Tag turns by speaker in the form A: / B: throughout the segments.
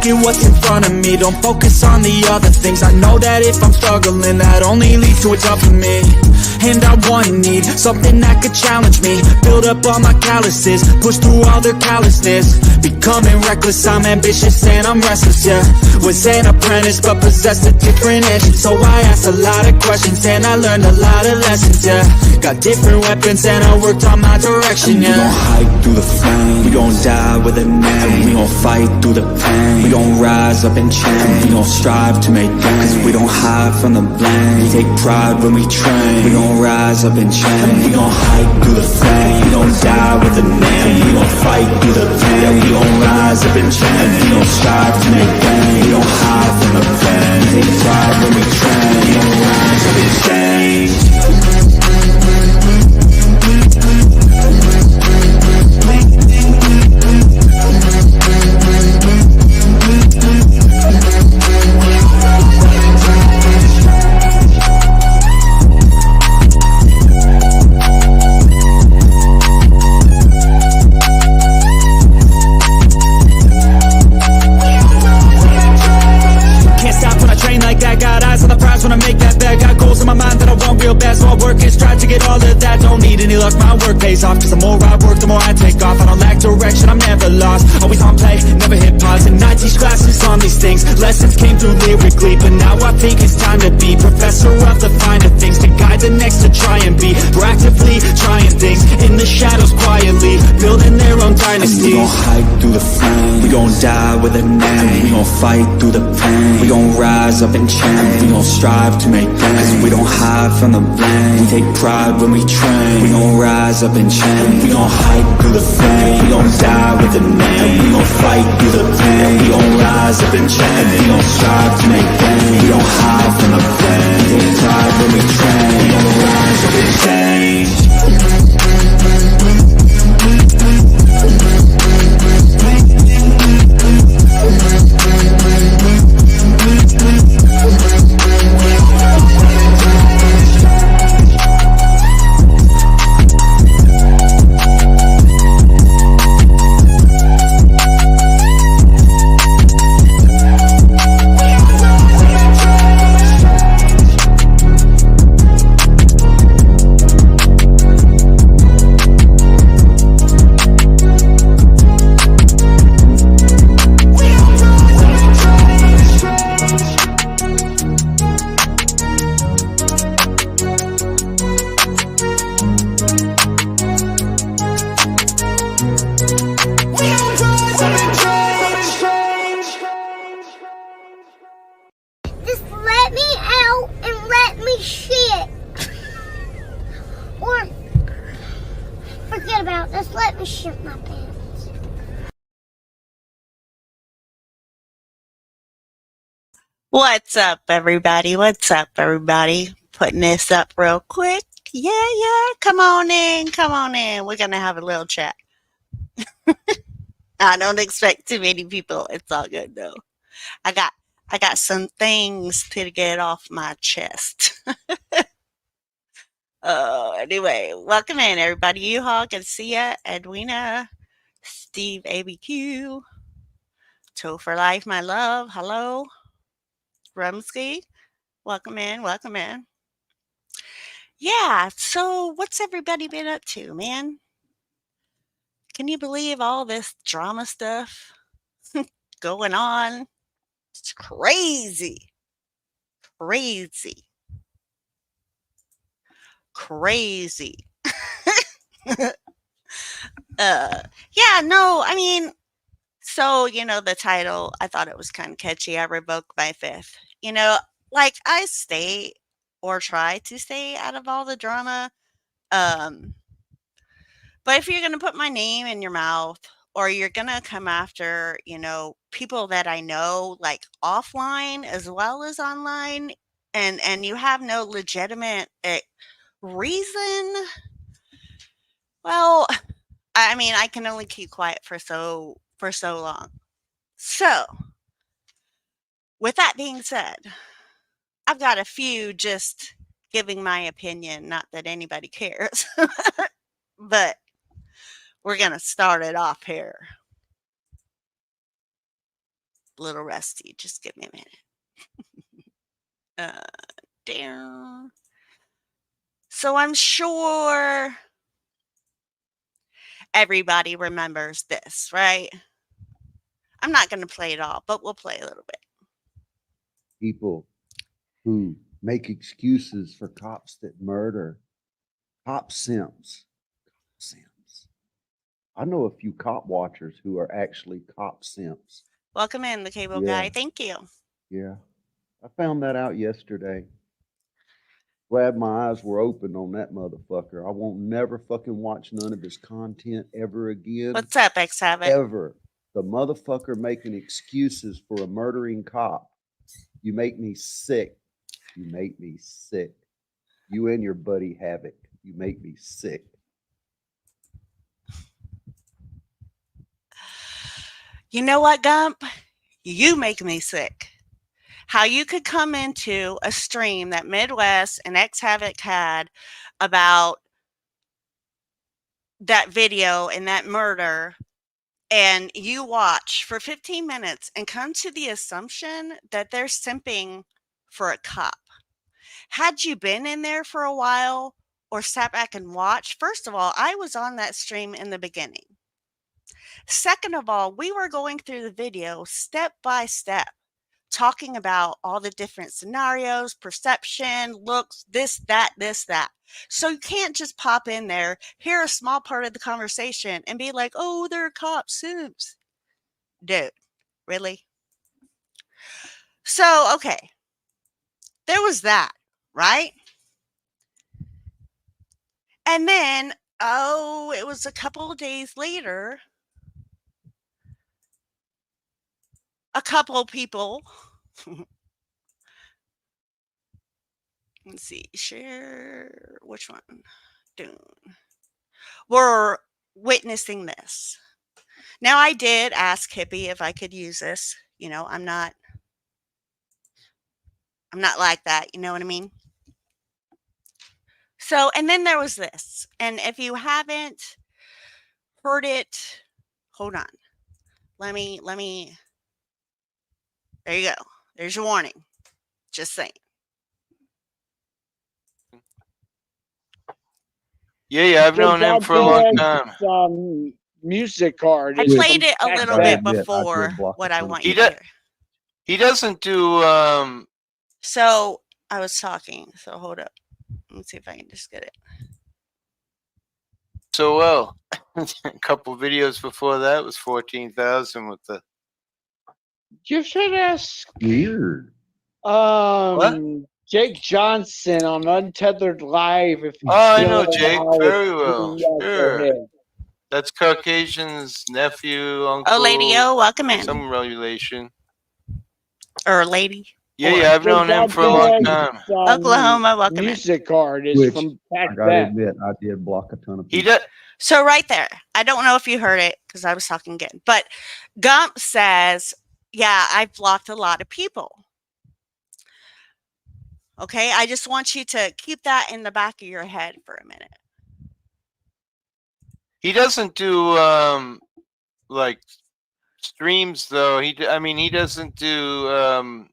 A: at what's in front of me. Don't focus on the other things. I know that if I'm struggling, that only leads to a tough for me. And I need something that could challenge me. Build up all my calluses, push through all their callousness. Becoming reckless, I'm ambitious and I'm restless, yeah. Was an apprentice but possessed a different edge. So I asked a lot of questions and I learned a lot of lessons, yeah. Got different weapons and I worked on my direction, yeah. We gon' hike through the flame, we gon' die with a name. We gon' fight through the pain, we gon' rise up and change. We gon' strive to make gains, cause we don't hide from the blame. We take pride when we train, we gon' rise up and change. We gon' hike through the flame, we gon' die with a name. We gon' fight through the pain, we gon' rise up and change. We gon' strive to make gains, we don't hide from the pain. We take pride when we train, we gon' rise up and change. When I make that bag, got goals in my mind that I want real bad. So I work and strive to get all of that. Don't need any luck, my work pays off. Cause the more I work, the more I take off. I don't lack direction, I'm never lost. Always on play, never hit pause. And I teach classes on these things. Lessons came through lyrically, but now I think it's time to be professor of the finer things. To guide the next to try and be proactively trying things in the shadows quietly, building their own dynasty. We gon' hike through the flame, we gon' die with a name. We gon' fight through the pain, we gon' rise up and change. We gon' strive to make gains, cause we don't hide from the blame. We take pride when we train, we gon' rise up and change. We gon' hike through the flame, we gon' die with a name. We gon' fight through the pain, we gon' rise up and change. We gon' strive to make gains, we don't hide from the blame. We take pride when we train, we gon' rise up and change.
B: What's up, everybody? What's up, everybody? Putting this up real quick. Yeah. Come on in. Come on in. We're going to have a little chat. I don't expect too many people. It's all good, though. I got some things to get off my chest. Anyway, welcome in, everybody. U-Haul, good to see ya. Edwina, Steve ABQ, Toe for Life, my love. Hello. Rumsky, welcome in. Yeah, so what's everybody been up to, man? Can you believe all this drama stuff going on? It's crazy. Yeah, no, I mean, so, the title, I thought it was kind of catchy. I Revoke My Fifth. Like I stay or try to stay out of all the drama. But if you're going to put my name in your mouth or you're going to come after, people that I know like offline as well as online and you have no legitimate reason, well, I mean, I can only keep quiet for so long. So, with that being said, I've got a few just giving my opinion, not that anybody cares, but we're going to start it off here. A little rusty. Just give me a minute. Damn. So I'm sure everybody remembers this, right? I'm not going to play it all, but we'll play a little bit.
C: People who make excuses for cops that murder, cop simps. Simps. I know a few cop watchers who are actually cop simps.
B: Welcome in, the cable
C: Yeah.
B: guy. Thank you.
C: Yeah. I found that out yesterday. Glad my eyes were open on that motherfucker. I won't never fucking watch none of his content ever again.
B: What's up, X Havoc?
C: Ever. The motherfucker making excuses for a murdering cop. You make me sick. You make me sick. You and your buddy Havoc. You make me sick.
B: You know what, Gump? You make me sick. How you could come into a stream that Midwest and X Havoc had about that video and that murder, and you watch for 15 minutes and come to the assumption that they're simping for a cop. Had you been in there for a while or sat back and watched, first of all, I was on that stream in the beginning. Second of all, we were going through the video step by step, talking about all the different scenarios, perception, looks, this, that, this, that. So you can't just pop in there, hear a small part of the conversation, and be like, oh, they're cop simps. Dude, really? So, okay. There was that, right? And then, it was a couple of days later, a couple of people, let's see, share, which one? Dune. Were witnessing this. Now, I did ask Hippie if I could use this. You know, I'm not like that. You know what I mean? So, and then there was this. And if you haven't heard it, hold on. Let me, there you go. There's your warning. Just saying.
D: Yeah, I've known him for a long time.
E: Music artist.
B: I played it a little bit before what I want you to hear.
D: He doesn't do.
B: So I was talking. So hold up. Let's see if I can just get it.
D: So well, a couple videos before that was 14,000 with the.
E: You should ask.
C: Weird.
D: What?
E: Jake Johnson on Untethered Live. If
D: I know Jake very well. Sure. That's Caucasian's nephew, uncle.
B: Oh, Lady O, welcome in.
D: Some relation.
B: Or lady.
D: Yeah, I've known him for a long time.
B: Oklahoma, welcome
E: music artist from back
C: I gotta
E: then.
C: admit, I did block a ton of people.
D: He does.
B: So right there, I don't know if you heard it because I was talking again, but Gump says, yeah, I've blocked a lot of people. Okay, I just want you to keep that in the back of your head for a minute.
D: He doesn't do like streams though. He doesn't do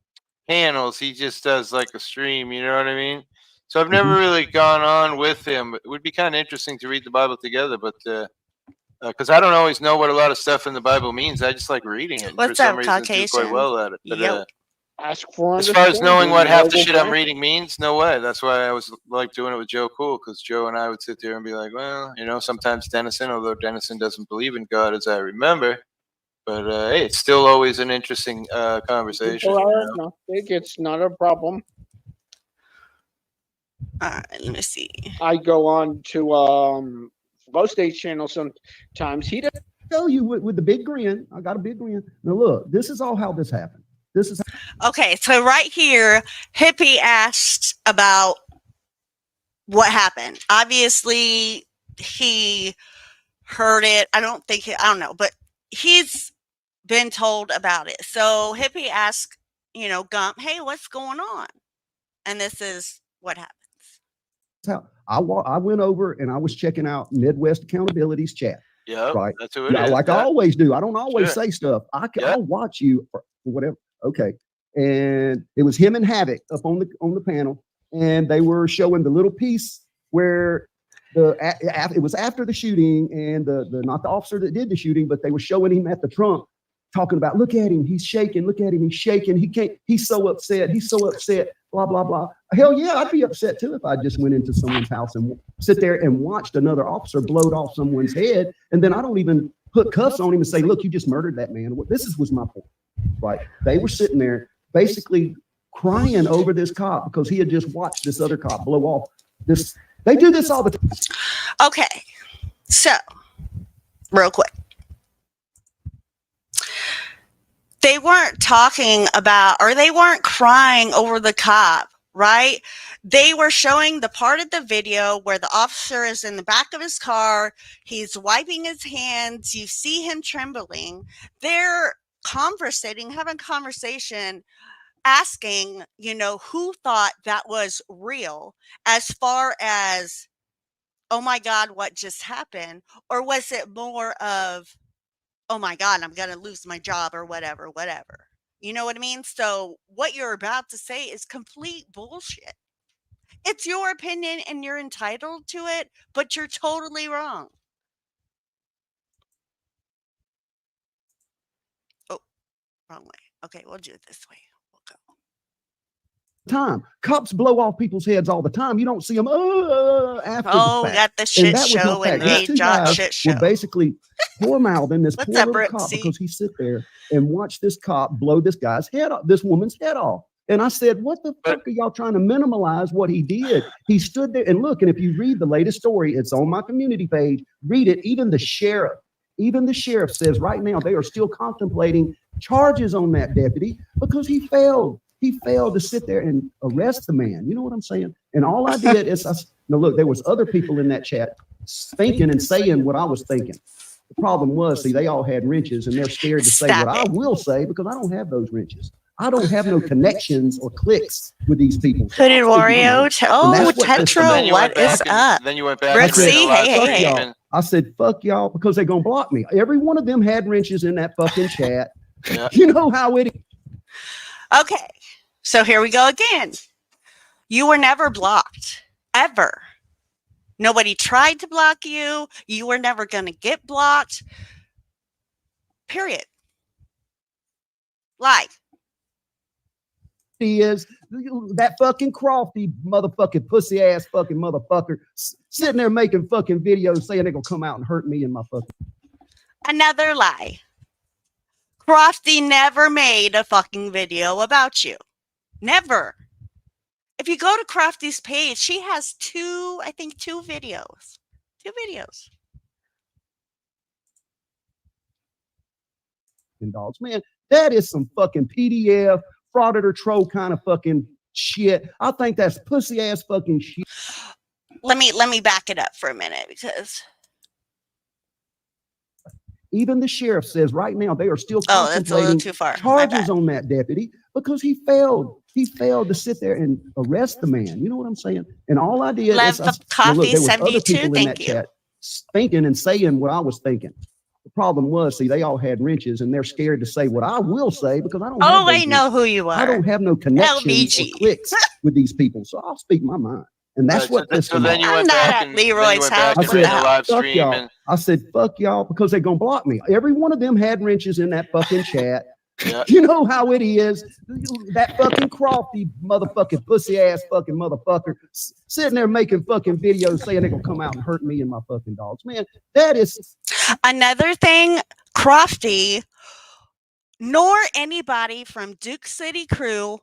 D: panels. He just does like a stream. You know what I mean? So I've never really gone on with him. It would be kind of interesting to read the Bible together, but because I don't always know what a lot of stuff in the Bible means. I just like reading it.
B: What's
D: for some
B: up,
D: reason,
B: Caucasian?
D: do quite well at it. But,
E: ask for
D: as far as knowing what half the shit I'm
E: reading.
D: reading means, no way. That's why I was like doing it with Joe Cool, because Joe and I would sit there and be like, well, you know, sometimes Dennison, although Dennison doesn't believe in God as I remember, but hey, it's still always an interesting conversation. You know?
E: It's not a problem.
B: All right, let me see.
E: I go on to Flow State channel sometimes. He doesn't
C: tell you with the big grin. I got a big grin. Now look, this is all how this happened. This is
B: okay. So right here, Hippie asked about what happened. Obviously, he heard it. I don't know, but he's been told about it. So Hippie asked, you know, Gump, hey, what's going on? And this is what happens.
C: how I went over and I was checking out Midwest Accountability's chat.
D: Yeah,
C: right?
D: that's who it
C: Yeah,
D: is.
C: like I always do. I don't always
D: Sure.
C: say stuff.
D: Yeah.
C: I'll watch you for whatever. Okay. And it was him and Havoc up on the panel, and they were showing the little piece where it was after the shooting, and the not the officer that did the shooting, but they were showing him at the trunk, talking about, look at him, he's shaking, look at him, he's shaking, he can't, he's so upset, blah blah blah. Hell yeah, I'd be upset too if I just went into someone's house and sit there and watched another officer blowed off someone's head, and then I don't even put cuffs on him and say, look, you just murdered that man. Was my point, right? They were sitting there basically crying over this cop because he had just watched this other cop blow off this. They do this all the time.
B: Okay, so real quick, they weren't talking about, or they weren't crying over the cop, right? They were showing the part of the video where the officer is in the back of his car. He's wiping his hands. You see him trembling. They're having conversation, asking, who thought that was real, as far as, oh my God, what just happened? Or was it more of, oh my God, I'm going to lose my job or whatever. You know what I mean? So what you're about to say is complete bullshit. It's your opinion and you're entitled to it, but you're totally wrong. Oh, wrong way. Okay, we'll do it this way. We'll go.
C: Time. Cops blow off people's heads all the time. You don't see them after
B: Oh,
C: the
B: we
C: fact.
B: got the shit show and
C: These two guys
B: shit show.
C: were basically poor mouthing this
B: What's
C: poor
B: up,
C: little
B: Brooke
C: cop
B: C?
C: because he sit there and watch this cop blow this guy's head off, this woman's head off. And I said, what the fuck are y'all trying to minimize what he did? He stood there and look, and if you read the latest story, it's on my community page. Read it. Even the sheriff says right now they are still contemplating charges on that deputy because he failed. He failed to sit there and arrest the man. You know what I'm saying? And all I did is, look, there was other people in that chat thinking and saying what I was thinking. The problem was, see, they all had wrenches and they're scared to say what I will say because I don't have those wrenches. I don't have no connections or clicks with these people.
B: Hooded Wario. Tetra, what is up?
D: Then you went back.
B: Brooke C, hey.
C: I said, fuck y'all, because they're going to block me. Every one of them had wrenches in that fucking chat.
D: Yeah.
C: You know how it is.
B: Okay, so here we go again. You were never blocked, ever. Nobody tried to block you. You were never going to get blocked. Period. Like.
C: He is that fucking Crofty motherfucking pussy ass fucking motherfucker sitting there making fucking videos saying they're going to come out and hurt me and my fucking.
B: Another lie. Crofty never made a fucking video about you. Never. If you go to Crofty's page, she has two videos.
C: Dogs, man, that is some fucking PDF frauditor troll kind of fucking shit. I think that's pussy ass fucking shit.
B: Let me back it up for a minute because
C: even the sheriff says right now they are still
B: that's a little too far.
C: Charges on that deputy because he failed. He failed to sit there and arrest the man. You know what I'm saying? And all I did
B: is coffee
C: there was
B: 72.
C: other people in
B: Thank
C: that
B: you.
C: chat thinking and saying what I was thinking. The problem was, see, they all had wrenches and they're scared to say what I will say because I don't.
B: Oh, I know who you are.
C: I don't have no connections or clicks with these people, so I'll speak my mind. And that's what this.
D: So then you went
B: I'm not
D: back
B: at
D: and
B: Leroy's house.
C: I said,
D: live
C: fuck
D: stream
C: y'all.
D: and
C: I said, fuck y'all, because they're gonna block me. Every one of them had wrenches in that fucking chat.
D: yeah.
C: You know how it is. That fucking Crofty motherfucking pussy ass fucking motherfucker sitting there making fucking videos saying they're gonna come out and hurt me and my fucking dogs. Man, that is
B: another thing. Crofty, nor anybody from Duke City Crew,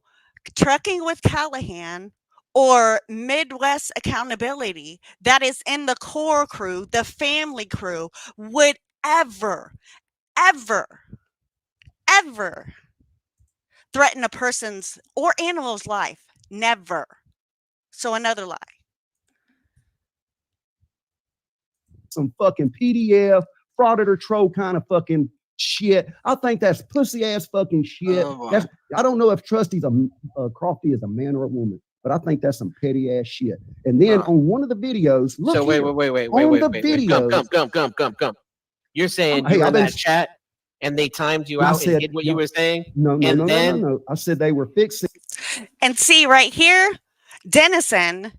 B: Trucking with Callahan, or Midwest Accountability that is in the core crew, the family crew, would ever threaten a person's or animal's life. Never. So another lie.
C: some fucking PDF frauditor troll kind of fucking shit. I think that's pussy ass fucking shit. That's, I don't know if Trusty's Crofty is a man or a woman, but I think that's some petty ass shit. And then on one of the videos, look,
F: so wait.
C: on the video,
F: Come. You're saying
C: Hey,
F: you were
C: I've
F: in
C: been-
F: that chat and they timed you
C: I
F: out and
C: said,
F: did what
C: no,
F: you were saying?
C: No, no,
F: And
C: no, no,
F: then-
C: no, no. I said they were fixing.
B: And see right here, Dennison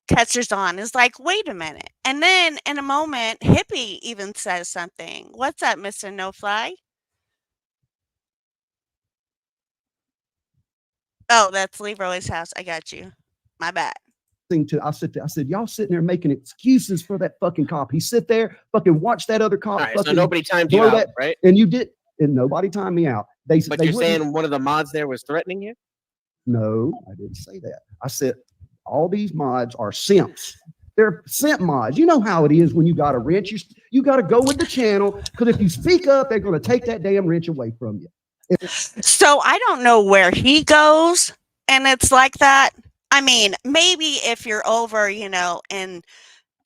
B: catches on, is like, wait a minute. And then in a moment, Hippie even says something. What's up, Mr. No Fly? Oh, that's Leroy's house. I got you. My bad.
C: I said, y'all sitting there making excuses for that fucking cop. He sit there, fucking watch that other cop.
F: All right, so
C: fucking
F: nobody timed you
C: blow
F: out,
C: that,
F: right?
C: and you did, and nobody timed me out. They
F: But
C: they
F: you're
C: wouldn't-
F: saying one of the mods there was threatening you?
C: No, I didn't say that. I said all these mods are simps. They're simp mods. You know how it is when you got a wrench. You got to go with the channel, because if you speak up, they're going to take that damn wrench away from you.
B: So I don't know where he goes, and it's like that. I mean, maybe if you're over, in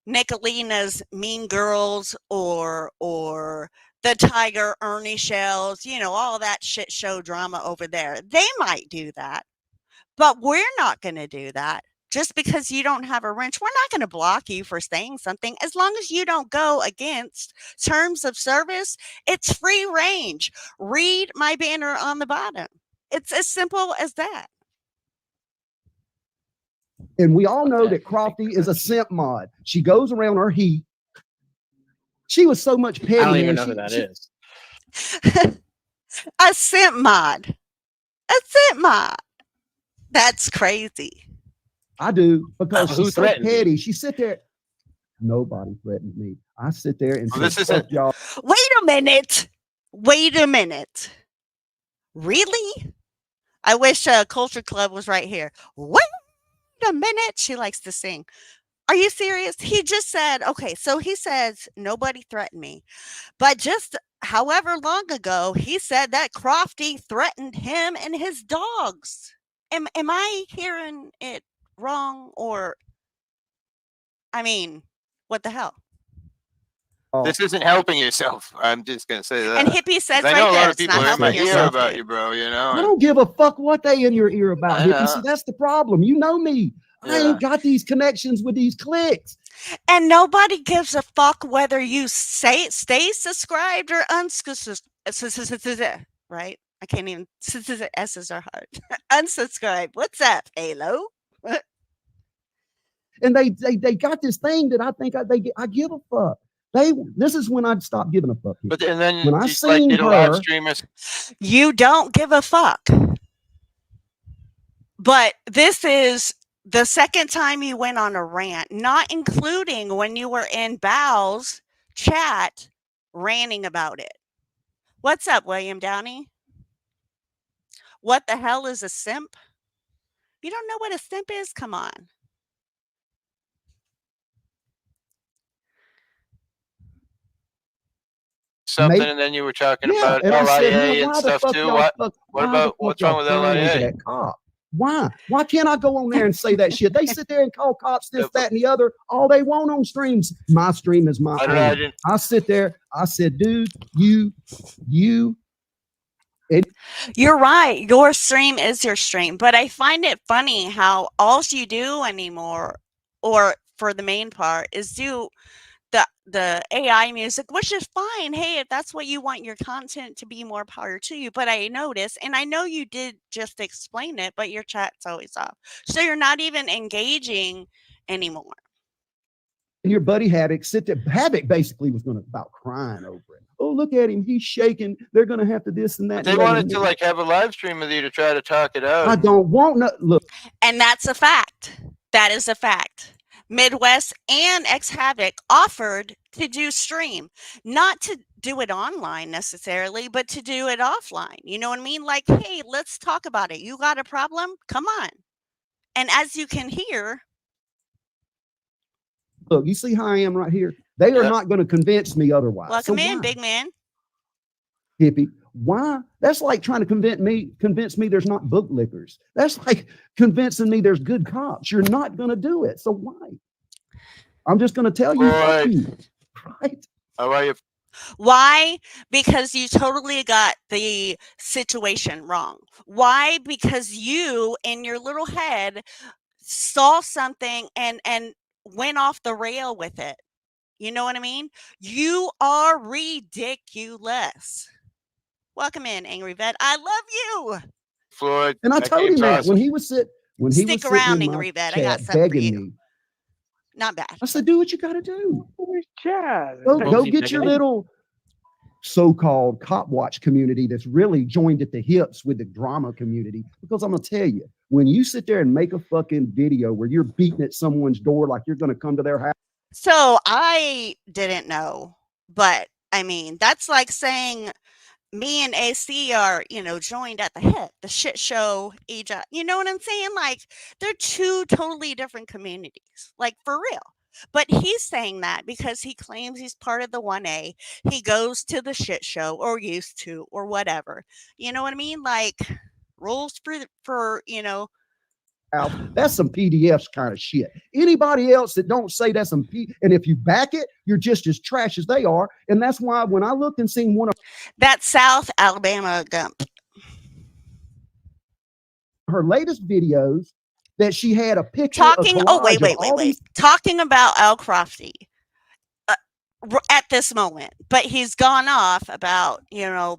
B: Nicolina's Mean Girls or the Tiger Ernie Shells, all that shit show drama over there, they might do that. But we're not going to do that. Just because you don't have a wrench, we're not going to block you for saying something. As long as you don't go against terms of service, it's free range. Read my banner on the bottom. It's as simple as that.
C: And we all know that Crofty is a simp mod. She goes around her heat. She was so much petty.
F: I don't even
C: man.
F: know
C: She-
F: who that
C: she-
F: is.
B: A simp mod. A simp mod. That's crazy.
C: I do, because
F: Who
C: she's so
F: threatened you?
C: petty. She sit there. Nobody threatened me. I sit there and
D: Well,
C: say,
D: this
C: "Fuck
D: isn't-
C: y'all."
B: Wait a minute. Wait a minute. Really? I wish Culture Club was right here. Wait a minute. She likes to sing. Are you serious? He just said, okay, so he says, nobody threatened me. But just however long ago, he said that Crofty threatened him and his dogs. Am I hearing it wrong? Or, I mean, what the hell?
D: This isn't helping yourself. I'm just gonna say that.
B: And Hippie says
D: 'Cause I
B: right
D: know a
B: there,
D: lot of
B: it's
D: people
B: not
D: are in my
B: helping
D: ear
B: yourself,
D: about
B: dude.
D: you, bro.
C: I don't give a fuck what they in your ear about,
D: I
C: hippie.
D: know.
C: See, that's the problem. You know me. I
D: Yeah.
C: ain't got these connections with these clicks.
B: And nobody gives a fuck whether you stay subscribed or unsubscribed. Right? I can't even. S's are hard. Unsubscribe. What's up, Halo?
C: And they got this thing that I think I give a fuck. This is when I'd stop giving a fuck.
D: But and then
C: When I
D: you,
C: seen
D: did a live
C: her-
D: stream or
B: You don't give a fuck. But this is the second time you went on a rant, not including when you were in Bow's chat ranting about it. What's up, William Downey? What the hell is a simp? You don't know what a simp is? Come on.
D: something,
C: Maybe-
D: and then you were talking
C: Yeah,
D: about
C: and I said,
D: LIA
C: man,
D: and
C: why the
D: stuff
C: fuck
D: too.
C: y'all
D: What?
C: fuck?
D: What
C: why the
D: about-
C: fuck
D: what's
C: y'all
D: wrong with
C: turn into
D: LIA?
C: that cop? Why? Why can't I go on there and say that shit? They sit there and call cops this,
D: Yeah, but-
C: that, and the other all they want on streams. My stream is my
D: I don't know. I
C: own.
D: didn't.
C: I sit there. I said, dude, you.
B: You're right. Your stream is your stream. But I find it funny how all you do anymore, or for the main part, is do the AI music, which is fine. Hey, if that's what you want your content to be, more power to you. But I notice, and I know you did just explain it, but your chat's always off. So you're not even engaging anymore.
C: And your buddy Havoc sit there. Havoc basically was going to about crying over it. Oh, look at him. He's shaking. They're going to have to this and that.
D: But they
C: and the other.
D: wanted to like have a live stream with you to try to talk it out.
C: I don't want no look.
B: And that's a fact. That is a fact. Midwest and X Havoc offered to do stream, not to do it online necessarily, but to do it offline. You know what I mean? Like, hey, let's talk about it. You got a problem? Come on. And as you can hear,
C: Look, you see how I am right here? They are
D: Yeah.
C: not going to convince me otherwise.
B: welcome
C: So
B: in,
C: why?
B: big man.
C: Hippie. Why? That's like trying to convince me there's not bootlickers. That's like convincing me there's good cops. You're not going to do it. So why? I'm just going to tell you, fuck
D: Right.
C: you. Right?
D: How are you?
B: Why? Because you totally got the situation wrong. Why? Because you, in your little head, saw something and went off the rail with it. You know what I mean? You are ridiculous. Welcome in, Angry Vet. I love you.
D: Floyd,
C: And I
D: that
C: told
D: game's
C: him that
D: awesome.
C: when he was
B: Stick
C: sitting
B: around,
C: in my
B: Angry Vet. I got
C: chat
B: something for
C: begging
B: you.
C: me,
B: Not bad.
C: I said, do what you got to do.
E: Where's Chad?
C: Go,
F: What
C: go
F: was he
C: get your
F: begging?
C: little so-called cop watch community that's really joined at the hips with the drama community. Because I'm gonna tell you, when you sit there and make a fucking video where you're beating at someone's door like you're gonna come to their house.
B: So I didn't know, but I mean, that's like saying me and AC are, joined at the hip, the shit show age. You know what I'm saying? Like, they're two totally different communities, like for real. But he's saying that because he claims he's part of the 1A. He goes to the shit show or used to or whatever. You know what I mean? Like rules for
C: That's some PDFs kind of shit. Anybody else that don't say that's some and if you back it, you're just as trash as they are. And that's why when I looked and seen one of
B: that South Alabama Gump.
C: her latest videos that she had a picture,
B: Talking.
C: a
B: Oh,
C: collage of all
B: wait.
C: these.
B: Talking about Al Crofty at this moment, but he's gone off about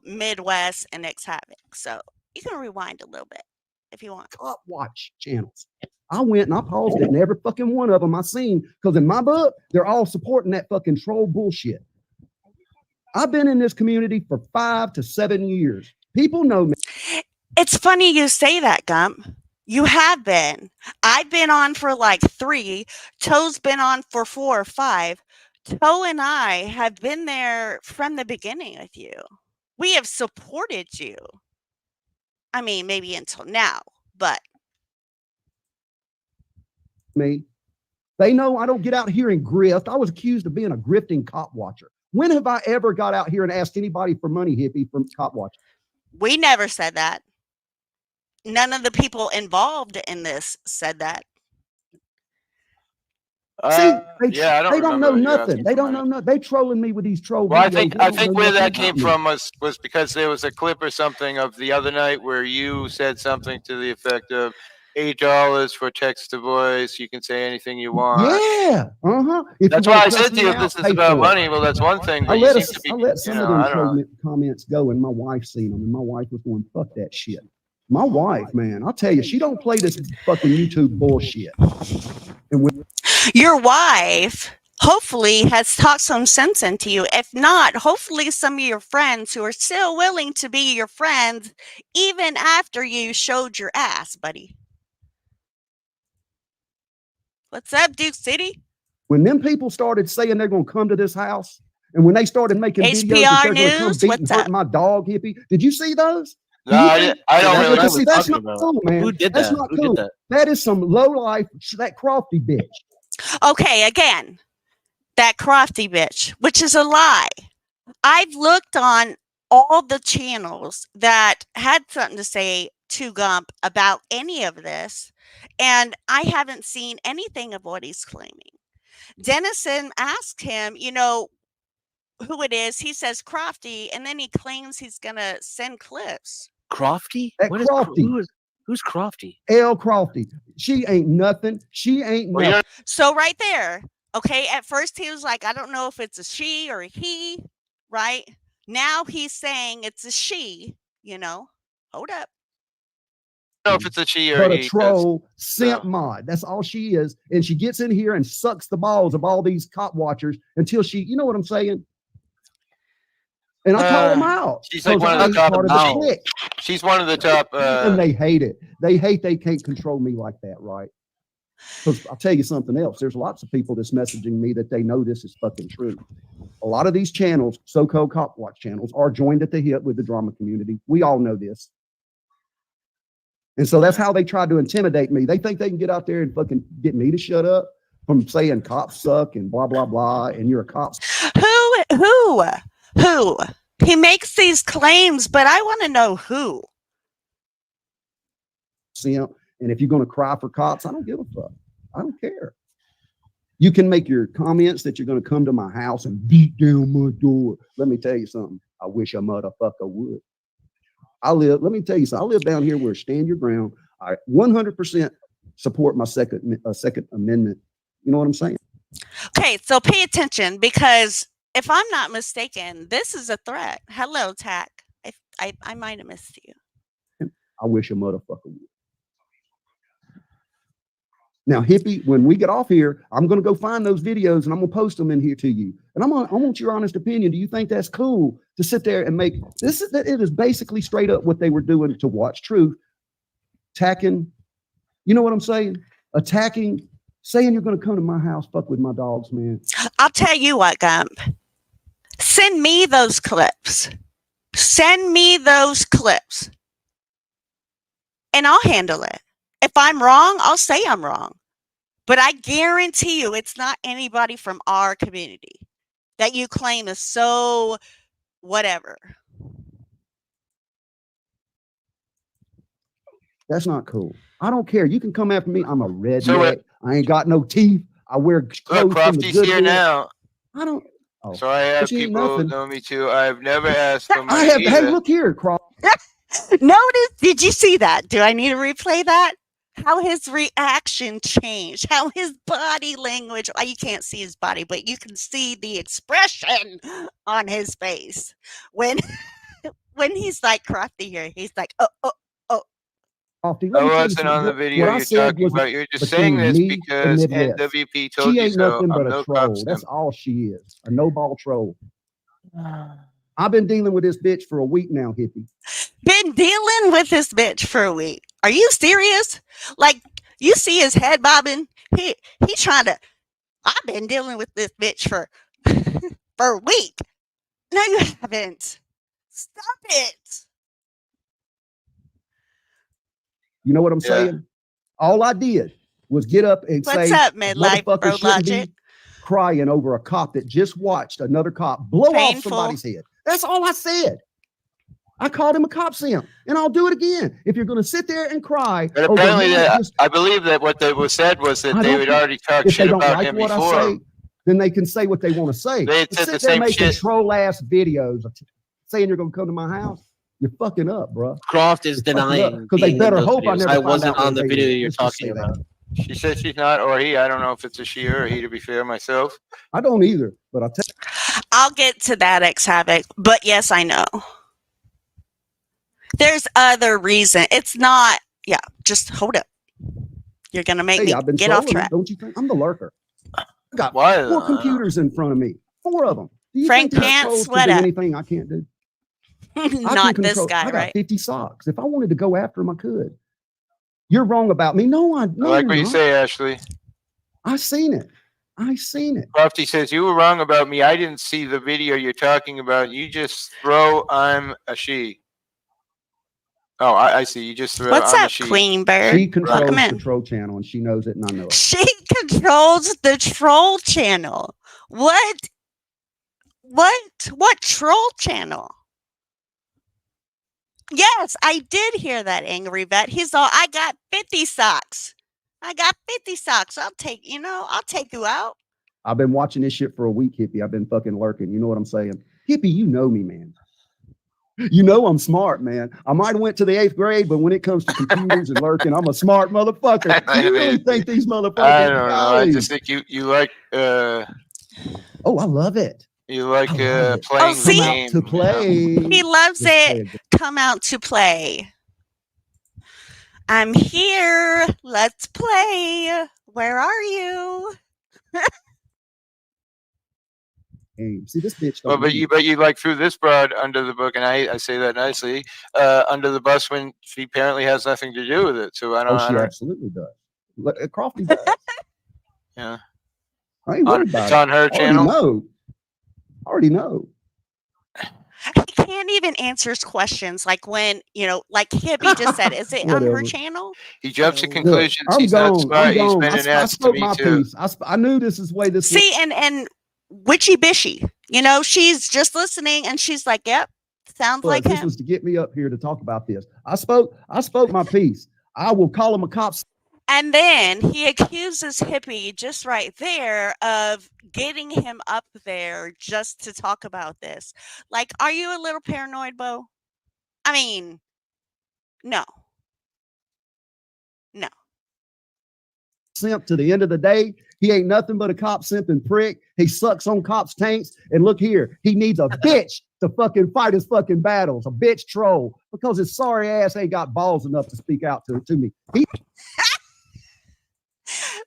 B: Midwest and X Havoc. So you can rewind a little bit if you want.
C: Cop watch channels. I went and I paused it, and every fucking one of them I seen, because in my book, they're all supporting that fucking troll bullshit. I've been in this community for 5 to 7 years. People know me.
B: It's funny you say that, Gump. You have been. I've been on for like 3. Toe's been on for 4 or 5. Toe and I have been there from the beginning with you. We have supported you. I mean, maybe until now, but
C: Me. They know I don't get out here and grift. I was accused of being a grifting cop watcher. When have I ever got out here and asked anybody for money, hippie, from cop watching?
B: we never said that. None of the people involved in this said that.
C: See,
D: Yeah, I don't
C: they don't know
D: remember you
C: nothing.
D: asking
C: They
D: for
C: don't
D: money.
C: know nothing. They trolling me with these troll
D: Well,
C: videos.
D: I
C: They
D: think
C: don't know
D: where
C: nothing
D: that came
C: about me.
D: from was because there was a clip or something of the other night where you said something to the effect of $8 for text to voice. You can say anything you want.
C: Yeah. If
D: That's
C: you
D: why
C: want
D: I
C: to cuss
D: said to
C: me
D: you,
C: out,
D: if this is
C: pay
D: about
C: for it.
D: money, well, that's one thing.
C: I
D: But you
C: let
D: seem to be,
C: I let some of
D: I
C: them
D: don't know.
C: comments go, and my wife seen them, and my wife was going, "Fuck that shit." My wife, man, I'll tell you, she don't play this fucking YouTube bullshit. And when
B: Your wife hopefully has talked some sense into you. If not, hopefully some of your friends who are still willing to be your friends even after you showed your ass, buddy. What's up, Duke City?
C: when them people started saying they're gonna come to this house, and when they started making videos that
B: HPR
C: they're gonna come
B: News,
C: beat and
B: what's
C: hurt
B: up?
C: my dog, hippie, did you see those? Do
D: No,
C: you
D: I,
C: think?
D: I
F: See,
D: don't
F: that's
D: really.
F: what I
C: See,
F: was
C: that's
F: talking
C: not
F: about.
C: cool, man.
F: Who did
C: That's
F: that?
C: not
F: Who
C: cool.
F: did that?
C: That is some low life, that Crofty bitch.
B: Okay, again, that crafty bitch, which is a lie. I've looked on all the channels that had something to say to Gump about any of this, and I haven't seen anything of what he's claiming. Dennison asked him, who it is. He says Crofty, and then he claims he's going to send clips.
F: Crofty?
C: That
F: What is
C: Crofty.
F: who's Crofty?
C: L. Crofty. She ain't nothing. She ain't
D: Well,
C: nothing.
B: So right there, okay, at first he was like, I don't know if it's a she or a he, right? Now he's saying it's a she, Hold up.
D: I don't know if it's a she or
C: But a
D: he.
C: troll simp
D: no.
C: mod. That's all she is. And she gets in here and sucks the balls of all these cop watchers until she, you know what I'm saying? And I call them out.
D: She's like
C: 'cause
D: one of
C: I
D: the
C: ain't
D: top.
C: part of the clique.
D: She's one of the top.
C: And they hate it. They hate they can't control me like that, right? Because I'll tell you something else. There's lots of people that's messaging me that they know this is fucking true. A lot of these channels, so-called cop watch channels, are joined at the hip with the drama community. We all know this. And so that's how they try to intimidate me. They think they can get out there and fucking get me to shut up from saying cops suck and blah, blah, blah, and you're a cop.
B: Who? He makes these claims, but I want to know who.
C: Simp. And if you're going to cry for cops, I don't give a fuck. I don't care. You can make your comments that you're going to come to my house and beat down my door. Let me tell you something. I wish a motherfucker would. let me tell you something. I live down here where stand your ground. I 100% support my second amendment. You know what I'm saying?
B: Okay, so pay attention because if I'm not mistaken, this is a threat. Hello, Tack. I might have missed you.
C: I wish a motherfucker would. Now, hippie, when we get off here, I'm going to go find those videos and I'm going to post them in here to you. And I want your honest opinion. Do you think that's cool to sit there and make this? It is basically straight up what they were doing to Watch Truth, attacking. You know what I'm saying? Attacking, saying you're going to come to my house, fuck with my dogs, man.
B: I'll tell you what, Gump. Send me those clips. Send me those clips. And I'll handle it. If I'm wrong, I'll say I'm wrong. But I guarantee you it's not anybody from our community that you claim is so whatever.
C: That's not cool. I don't care. You can come after me. I'm a redneck. I ain't got no teeth. I wear clothes
D: Look,
C: from the
D: Crofty's here
C: Goodwill.
D: now.
C: I don't. Oh,
D: So I have
C: but you ain't
D: people who
C: nothing.
D: know me too. I've never asked for
C: I
D: money
C: have. Hey,
D: either.
C: look here, Croft.
B: Notice, did you see that? Do I need to replay that? How his reaction changed, how his body language, well, you can't see his body, but you can see the expression on his face when when he's like Crafty here. He's like, oh.
C: Crofty,
D: I
C: let me tell you
D: wasn't on the
C: something.
D: video
C: What I
D: you're
C: said
D: talking
C: was
D: about. You're just saying
C: between
D: this
C: me and
D: because
C: Midwest.
D: NWP told
C: She
D: you
C: ain't
D: so.
C: nothing but
D: I'm
C: a
D: no
C: troll.
D: cop
C: That's
D: simp.
C: all she is. A no-ball troll. I've been dealing with this bitch for a week now, hippie.
B: Been dealing with this bitch for a week. Are you serious? Like, you see his head bobbing? He's trying to, I've been dealing with this bitch for for a week. No, you haven't. Stop it.
C: You know what I'm saying? All I did was get up and
B: What's
C: say,
B: up,
C: a
B: midlife
C: motherfucker
B: bro
C: shouldn't
B: logic?
C: be crying over a cop that just watched another cop blow off
B: Painful.
C: somebody's head. That's all I said. I called him a cop simp, and I'll do it again. If you're going to sit there and cry,
D: But
C: over
D: apparently,
C: one, just,
D: I believe that what they was said was that
C: I
D: they
C: don't
D: had
C: care.
D: already talked
C: If they
D: shit
C: don't
D: about
C: like
D: him
C: what I
D: before.
C: say, then they can say what they want to say.
D: They had
C: But
D: said the
C: sit there
D: same
C: making
D: shit.
C: troll ass videos saying you're going to come to my house. You're fucking up, bro.
F: Croft is denying
C: Because they
F: being in
C: better
F: those
C: hope I
F: videos.
C: never
F: I
C: find
F: wasn't
C: out
F: on
C: where
F: the
C: they
F: video
C: live.
F: you're
C: Let's just
F: talking
C: say that.
F: about.
D: She said she's not, or he. I don't know if it's a she or a he, to be fair myself.
C: I don't either, but I'll tell
B: I'll get to that, X Havoc. But yes, I know. There's other reason. It's not, yeah, just hold up. You're going to make
C: you,
B: me
C: I've been
B: get off
C: trolling,
B: track.
C: don't you think? I'm the lurker. I got
D: Why?
C: 4 computers in front of me. 4 of them. Do you
B: Frank
C: think these
B: Pants,
C: trolls
B: what
C: can do
B: up?
C: anything I can't do? I can
B: Not this
C: control.
B: guy,
C: I got
B: right?
C: 50 socks. If I wanted to go after them, I could. You're wrong about me. No,
D: I
C: no,
D: like
C: you're
D: what you
C: not.
D: say, Ashley.
C: I seen it. I seen it.
D: Crofty says you were wrong about me. I didn't see the video you're talking about. You just throw I'm a she. Oh, I see. You just throw
B: What's
D: I'm a
B: up,
D: she.
B: Queen Bird?
C: She
B: Welcome
C: controls the
B: in.
C: troll channel, and she knows it, and I know it.
B: She controls the troll channel. What? What troll channel? Yes, I did hear that, Angry Vet. He's all, I got 50 socks. I got 50 socks. I'll take you out.
C: I've been watching this shit for a week, hippie. I've been fucking lurking. You know what I'm saying? Hippie, you know me, man. You know I'm smart, man. I might have went to the 8th grade, but when it comes to computers and lurking, I'm a smart motherfucker. Do you really think these motherfuckers?
D: I don't know. I
C: Golly.
D: just think you like
C: Oh, I love it.
D: you like
C: I love it.
D: playing
B: see?
D: the
C: Come out
D: game.
C: to play.
B: He loves
C: Just play
B: it. Come out to play. I'm here. Let's play. Where are you?
C: game. See, this bitch.
D: Well,
C: Don't
D: but
C: leave.
D: you like threw this broad under the book, and I say that nicely, under the bus when she apparently has nothing to do with it. So I don't.
C: Oh,
D: I
C: she
D: don't
C: absolutely does. Look, Crofty does.
D: yeah.
C: I ain't worried about
D: It's
C: it.
D: on her
C: I already
D: channel.
C: know. I already know.
B: He can't even answer questions like when, like Hippie just said, is it on her
C: Whatever.
B: channel?
D: He jumps to
C: Look,
D: conclusions.
C: I'm
D: He's not
C: gone.
D: smart.
C: I'm
D: He's
C: gone.
D: been an
C: I
D: ass to
C: spoke
D: me
C: my
D: too.
C: piece. I knew this is way this.
B: See, and Witchy Bishy, she's just listening and she's like, yep, sounds like
C: This
B: him.
C: was to get me up here to talk about this. I spoke my piece. I will call him a cop.
B: And then he accuses Hippie just right there of getting him up there just to talk about this. Like, are you a little paranoid, Bo? I mean, no. No.
C: simp to the end of the day. He ain't nothing but a cop simping prick. He sucks on cops' tanks. And look here, he needs a bitch to fucking fight his fucking battles, a bitch troll, because his sorry ass ain't got balls enough to speak out to me.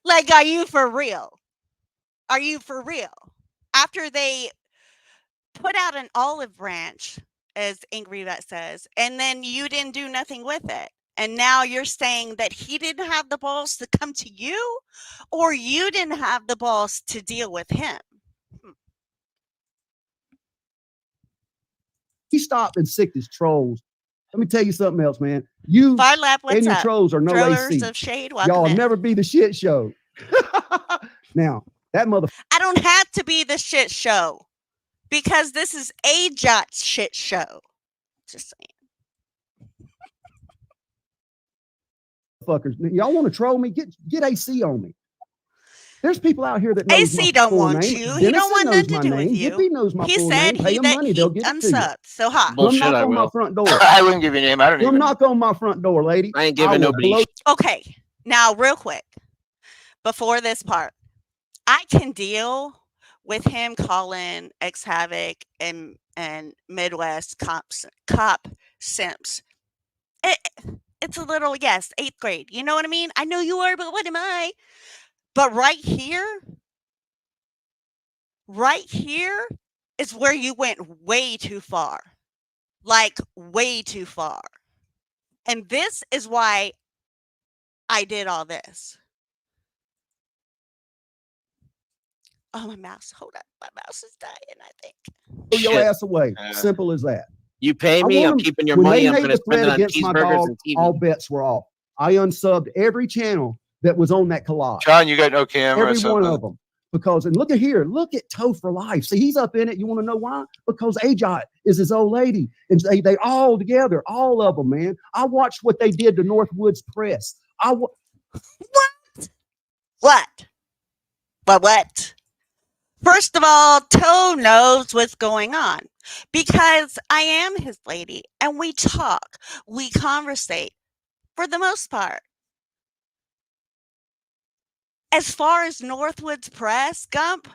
B: Like, are you for real? Are you for real? After they put out an olive branch, as Angry Vet says, and then you didn't do nothing with it. And now you're saying that he didn't have the balls to come to you, or you didn't have the balls to deal with him.
C: He stopped and sicked his trolls. Let me tell you something else, man. You
B: Fire Lab, what's
C: and your
B: up?
C: trolls are no
B: Throwers
C: AC.
B: of shade, welcome
C: Y'all
B: in.
C: never be the shit show. Now, that motherfucker.
B: I don't have to be the shit show because this is a Jot's shit show. Just saying.
C: Y'all want to troll me? Get AC on me. There's people out here that knows
B: AC
C: my
B: don't
C: full
B: want
C: name.
B: you. He don't
C: Dennison
B: want
C: knows
B: nothing
C: my
B: to do
C: name.
B: with you.
C: Hippie knows my
B: He
C: full
B: said
C: name. Pay them money, they'll get it to you.
B: unsubbed. So hi.
C: Come
F: Bullshit,
C: knock
F: I
C: on my
F: will.
C: front door.
D: I wouldn't give you a name. I don't
C: Come
D: even.
C: knock on my front door, lady.
F: I ain't giving
C: will
F: nobody
C: blow-
B: Okay, now real quick, before this part, I can deal with him calling X Havoc and Midwest cop simps. It's a little, yes, 8th grade. You know what I mean? I know you are, but what am I? But right here is where you went way too far. Like way too far. And this is why I did all this. Oh, my mouse. Hold up. My mouse is dying, I think.
C: Throw your
F: Shit.
C: ass away. Simple as that.
F: You pay
C: I
F: me,
C: want
F: I'm
C: 'em-
F: keeping your
C: when
F: money.
C: they
F: I'm
C: made
F: going to
C: the
F: spend
C: threat
F: it on
C: against my
F: cheeseburgers
C: dog,
F: and TV.
C: all bets were off. I unsubbed every channel that was on that collage.
D: John, you got no camera.
C: Every
D: or something.
C: one of them. Because, and look at here, look at Toe for Life. See, he's up in it. You want to know why? Because Ajot is his old lady. And they all together, all of them, man. I watched what they did to Northwoods Press.
B: What? But what? First of all, Toe knows what's going on because I am his lady and we talk, we conversate for the most part. As far as Northwoods Press, Gump,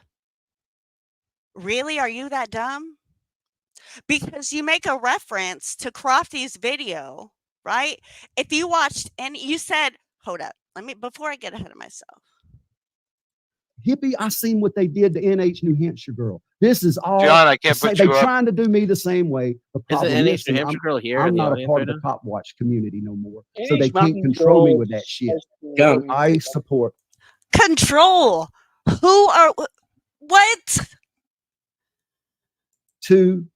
B: really, are you that dumb? Because you make a reference to Crofty's video, right? If you watched and you said, hold up, before I get ahead of myself.
C: Hippie, I seen what they did to NH New Hampshire girl. This is all.
D: John, I can't put
C: They're
D: you up.
C: trying to do me the same way. The
F: Is
C: problem
F: it NH
C: is,
F: New Hampshire girl here?
C: I'm
F: in the
C: not a
F: audience
C: part
F: right
C: of the
F: now?
C: cop watch community no more. So
E: NH
C: they can't
E: Mountain
C: control me
E: Girls
C: with that shit.
F: Gump.
C: I support.
B: Control. Who are what?
C: Two.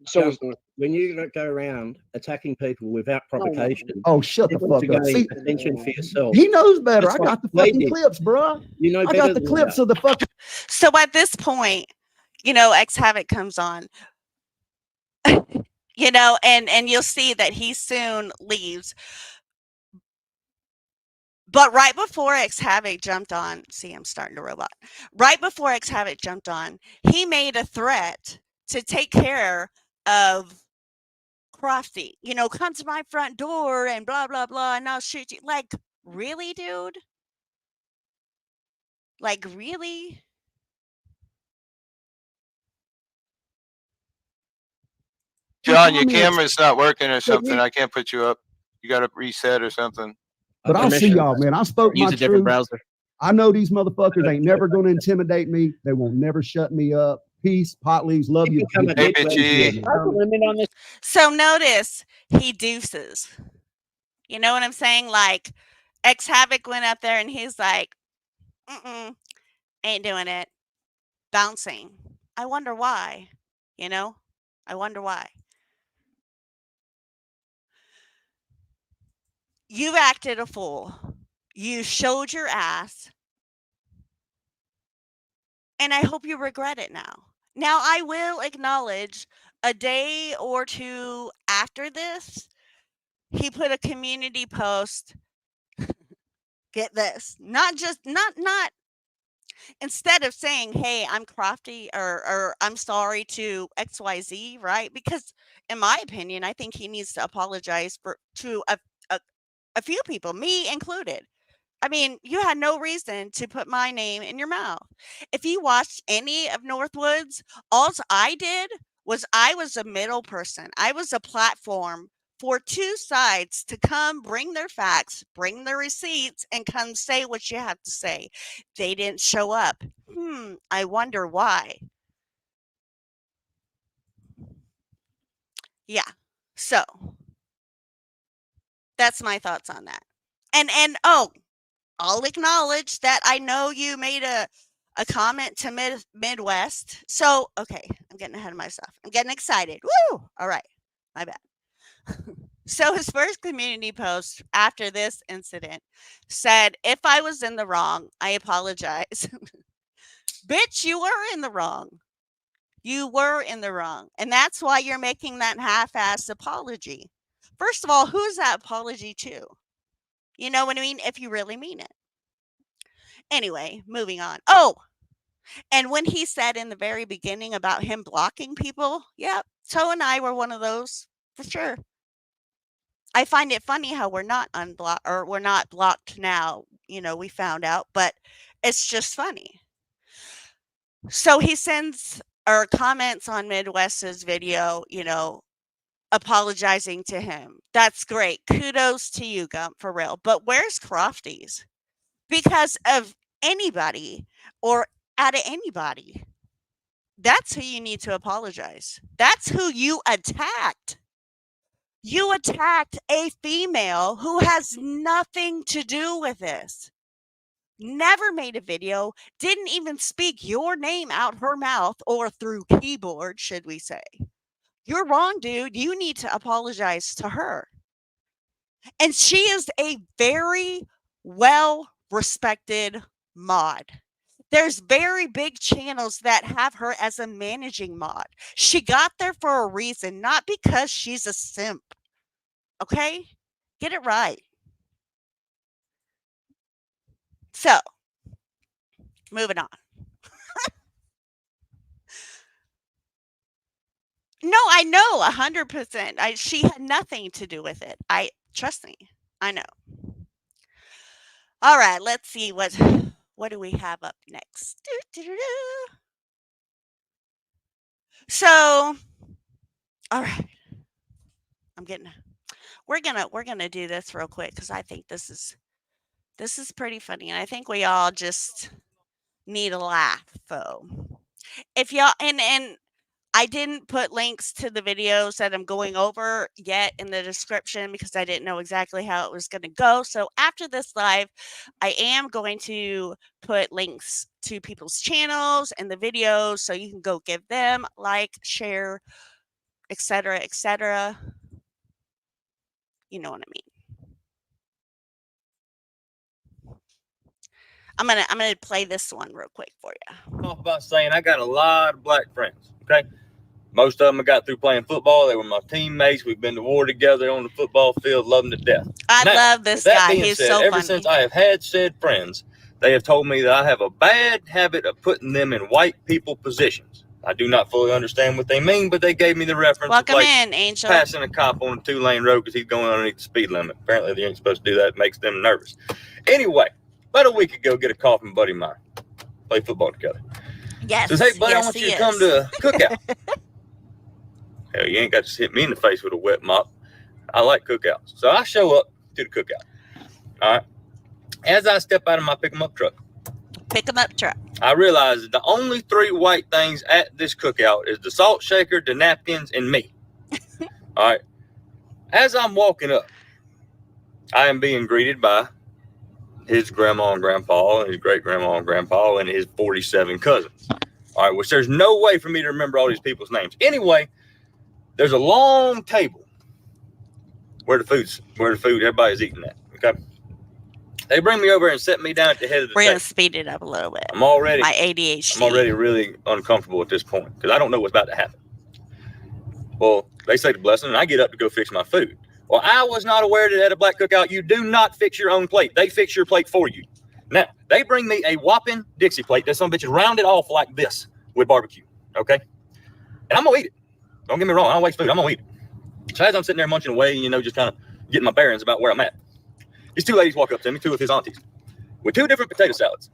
E: So
G: When you go around attacking people without provocation,
C: Oh, shut the
G: you want
C: fuck
G: to
C: up.
G: gain
C: See,
G: attention for yourself.
C: he knows better.
G: That's
C: I got
G: like
C: the fucking
G: lady.
C: clips, bruh.
G: You know
C: I
G: better
C: got the
G: than
C: clips
G: that.
C: of the fucking.
B: So at this point, X Havoc comes on. And you'll see that he soon leaves. But right before X Havoc jumped on, see, I'm starting to robot. Right before X Havoc jumped on, he made a threat to take care of Crofty. Come to my front door and blah, blah, blah, and I'll shoot you. Like, really, dude? Like, really?
D: John, your
C: comments.
D: camera's not working or
C: Yeah,
D: something.
C: yeah.
D: I can't put you up. You got to reset or something.
C: But I'll see y'all, man. I spoke
F: Use
C: my
F: a different
C: truth.
F: browser.
C: I know these motherfuckers ain't never going to intimidate me. They won't never shut me up. Peace, pot leaves, love you.
G: People come
D: Hey,
G: at
D: bitchy.
E: I have a limit on this.
B: So notice he deuces. You know what I'm saying? Like, X Havoc went up there and he's like, ain't doing it. Bouncing. I wonder why. I wonder why. You've acted a fool. You showed your ass. And I hope you regret it now. Now, I will acknowledge a day or two after this, he put a community post. Get this. Not instead of saying, hey, I'm crafty or I'm sorry to XYZ, right? Because in my opinion, I think he needs to apologize to a few people, me included. I mean, you had no reason to put my name in your mouth. If you watched any of Northwoods, all I did was I was a middle person. I was a platform for two sides to come bring their facts, bring their receipts, and come say what you have to say. They didn't show up. I wonder why. Yeah. So that's my thoughts on that. And oh, I'll acknowledge that I know you made a comment to Midwest. So, okay, I'm getting ahead of myself. I'm getting excited. Woo! All right. My bad. So his first community post after this incident said, "If I was in the wrong, I apologize." Bitch, you were in the wrong. You were in the wrong. And that's why you're making that half-assed apology. First of all, who's that apology to? You know what I mean? If you really mean it. Anyway, moving on. Oh, and when he said in the very beginning about him blocking people, yeah, Toe and I were one of those for sure. I find it funny how we're not unblocked or we're not blocked now. You know, we found out, but it's just funny. So he sends or comments on Midwest's video, you know, apologizing to him. That's great. Kudos to you, Gump, for real. But where's Crofty's? Because of anybody or out of anybody. That's who you need to apologize. That's who you attacked. You attacked a female who has nothing to do with this. Never made a video, didn't even speak your name out her mouth or through keyboard, should we say. You're wrong, dude. You need to apologize to her. And she is a very well respected mod. There's very big channels that have her as a managing mod. She got there for a reason, not because she's a simp. Okay? Get it right. So, moving on. No, I know 100%. She had nothing to do with it. Trust me. I know. All right, let's see what do we have up next. So, all right. We're gonna do this real quick because I think this is pretty funny, and I think we all just need a laugh. So, if y'all and I didn't put links to the videos that I'm going over yet in the description because I didn't know exactly how it was going to go. So after this live, I am going to put links to people's channels and the videos so you can go give them like, share, etc., etc. You know what I mean. I'm gonna play this one real quick for you.
H: Off by saying I got a lot of black friends. Okay. Most of them I got through playing football. They were my teammates. We've been to war together on the football field. Love them to death.
B: I love this guy. He's so funny.
H: Ever since I have had said friends, they have told me that I have a bad habit of putting them in white people positions. I do not fully understand what they mean, but they gave me the reference.
B: Welcome
H: of like
B: in, Angel.
H: Passing a cop on a 2-lane road because he's going underneath the speed limit. Apparently, they ain't supposed to do that. It makes them nervous. Anyway, about a week ago, get a call from a buddy of mine. Play football together.
B: Yes.
H: Says, hey, buddy,
B: yes,
H: I want you to come to a cookout. Hell, you ain't got to hit me in the face with a wet mop. I like cookouts. So I show up to the cookout. All right. As I step out of my pick-em-up truck, I realize that the only 3 white things at this cookout is the salt shaker, the napkins, and me. All right. As I'm walking up, I am being greeted by his grandma and grandpa and his great-grandma and grandpa and his 47 cousins. All right, which there's no way for me to remember all these people's names. Anyway, there's a long table where the food everybody's eating at. Okay. They bring me over and set me down at the head of the
B: We're
H: table.
B: going to speed it up a little bit.
H: I'm already
B: my ADHD.
H: I'm already really uncomfortable at this point because I don't know what's about to happen. Well, they say the blessing, and I get up to go fix my food. Well, I was not aware that at a black cookout, you do not fix your own plate. They fix your plate for you. Now, they bring me a whopping Dixie plate. That some bitch is rounded off like this with barbecue. Okay? And I'm going to eat it. Don't get me wrong. I don't waste food. I'm going to eat it. So as I'm sitting there munching away, you know, just kind of getting my bearings about where I'm at, these 2 ladies walk up to me, 2 of his aunties. with 2 different potato salads.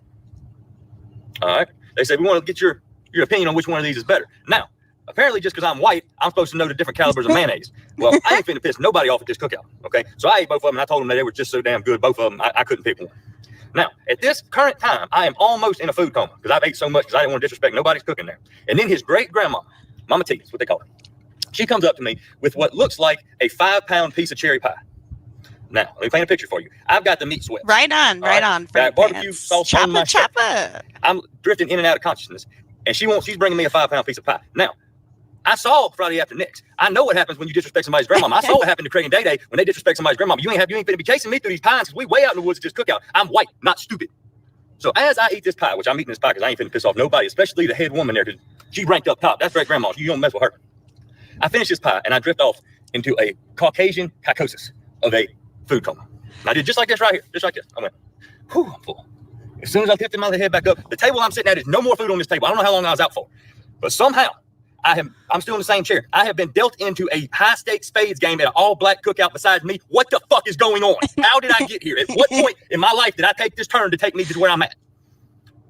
H: All right. They said, we want to get your opinion on which one of these is better. Now, apparently, just because I'm white, I'm supposed to know the different calibers of mayonnaise. Well, I ain't finna piss nobody off at this cookout. Okay. So I ate both of them and I told them that they were just so damn good. Both of them, I couldn't pick one. Now, at this current time, I am almost in a food coma because I've ate so much because I didn't want to disrespect nobody's cooking there. And then his great grandma, Mama T, that's what they call her. She comes up to me with what looks like a 5-pound piece of cherry pie. Now, let me paint a picture for you. I've got the meat sweat.
B: Right on.
H: That barbecue sauce on my shirt. I'm drifting in and out of consciousness. And she's bringing me a 5-pound piece of pie. Now, I saw Friday After Next. I know what happens when you disrespect somebody's grandmama. I saw what happened to Craig and Day Day when they disrespect somebody's grandmama. You ain't finna be chasing me through these pines because we way out in the woods at this cookout. I'm white, not stupid. So as I eat this pie, which I'm eating this pie because I ain't finna piss off nobody, especially the head woman there, because she ranked up top. That's great grandma. You don't mess with her. I finish this pie and I drift off into a Caucasian psychosis of a food coma. And I did just like this right here, just like this. I went, whew, I'm full. As soon as I tipped my head back up, the table I'm sitting at is no more food on this table. I don't know how long I was out for, but somehow I'm still in the same chair. I have been dealt into a high-stakes spades game at an all-black cookout besides me. What the fuck is going on? How did I get here? At what point in my life did I take this turn to take me to where I'm at?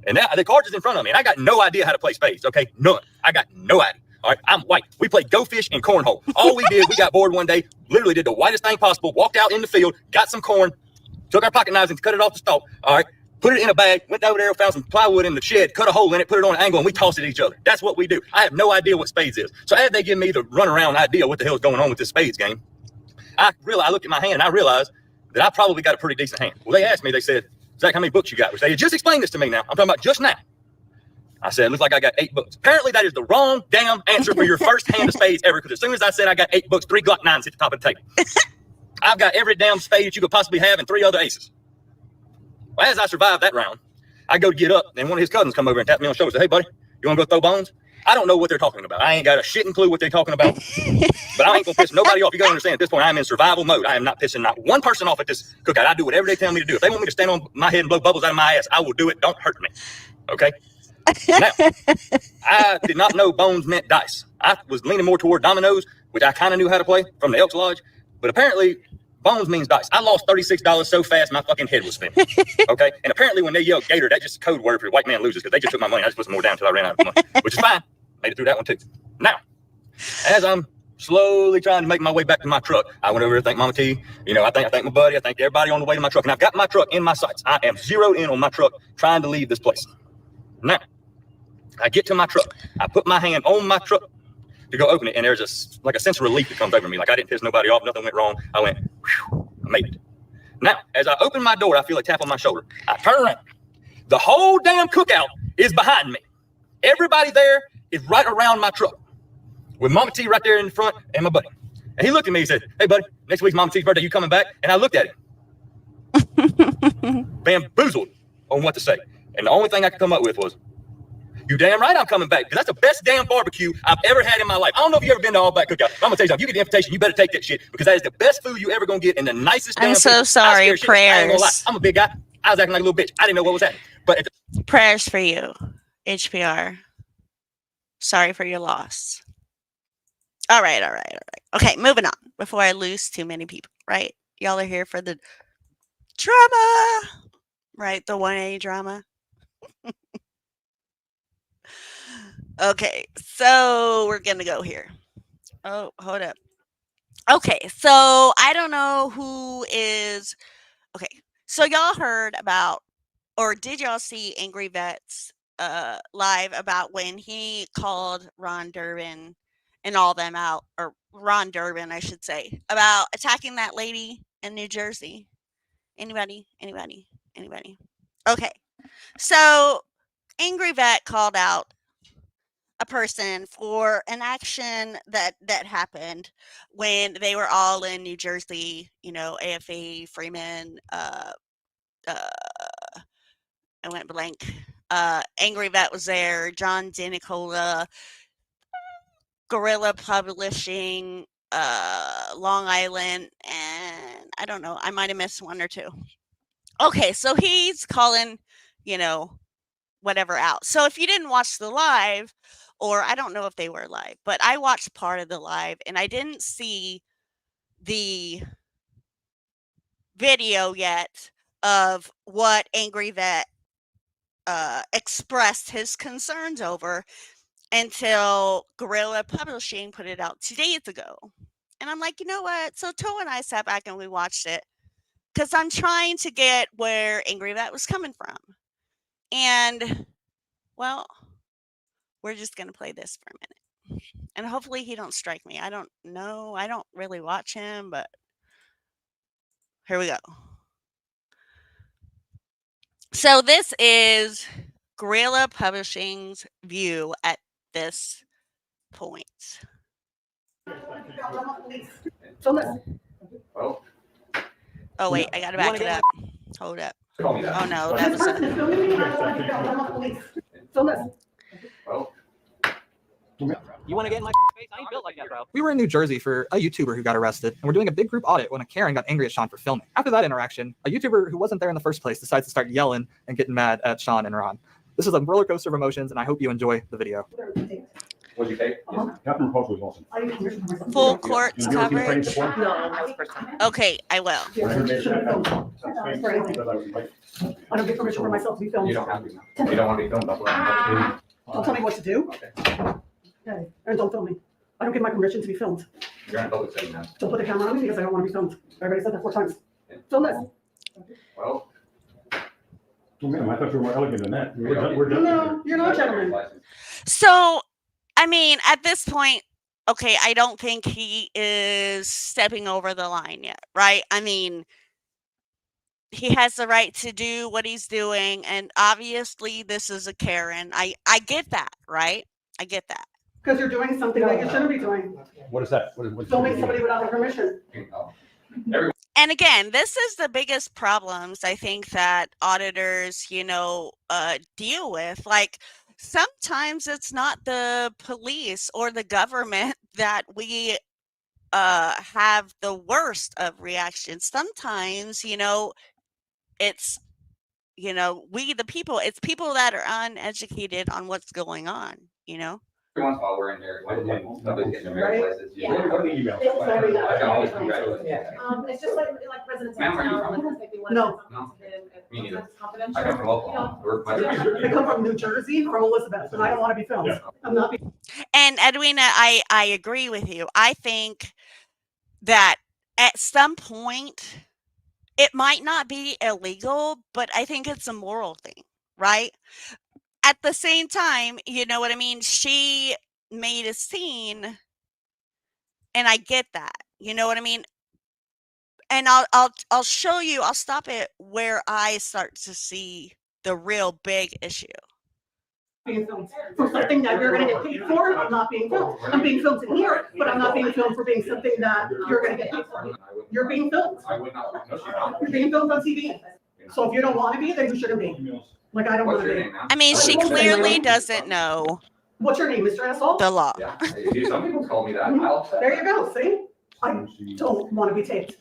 H: And now the cards is in front of me, and I got no idea how to play spades, okay? None. I got no idea. All right, I'm white. We played Go Fish and cornhole. All we did, we got bored one day, literally did the whitest thing possible, walked out in the field, got some corn, took our pocket knives and cut it off the stalk, all right? Put it in a bag, went over there, found some plywood in the shed, cut a hole in it, put it on an angle, and we tossed it at each other. That's what we do. I have no idea what spades is. So as they give me the runaround idea what the hell's going on with this spades game, I looked at my hand and I realized that I probably got a pretty decent hand. Well, they asked me, they said, Zach, how many books you got? Which they just explained this to me now. I'm talking about just now. I said, it looks like I got 8 books. Apparently that is the wrong damn answer for your first hand of spades ever, because as soon as I said I got 8 books, 3 Glock 9s at the top of the table. I've got every damn spade that you could possibly have and 3 other aces. Well, as I survived that round, I go to get up, and one of his cousins come over and tap me on the shoulder and say, hey, buddy, you want to go throw bones? I don't know what they're talking about. I ain't got a shitting clue what they're talking about. But I ain't going to piss nobody off. You got to understand, at this point, I'm in survival mode. I am not pissing not one person off at this cookout. I do whatever they tell me to do. If they want me to stand on my head and blow bubbles out of my ass, I will do it. Don't hurt me. Okay? Now, I did not know bones meant dice. I was leaning more toward dominoes, which I kind of knew how to play from the Elks Lodge. But apparently, bones means dice. I lost $36 so fast, my fucking head was spinning. Okay? And apparently, when they yell gator, that's just a code word for white man loses, because they just took my money. I just put some more down until I ran out of money, which is fine. Made it through that one, too. Now, as I'm slowly trying to make my way back to my truck, I went over to thank Mama T. I thank my buddy. I thank everybody on the way to my truck. And I've got my truck in my sights. I am zeroed in on my truck, trying to leave this place. Now, I get to my truck. I put my hand on my truck to go open it, and there's a sense of relief that comes over me. Like I didn't piss nobody off. Nothing went wrong. I went, whew, I made it. Now, as I open my door, I feel a tap on my shoulder. I turn around. The whole damn cookout is behind me. Everybody there is right around my truck, with Mama T right there in the front and my buddy. And he looked at me and said, hey, buddy, next week's Mama T's birthday. You coming back? And I looked at him, bamboozled on what to say. And the only thing I could come up with was, you damn right I'm coming back, because that's the best damn barbecue I've ever had in my life. I don't know if you've ever been to all black cookout. I'm going to tell you something. You get the invitation, you better take that shit, because that is the best food you ever going to get and the nicest damn
B: I'm so
H: food.
B: sorry.
H: I ain't gonna lie.
B: Prayers.
H: I'm a big guy. I was acting like a little bitch. I didn't know what was happening. But
B: Prayers for you, HPR. Sorry for your loss. All right. Okay, moving on before I lose too many people, right? Y'all are here for the drama, right? The 1A drama. Okay, so we're going to go here. Oh, hold up. Okay, so I don't know who is... Okay, so y'all heard about, or did y'all see Angry Vets live about when he called Ron Durbin and all them out, or Ron Durbin, I should say, about attacking that lady in New Jersey? Anybody? Okay, so Angry Vet called out a person for an action that happened when they were all in New Jersey, AFA, Freeman, I went blank. Angry Vet was there, John DeNicola, Gorilla Publishing, Long Island, and I don't know, I might have missed one or two. Okay, so he's calling, whatever out. So if you didn't watch the live, or I don't know if they were live, but I watched part of the live and I didn't see the video yet of what Angry Vet expressed his concerns over until Guerrilla Publishing put it out 2 days ago. And I'm like, you know what? So Toe and I sat back and we watched it because I'm trying to get where Angry Vet was coming from. And, well, we're just going to play this for a minute. And hopefully he don't strike me. I don't know. I don't really watch him, but here we go. So this is Guerrilla Publishing's view at this point. Oh wait, I gotta back it up. Hold up. Oh no, that was
I: You want to get in my face? I ain't built like that, bro. We were in New Jersey for a YouTuber who got arrested, and we're doing a big group audit when a Karen got angry at Sean for filming. After that interaction, a YouTuber who wasn't there in the first place decides to start yelling and getting mad at Sean and Ron. This is a roller coaster of emotions, and I hope you enjoy the video.
H: What'd you take?
J: Captain Post was awesome.
B: full courts coverage. Okay, I will.
K: I don't get permission for myself to be filmed.
H: You don't have to. You don't want to be filmed. That's what I'm
K: Don't tell me what to do.
H: Okay.
K: Okay, and don't film me. I don't get my permission to be filmed.
H: You're in a public setting now.
K: Don't put the camera on me because I don't want to be filmed. Everybody said that 4 times. Film this.
H: Well,
J: I thought you were more elegant than that.
K: No, you're not a gentleman.
B: So, I mean, at this point, okay, I don't think he is stepping over the line yet, right? I mean, he has the right to do what he's doing, and obviously this is a Karen. I get that, right? I get that.
K: Because you're doing something that you shouldn't be doing.
J: What is that? What
K: Filming somebody without their permission.
B: And again, this is the biggest problems I think that auditors, deal with. Like, sometimes it's not the police or the government that we have the worst of reactions. Sometimes, it's, we the people, it's people that are uneducated on what's going on,
H: every once in a while we're in here. Somebody's getting a marriage license.
J: What are the emails?
H: I can always congratulate you.
L: It's just like residents.
H: Ma'am, are you from?
K: No.
H: Me neither. I come from Oklahoma.
K: I come from New Jersey, from Elizabeth, and I don't want to be filmed.
J: Yeah.
K: I'm not being.
B: And Edwina, I agree with you. I think that at some point it might not be illegal, but I think it's a moral thing, right? At the same time, you know what I mean? She made a scene, and I get that. You know what I mean? And I'll show you. I'll stop it where I start to see the real big issue.
K: Being filmed for something that you're going to get paid for. I'm not being filmed. I'm being filmed in here, but I'm not being filmed for being something that you're going to get paid for. You're being filmed.
H: I would not. No, she's not.
K: You're being filmed on TV. So if you don't want to be, then you shouldn't be. Like, I don't want
H: What's
K: to
H: your
K: be.
H: name now?
B: I mean, she clearly doesn't know
K: What's your name, Mr. Asshole?
B: the law.
H: Yeah. Some people call me that.
K: There you go. See, I don't want to be taped,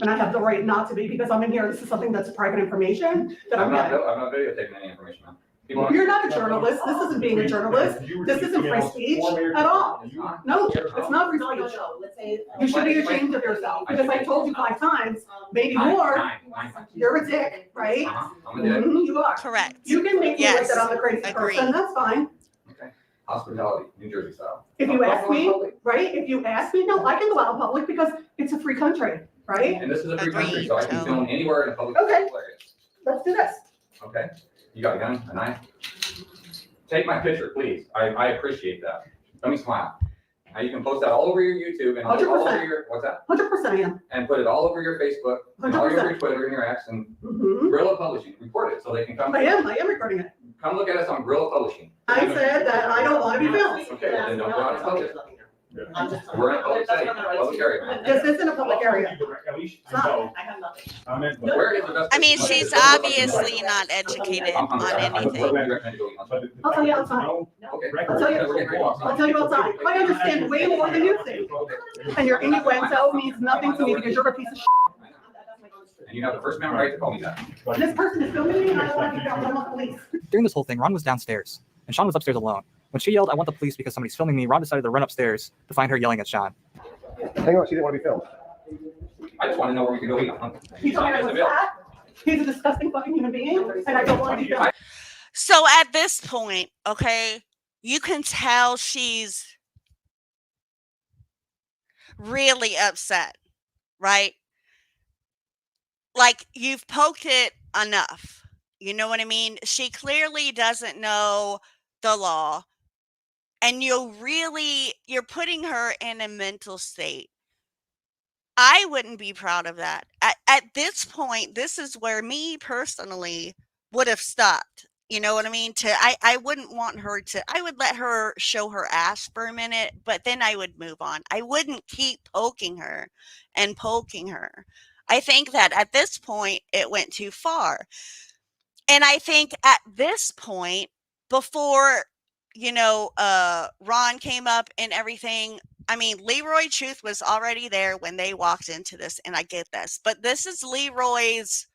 K: and I have the right not to be because I'm in here. This is something that's private information that I'm getting.
H: I'm not videotaping any information, man.
K: You're not a journalist. This isn't being a journalist. This isn't free speech at all. No, it's not free speech. You should be ashamed of yourself because I told you 5 times, maybe more. You're a dick, right?
H: I'm a dick.
K: You are.
B: Correct.
K: You can make me
B: Yes.
K: like that I'm a crazy
B: Agree.
K: person. That's fine.
H: Okay. Hospitality, New Jersey style.
K: If you ask me, right? If you ask me, no, I can go out in public because it's a free country, right?
H: And this is a free country,
B: Agreed,
H: so I can
B: Joe.
H: film anywhere in a public
K: Okay.
H: area.
K: Let's do this.
H: Okay. You got a gun, a knife? Take my picture, please. I appreciate that. Let me smile. Now you can post that all over your YouTube and all
K: 100%.
H: over your, what's that?
K: 100% I am.
H: And put it all over your Facebook, and all over your Twitter and your X and
K: Mhm.
H: Guerrilla Publishing. Report it so they can come.
K: I am recording it.
H: Come look at us on Guerrilla Publishing.
K: I said that I don't want to be filmed.
H: Okay, well, then don't go out in public. We're in a public setting, public area, man.
K: This isn't a public area.
J: At least
K: It's not.
J: so.
L: I have nothing.
J: I meant,
H: Where is the best?
B: I mean,
H: place to
B: she's
H: go?
B: obviously not educated on anything.
K: I'll tell you outside.
H: Okay.
K: I'll tell you- I'll tell you outside. I understand way more than you think. And your innuendo means nothing to me because you're a piece of shit.
H: And you have the first man right to call me that.
K: This person is filming me and I don't want to be filmed. I'm not police.
I: During this whole thing, Ron was downstairs, and Sean was upstairs alone. When she yelled, "I want the police because somebody's filming me," Ron decided to run upstairs to find her yelling at Sean.
J: hang on, she didn't want to be filmed.
H: I just want to know where we can go eat.
K: You told me I was fat. He's a disgusting fucking human being, and I don't want to be done.
B: So at this point, okay, you can tell she's really upset, right? Like, you've poked it enough. You know what I mean? She clearly doesn't know the law, and you're putting her in a mental state. I wouldn't be proud of that. At this point, this is where me personally would have stopped. You know what I mean? I wouldn't want her to, I would let her show her ass for a minute, but then I would move on. I wouldn't keep poking her and poking her. I think that at this point it went too far. And I think at this point, before, Ron came up and everything, I mean, Leroy Truth was already there when they walked into this, and I get this, but this is Leroy's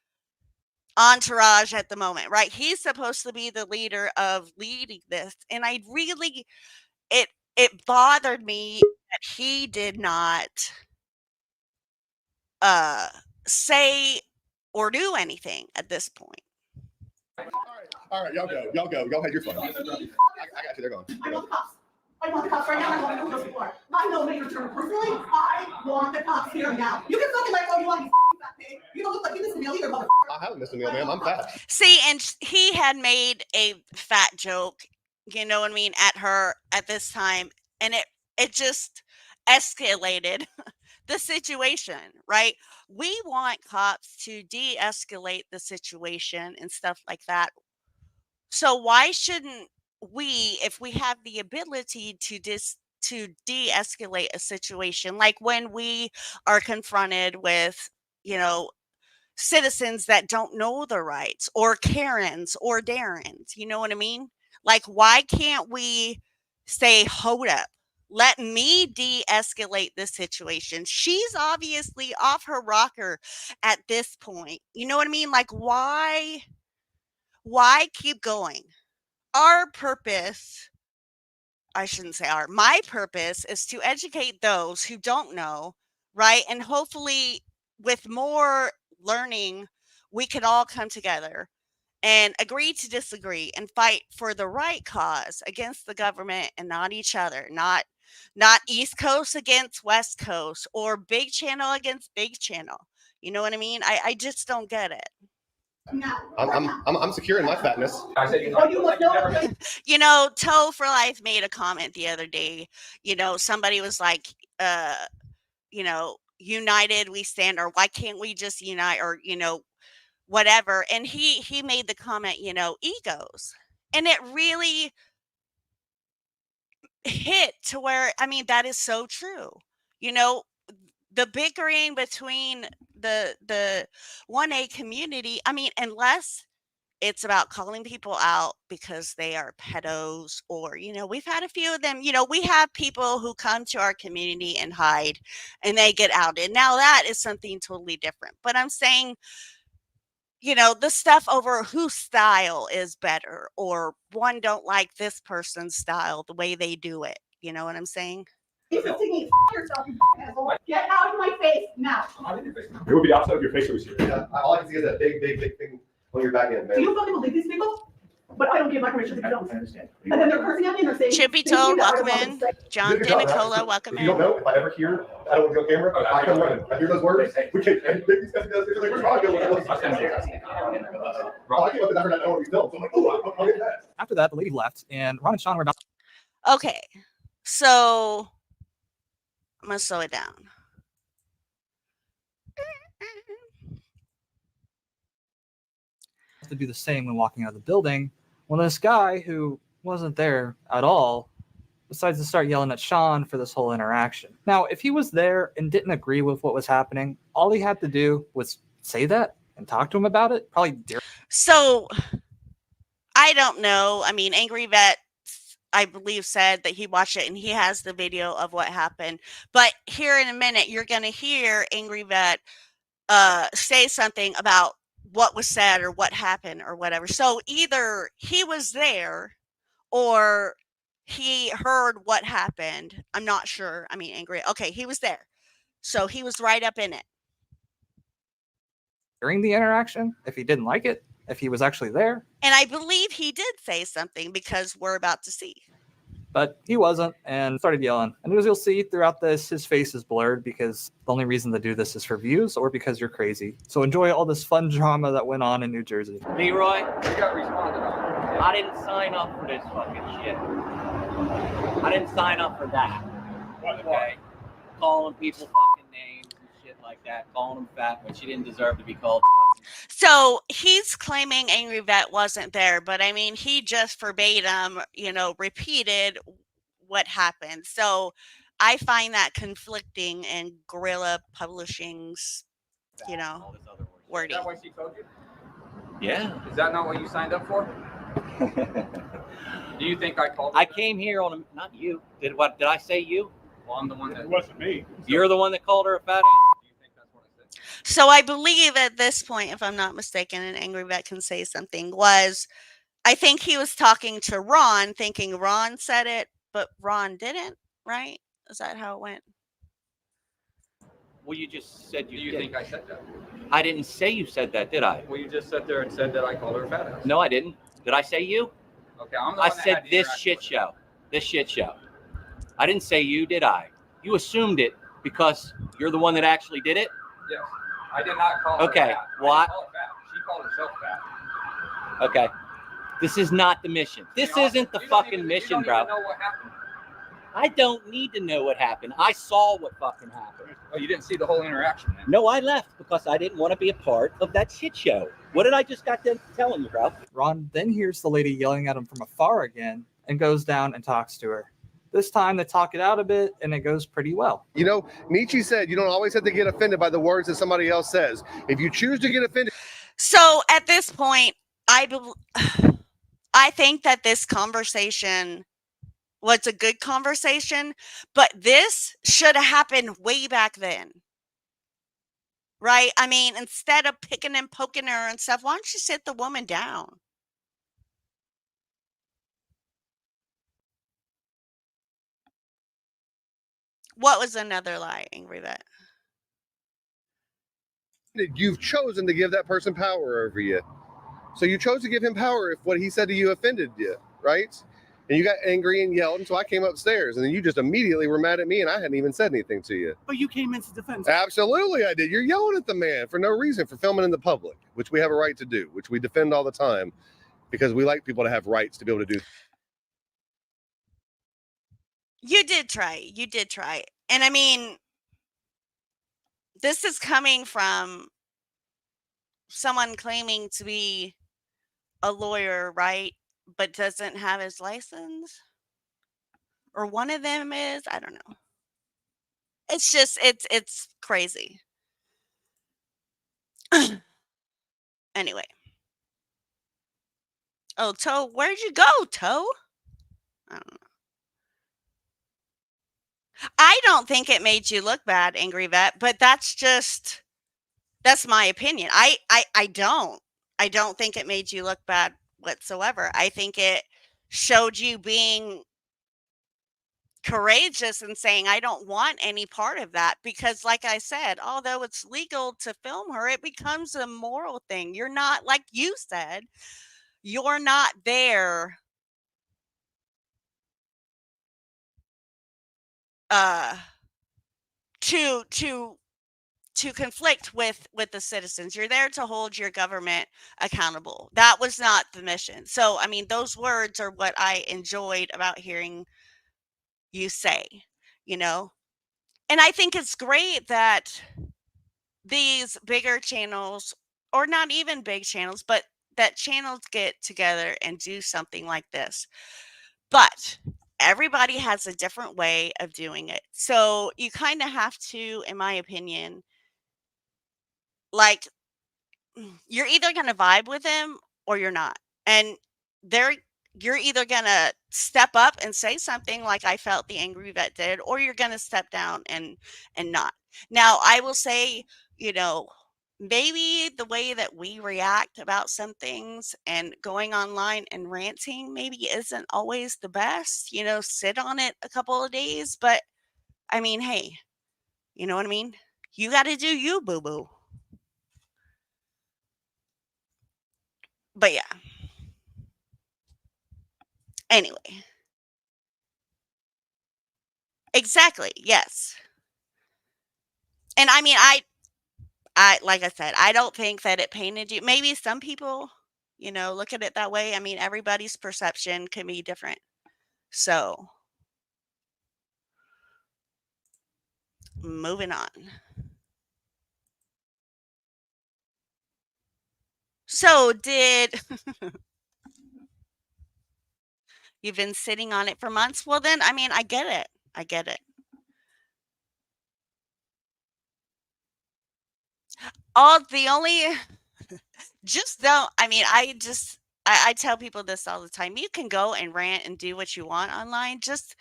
B: entourage at the moment, right? He's supposed to be the leader of leading this, and it bothered me that he did not say or do anything at this point.
M: All right, y'all go. Y'all had your fun. I got you. They're going.
K: I want the cops. I want the cops right now. I want to know before. I know Major Turner personally. I want the cops here now. You can fucking like all you want. You fat pig. You don't look like you missed a meal either, motherfucker.
M: I haven't missed a meal, ma'am. I'm fat.
B: See, and he had made a fat joke, you know what I mean, at her at this time, and it just escalated the situation, right? We want cops to de-escalate the situation and stuff like that. So why shouldn't we, if we have the ability to de-escalate a situation, like when we are confronted with, citizens that don't know the rights, or Karens or Darrens, you know what I mean? Like, why can't we say, hold up, let me de-escalate this situation? She's obviously off her rocker at this point. You know what I mean? Like, why keep going? Our purpose, I shouldn't say my purpose is to educate those who don't know, right? And hopefully with more learning, we can all come together and agree to disagree and fight for the right cause against the government and not each other, not East Coast against West Coast, or big channel against big channel. You know what I mean? I just don't get it.
M: I'm secure in my fatness.
B: Toe for Life made a comment the other day. Somebody was like, united we stand, or why can't we just unite, or whatever. And he made the comment, egos. And it really hit to where, I mean, that is so true. The bickering between the 1A community, I mean, unless it's about calling people out because they are pedos, or, we've had a few of them, we have people who come to our community and hide, and they get outed. Now that is something totally different. But I'm saying, the stuff over whose style is better, or one don't like this person's style, the way they do it. You know what I'm saying?
K: Yourself, you asshole. Get out of my face now.
J: It would be outside of your face. It was here.
M: Yeah, all I can see is that big thing on your back end, man.
K: Do you fucking believe these people? But I don't give my permission to don't. And then they're cursing at me and they're saying,
B: Chippy Toad, welcome in. John Denicola, welcome
M: If you don't
B: in.
M: know, if I ever hear, I don't want to go on camera, I come running. I hear those words, we can make these guys together. They're like, we're trying to go. I came up with that, I don't want to be filmed. So I'm like, oh, I'll get that.
I: After that, the lady left, and Ron and Sean were about.
B: Okay, so I'm gonna slow it down.
I: To do the same when walking out of the building, when this guy who wasn't there at all decides to start yelling at Sean for this whole interaction. Now, if he was there and didn't agree with what was happening, all he had to do was say that and talk to him about it. Probably.
B: So I don't know. I mean, Angry Vet, I believe, said that he watched it and he has the video of what happened. But here in a minute, you're going to hear Angry Vet say something about what was said or what happened or whatever. So either he was there or he heard what happened. I'm not sure. I mean, Angry. Okay, he was there. So he was right up in it.
I: during the interaction, if he didn't like it, if he was actually there.
B: And I believe he did say something because we're about to see.
I: But he wasn't and started yelling. And as you'll see throughout this, his face is blurred because the only reason to do this is for views or because you're crazy. So enjoy all this fun drama that went on in New Jersey.
N: Leroy, you got responded on. I didn't sign up for this fucking shit. I didn't sign up for that. Okay? Calling people fucking names and shit like that, calling them fat when she didn't deserve to be called.
B: So he's claiming Angry Vet wasn't there, but I mean, he just verbatim, repeated what happened. So I find that conflicting in Guerrilla Publishing's, wording.
N: Is that what she told you? Yeah. Is that not what you signed up for? Do you think I called? I came here on a, not you. Did I say you? Well, I'm the one that. It wasn't me. You're the one that called her a fat ass? Do you think that's what I said?
B: So I believe at this point, if I'm not mistaken, and Angry Vet can say something, I think he was talking to Ron, thinking Ron said it, but Ron didn't, right? Is that how it went?
N: Well, you just said you.
O: Do you
N: did.
O: think I said that?
N: I didn't say you said that, did I?
O: Well, you just sat there and said that I called her a fat ass.
N: No, I didn't. Did I say you?
O: Okay, I'm the
N: I
O: one that
N: said
O: had the
N: this
O: interaction
N: shit
O: with her.
N: show. This shit show. I didn't say you, did I? You assumed it because you're the one that actually did it?
O: Yes. I did not call her
N: Okay,
O: fat.
N: well,
O: I didn't call her fat. She called herself fat.
N: Okay. This is not the mission. This isn't the fucking mission, bro.
O: You don't even know what happened.
N: I don't need to know what happened. I saw what fucking happened.
O: Oh, you didn't see the whole interaction then?
N: No, I left because I didn't want to be a part of that shit show. What did I just got done telling you, bro?
I: Ron then hears the lady yelling at him from afar again and goes down and talks to her. This time they talk it out a bit and it goes pretty well.
M: You know, Nietzsche said you don't always have to get offended by the words that somebody else says. If you choose to get offended.
B: So at this point, I think that this conversation was a good conversation, but this should have happened way back then. Right? I mean, instead of picking and poking her and stuff, why don't you sit the woman down? What was another lie, Angry Vet?
M: You've chosen to give that person power over you. So you chose to give him power if what he said to you offended you, right? And you got angry and yelled, and so I came upstairs, and then you just immediately were mad at me, and I hadn't even said anything to you.
F: But you came into defense.
M: Absolutely, I did. You're yelling at the man for no reason, for filming in the public, which we have a right to do, which we defend all the time, because we like people to have rights to be able to do.
B: You did try. You did try. And I mean, this is coming from someone claiming to be a lawyer, right? But doesn't have his license. Or one of them is. I don't know. It's just, it's crazy. Anyway. Oh, Toe, where'd you go, Toe? I don't know. I don't think it made you look bad, Angry Vet, but that's my opinion. I don't think it made you look bad whatsoever. I think it showed you being courageous and saying, I don't want any part of that, because like I said, although it's legal to film her, it becomes a moral thing. You're not, like you said, you're not there to conflict with the citizens. You're there to hold your government accountable. That was not the mission. So I mean, those words are what I enjoyed about hearing you say, and I think it's great that these bigger channels, or not even big channels, but that channels get together and do something like this. But everybody has a different way of doing it. So you kind of have to, in my opinion, like, you're either going to vibe with them or you're not. And you're either going to step up and say something like I felt the Angry Vet did, or you're going to step down and not. Now, I will say, maybe the way that we react about some things and going online and ranting maybe isn't always the best, sit on it a couple of days. But I mean, hey, you know what I mean? You got to do you, boo-boo. But yeah. Anyway. Exactly. Yes. And I mean, like I said, I don't think that it painted you. Maybe some people, look at it that way. I mean, everybody's perception can be different. So, moving on. So, you've been sitting on it for months? Well, then, I mean, I get it. I get it. The only, just don't, I mean, I tell people this all the time. You can go and rant and do what you want online. Just,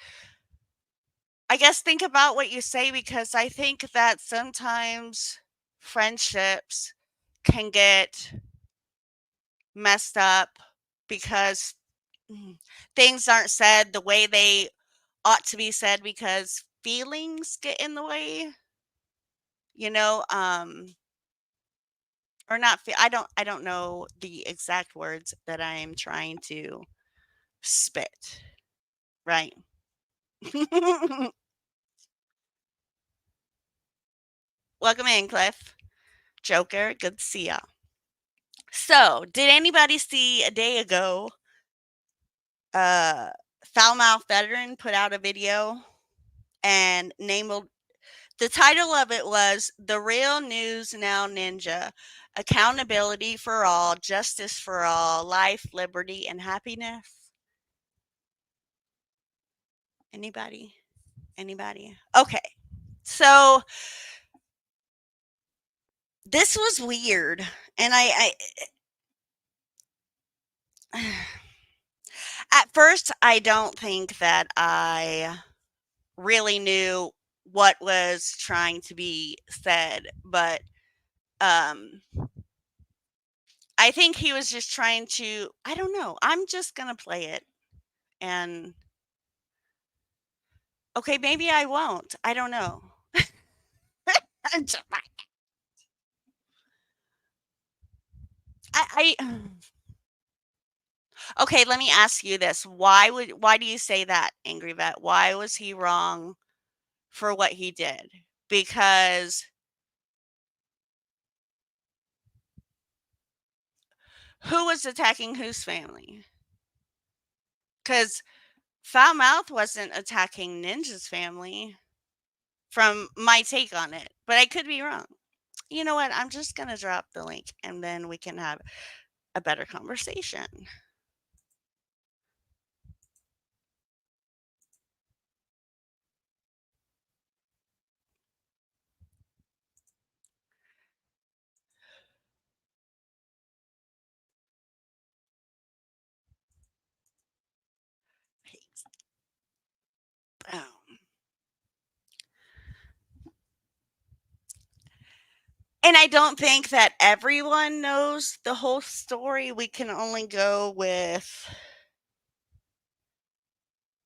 B: I guess, think about what you say, because I think that sometimes friendships can get messed up because things aren't said the way they ought to be said, because feelings get in the way, or not. I don't know the exact words that I am trying to spit, right? Welcome in, Cliff. Joker, good to see ya. So, did anybody see a day ago, Foulmouth Veteran put out a video and named, the title of it was "The Real News Now Ninja: Accountability for All, Justice for All, Life, Liberty, and Happiness"? Anybody? Anybody? Okay. So, this was weird. And at first, I don't think that I really knew what was trying to be said, but I think he was just trying to, I don't know. I'm just going to play it. And okay, maybe I won't. I don't know. I Okay, let me ask you this. Why do you say that, Angry Vet? Why was he wrong for what he did? Because who was attacking whose family? Because Foulmouth wasn't attacking Ninja's family, from my take on it, but I could be wrong. You know what? I'm just going to drop the link and then we can have a better conversation. Boom. And I don't think that everyone knows the whole story. We can only go with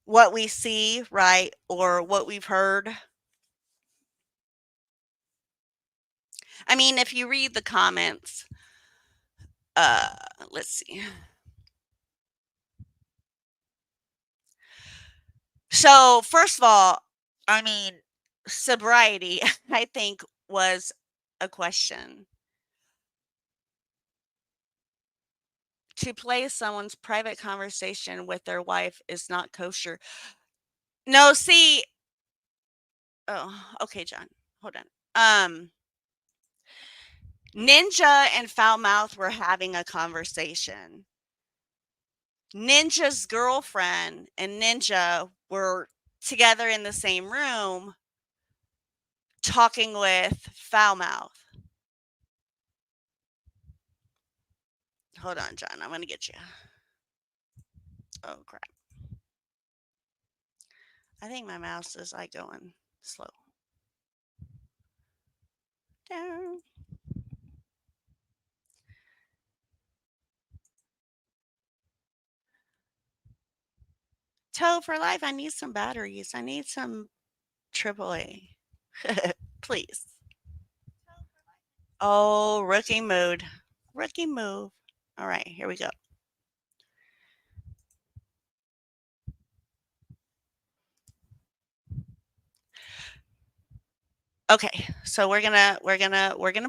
B: what we see, right? Or what we've heard. I mean, if you read the comments, let's see. So, first of all, I mean, sobriety, I think, was a question. To play someone's private conversation with their wife is not kosher. No, see. Oh, okay, John. Hold on. Ninja and Foulmouth were having a conversation. Ninja's girlfriend and Ninja were together in the same room talking with Foulmouth. Hold on, John. I'm going to get you. Oh, crap. I think my mouse is like going slow. Down. Toe for life. I need some batteries. I need some AAA. Please. Oh, rookie mood. Rookie move. All right, here we go. Okay, so we're gonna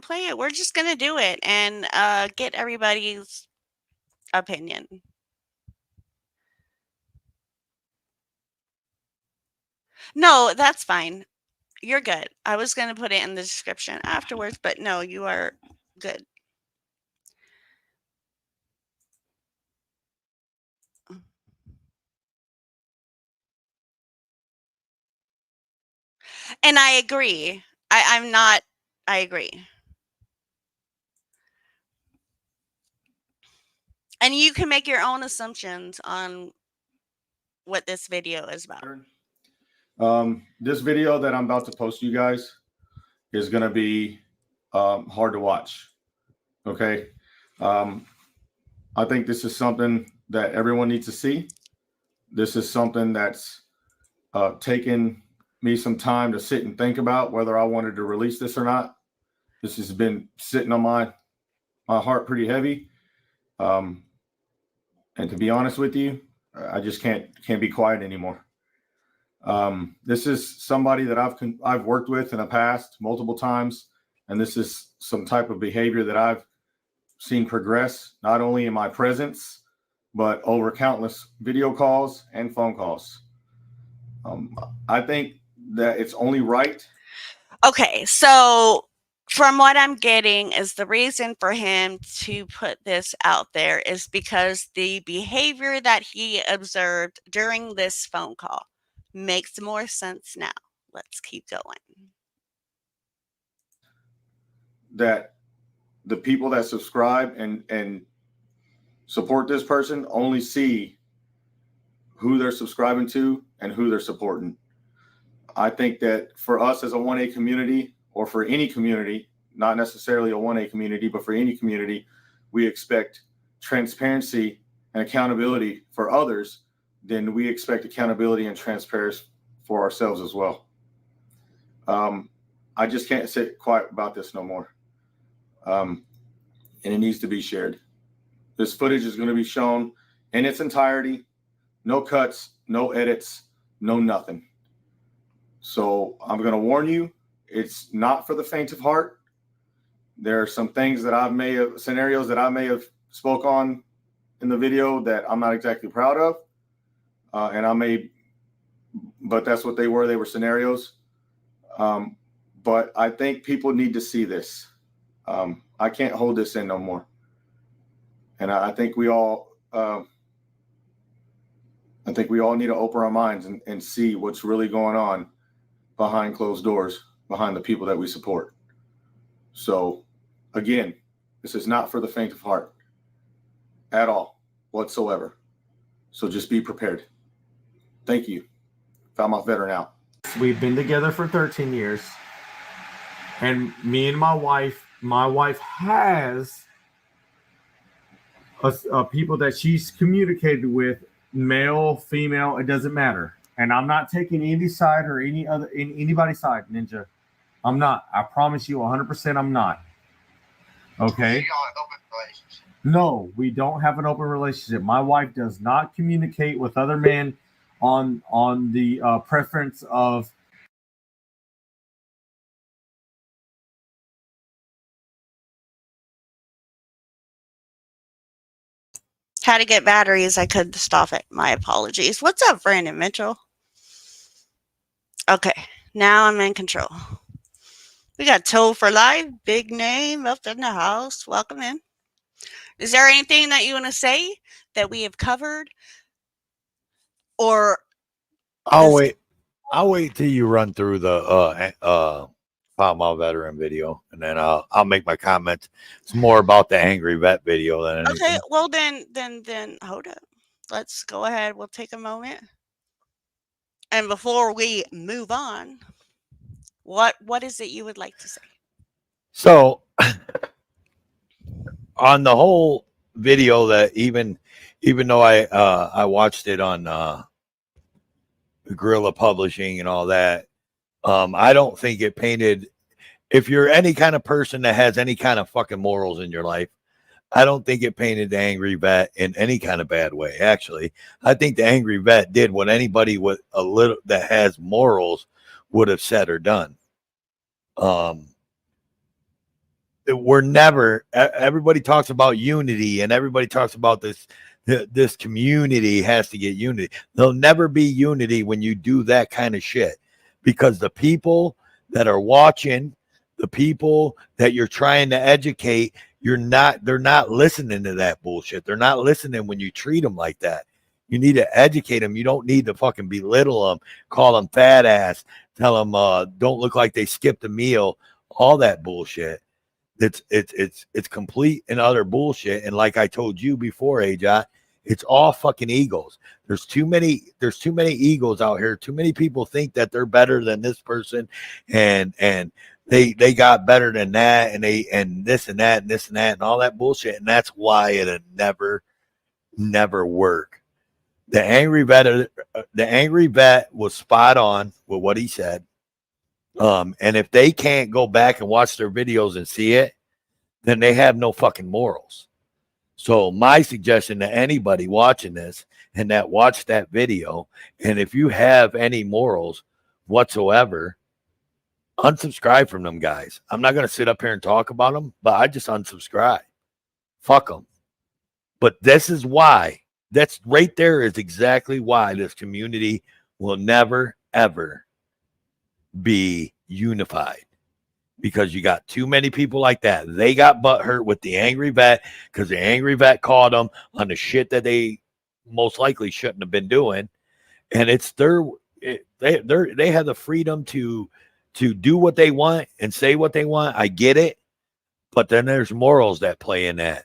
B: play it. We're just gonna do it and get everybody's opinion. No, that's fine. You're good. I was gonna put it in the description afterwards, but no, you are good. And I agree. I agree. And you can make your own assumptions on what this video is about.
P: This video that I'm about to post to you guys is going to be hard to watch. Okay. I think this is something that everyone needs to see. This is something that's taken me some time to sit and think about whether I wanted to release this or not. This has been sitting on my heart pretty heavy. And to be honest with you, I just can't be quiet anymore. This is somebody that I've worked with in the past multiple times, and this is some type of behavior that I've seen progress not only in my presence, but over countless video calls and phone calls. I think that it's only right.
B: Okay, so from what I'm getting is the reason for him to put this out there is because the behavior that he observed during this phone call makes more sense now. Let's keep going.
P: That the people that subscribe and support this person only see who they're subscribing to and who they're supporting. I think that for us as a 1A community, or for any community, not necessarily a 1A community, but for any community, we expect transparency and accountability for others, then we expect accountability and transparency for ourselves as well. I just can't sit quiet about this no more. And it needs to be shared. This footage is going to be shown in its entirety, no cuts, no edits, no nothing. So I'm going to warn you, it's not for the faint of heart. There are some things that scenarios that I may have spoke on in the video that I'm not exactly proud of. But that's what they were. They were scenarios. But I think people need to see this. I can't hold this in no more. And I think we all need to open our minds and see what's really going on behind closed doors, behind the people that we support. So again, this is not for the faint of heart at all whatsoever. So just be prepared. Thank you. Falmouth veteran out.
Q: We've been together for 13 years. And me and my wife has people that she's communicated with, male, female, it doesn't matter. And I'm not taking any side or anybody's side, Ninja. I'm not. I promise you 100% I'm not. Okay? No, we don't have an open relationship. My wife does not communicate with other men on the preference of
B: How to get batteries, I could stop it. My apologies. What's up, Brandon Mitchell? Okay, now I'm in control. We got Toe for Life, big name up in the house. Welcome in. Is there anything that you want to say that we have covered? Or
R: I'll wait till you run through the Falmouth veteran video, and then I'll make my comments. It's more about the angry vet video than anything.
B: okay, well then hold up. Let's go ahead. We'll take a moment. And before we move on, what is it you would like to say?
R: So on the whole video, that even though I watched it on Guerrilla Publishing and all that, I don't think it painted. If you're any kind of person that has any kind of fucking morals in your life, I don't think it painted the angry vet in any kind of bad way. Actually, I think the angry vet did what anybody with a little that has morals would have said or done. We're never. Everybody talks about unity, and everybody talks about this community has to get unity. There'll never be unity when you do that kind of shit, because the people that are watching, the people that you're trying to educate, they're not listening to that bullshit. They're not listening when you treat them like that. You need to educate them. You don't need to fucking belittle them, call them fat ass, tell them don't look like they skipped a meal, all that bullshit. It's complete and utter bullshit. And like I told you before, AJ, it's all fucking egos. There's too many egos out here. Too many people think that they're better than this person, and they got better than that, and this and that and this and that and all that bullshit. And that's why it'll never work. The angry vet was spot on with what he said. And if they can't go back and watch their videos and see it, then they have no fucking morals. So my suggestion to anybody watching this and that watched that video, and if you have any morals whatsoever, unsubscribe from them guys. I'm not going to sit up here and talk about them, but I just unsubscribe. Fuck them. But this is why. That's right there is exactly why this community will never, ever be unified, because you got too many people like that. They got butthurt with the angry vet because the angry vet caught them on the shit that they most likely shouldn't have been doing, and it's they have the freedom to do what they want and say what they want. I get it, but then there's morals that play in that,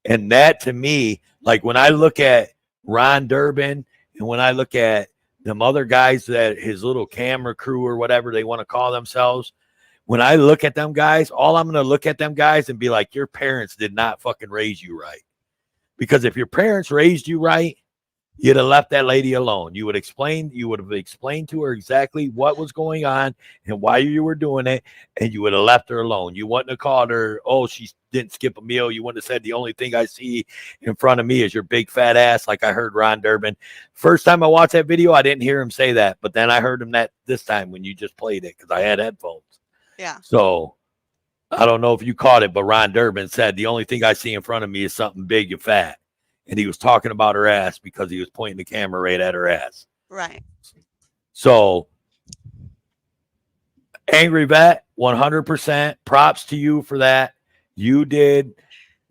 R: and that to me, like when I look at Ron Durbin and when I look at them other guys that his little camera crew or whatever they want to call themselves, when I look at them guys, all I'm going to look at them guys and be like, your parents did not fucking raise you right. Because if your parents raised you right, you'd have left that lady alone. You would have explained to her exactly what was going on and why you were doing it, and you would have left her alone. You wouldn't have called her, oh, she didn't skip a meal. You wouldn't have said, the only thing I see in front of me is your big fat ass, like I heard Ron Durbin. First time I watched that video, I didn't hear him say that, but then I heard him that this time when you just played it because I had headphones.
B: Yeah.
R: So I don't know if you caught it, but Ron Durbin said, the only thing I see in front of me is something big and fat. And he was talking about her ass because he was pointing the camera right at her ass.
B: Right.
R: So, angry vet, 100%. Props to you for that. You did.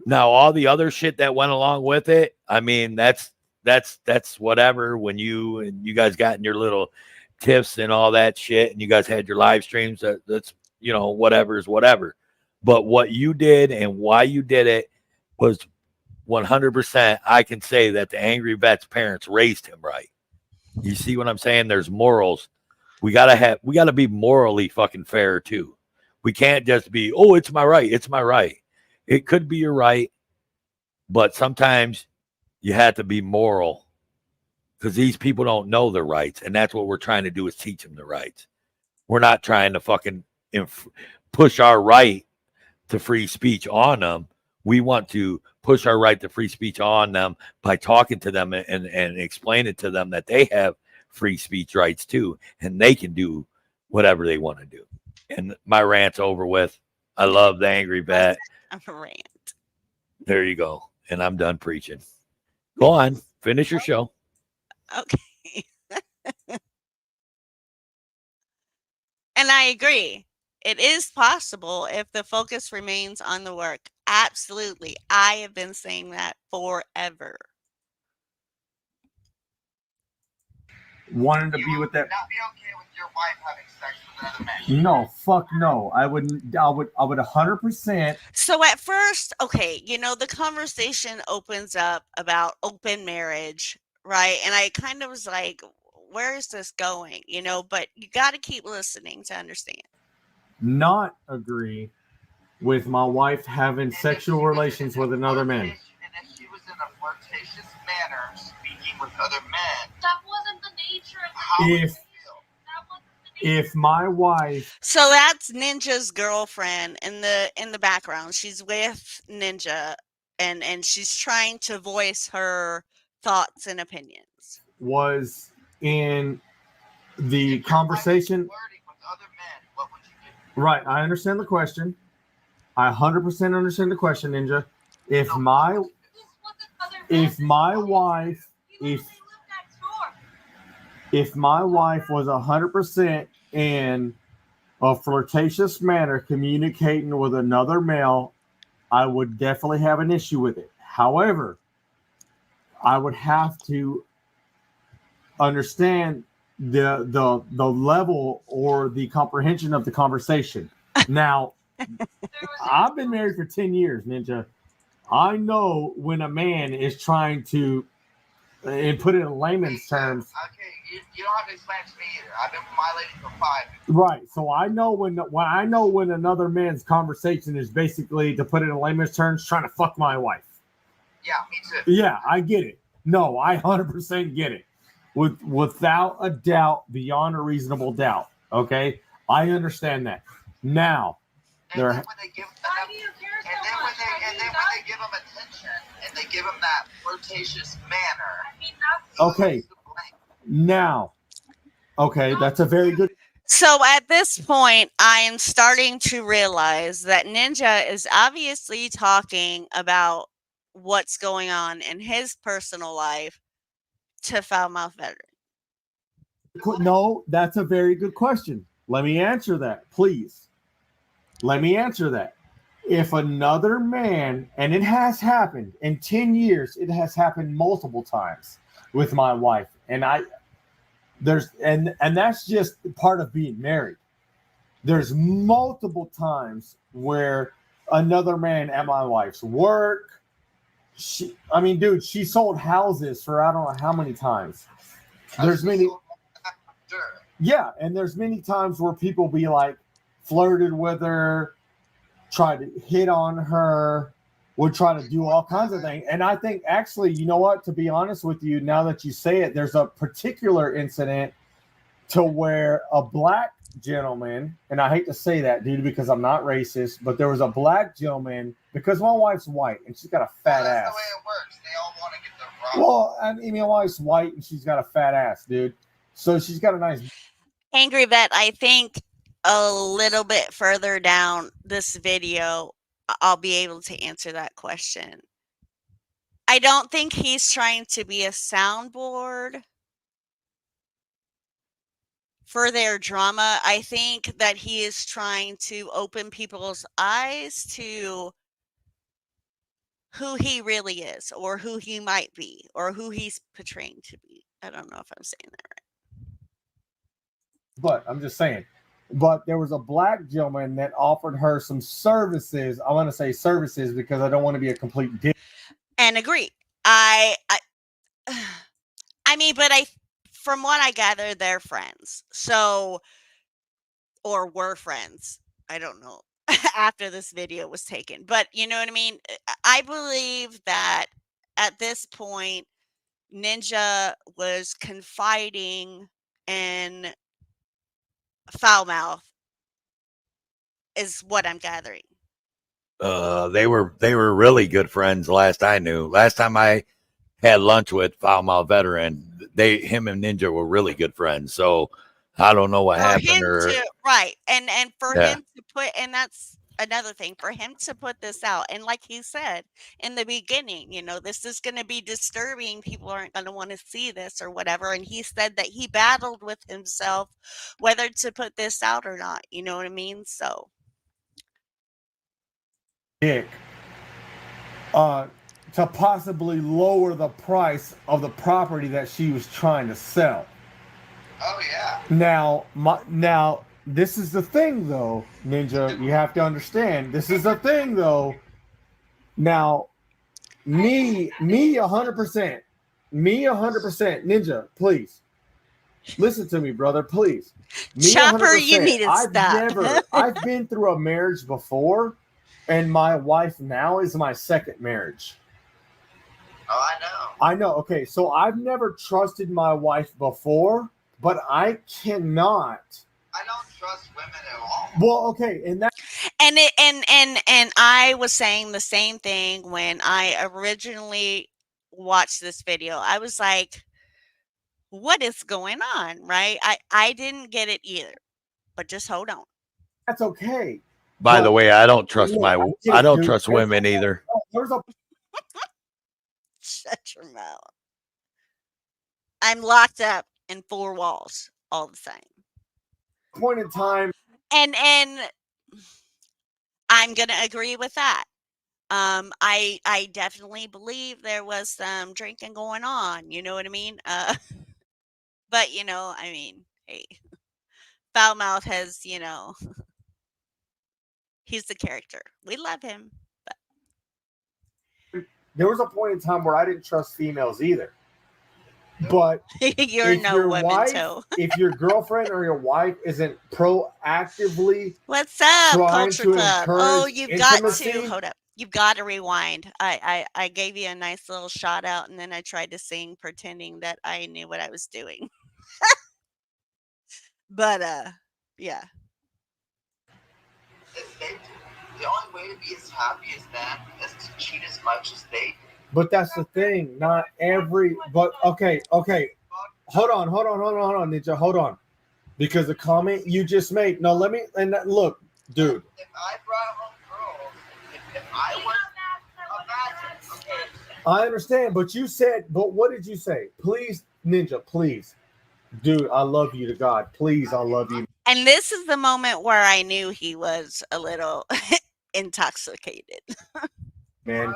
R: Now, all the other shit that went along with it, I mean, that's whatever. When you guys got in your little tiffs and all that shit, and you guys had your live streams, that's, whatever is whatever. But what you did and why you did it was 100%. I can say that the angry vet's parents raised him right. You see what I'm saying? There's morals. We gotta be morally fucking fair too. We can't just be, oh, it's my right. It's my right. It could be your right, but sometimes you have to be moral because these people don't know their rights, and that's what we're trying to do is teach them the rights. We're not trying to fucking push our right to free speech on them. We want to push our right to free speech on them by talking to them and explaining to them that they have free speech rights too, and they can do whatever they want to do. And my rant's over with. I love the angry vet.
B: I'm a rant.
R: There you go. And I'm done preaching. Go on. Finish your show.
B: Okay. And I agree. It is possible if the focus remains on the work. Absolutely. I have been saying that forever.
Q: Wanted to be with that. No, fuck no. I would 100%.
B: So at first, okay, the conversation opens up about open marriage, right? And I kind of was like, where is this going? But you got to keep listening to understand.
Q: Not agree with my wife having sexual relations with another man.
L: And if she was in a flirtatious manner, speaking with other men. That wasn't the nature of how you feel.
Q: If my wife,
B: so that's Ninja's girlfriend in the background. She's with Ninja, and she's trying to voice her thoughts and opinions.
Q: Was in the conversation. Right, I understand the question. I 100% understand the question, Ninja. If my wife was 100% in a flirtatious manner communicating with another male, I would definitely have an issue with it. However, I would have to understand the level or the comprehension of the conversation. Now, I've been married for 10 years, Ninja. I know when a man is trying to, and put it in layman's terms.
L: Okay, you don't have to explain it to me either. I've been with my lady for 5 years.
Q: Right. So I know when another man's conversation is basically, to put it in layman's terms, trying to fuck my wife.
L: Yeah, me too.
Q: Yeah, I get it. No, I 100% get it. Without a doubt, beyond a reasonable doubt. Okay, I understand that. Now,
L: and then when they give them attention and they give them that flirtatious manner.
Q: Okay. Now, okay, that's a very good.
B: So at this point, I am starting to realize that Ninja is obviously talking about what's going on in his personal life to Foulmouth Veteran.
Q: No, that's a very good question. Let me answer that, please. Let me answer that. If another man, and it has happened in 10 years, it has happened multiple times with my wife, and that's just part of being married. There's multiple times where another man at my wife's work, she sold houses for I don't know how many times. There's many. Yeah, and there's many times where people be like, flirted with her, tried to hit on her, would try to do all kinds of things. And I think actually, you know what, to be honest with you, now that you say it, there's a particular incident to where a black gentleman, and I hate to say that, dude, because I'm not racist, but there was a black gentleman, because my wife's white and she's got a fat ass.
L: That's the way it works. They all want to get the
Q: Well, I mean, my wife's white and she's got a fat ass, dude. So she's got a nice.
B: Angry Vet, I think a little bit further down this video, I'll be able to answer that question. I don't think he's trying to be a soundboard for their drama. I think that he is trying to open people's eyes to who he really is, or who he might be, or who he's portraying to be. I don't know if I'm saying that right.
Q: But I'm just saying. But there was a black gentleman that offered her some services. I want to say services because I don't want to be a complete dick.
B: And agree. From what I gather, they're friends. So, or were friends. I don't know. After this video was taken. But you know what I mean? I believe that at this point, Ninja was confiding in Foulmouth, is what I'm gathering.
R: They were really good friends last I knew. Last time I had lunch with Foulmouth Veteran, him and Ninja were really good friends. So I don't know what happened.
B: Right. And for him to put, and that's another thing, for him to put this out. And like he said in the beginning, this is going to be disturbing. People aren't going to want to see this or whatever. And he said that he battled with himself whether to put this out or not. You know what I mean? So.
Q: Dick. To possibly lower the price of the property that she was trying to sell.
L: Oh yeah.
Q: Now, this is the thing, though, Ninja. You have to understand. This is the thing, though. Now, me, 100%. Me, 100%. Ninja, please listen to me, brother. Please. Me,
B: Chopper,
Q: 100%.
B: you need to stop.
Q: I've been through a marriage before, and my wife now is my second marriage.
L: Oh,
Q: I know. Okay, so I've never trusted my wife before, but I cannot.
L: I don't trust women at all.
Q: Well, okay, and that.
B: And I was saying the same thing when I originally watched this video. I was like, what is going on? Right? I didn't get it either. But just hold on.
Q: That's okay.
R: By the way, I don't trust
Q: Look, I get
R: I
Q: it,
R: don't
Q: dude.
R: trust women either.
Q: There's a
B: Shut your mouth. I'm locked up in 4 walls all the time.
Q: point in time.
B: And I'm gonna agree with that. I definitely believe there was some drinking going on. You know what I mean? But I mean, hey, Foulmouth has, he's the character. We love him.
Q: There was a point in time where I didn't trust females either. But
B: You're
Q: if
B: no
Q: your
B: woman
Q: wife,
B: toe.
Q: if your girlfriend or your wife isn't proactively
B: What's up,
Q: trying
B: Culture
Q: to
B: Club? Oh,
Q: encourage
B: you've got to
Q: intimacy,
B: hold up. You've got to rewind. I gave you a nice little shout out, and then I tried to sing, pretending that I knew what I was doing. But yeah.
L: The only way to be as happy as them is to cheat as much as they do.
Q: but that's the thing. Not every. But okay. Hold on, Ninja. Hold on, because the comment you just made. No, let me. And look, dude.
L: If I brought home girls, if I was
Q: I understand, but you said. But what did you say? Please, Ninja. Please, dude. I love you to God. Please, I love you.
B: And this is the moment where I knew he was a little intoxicated.
Q: Man.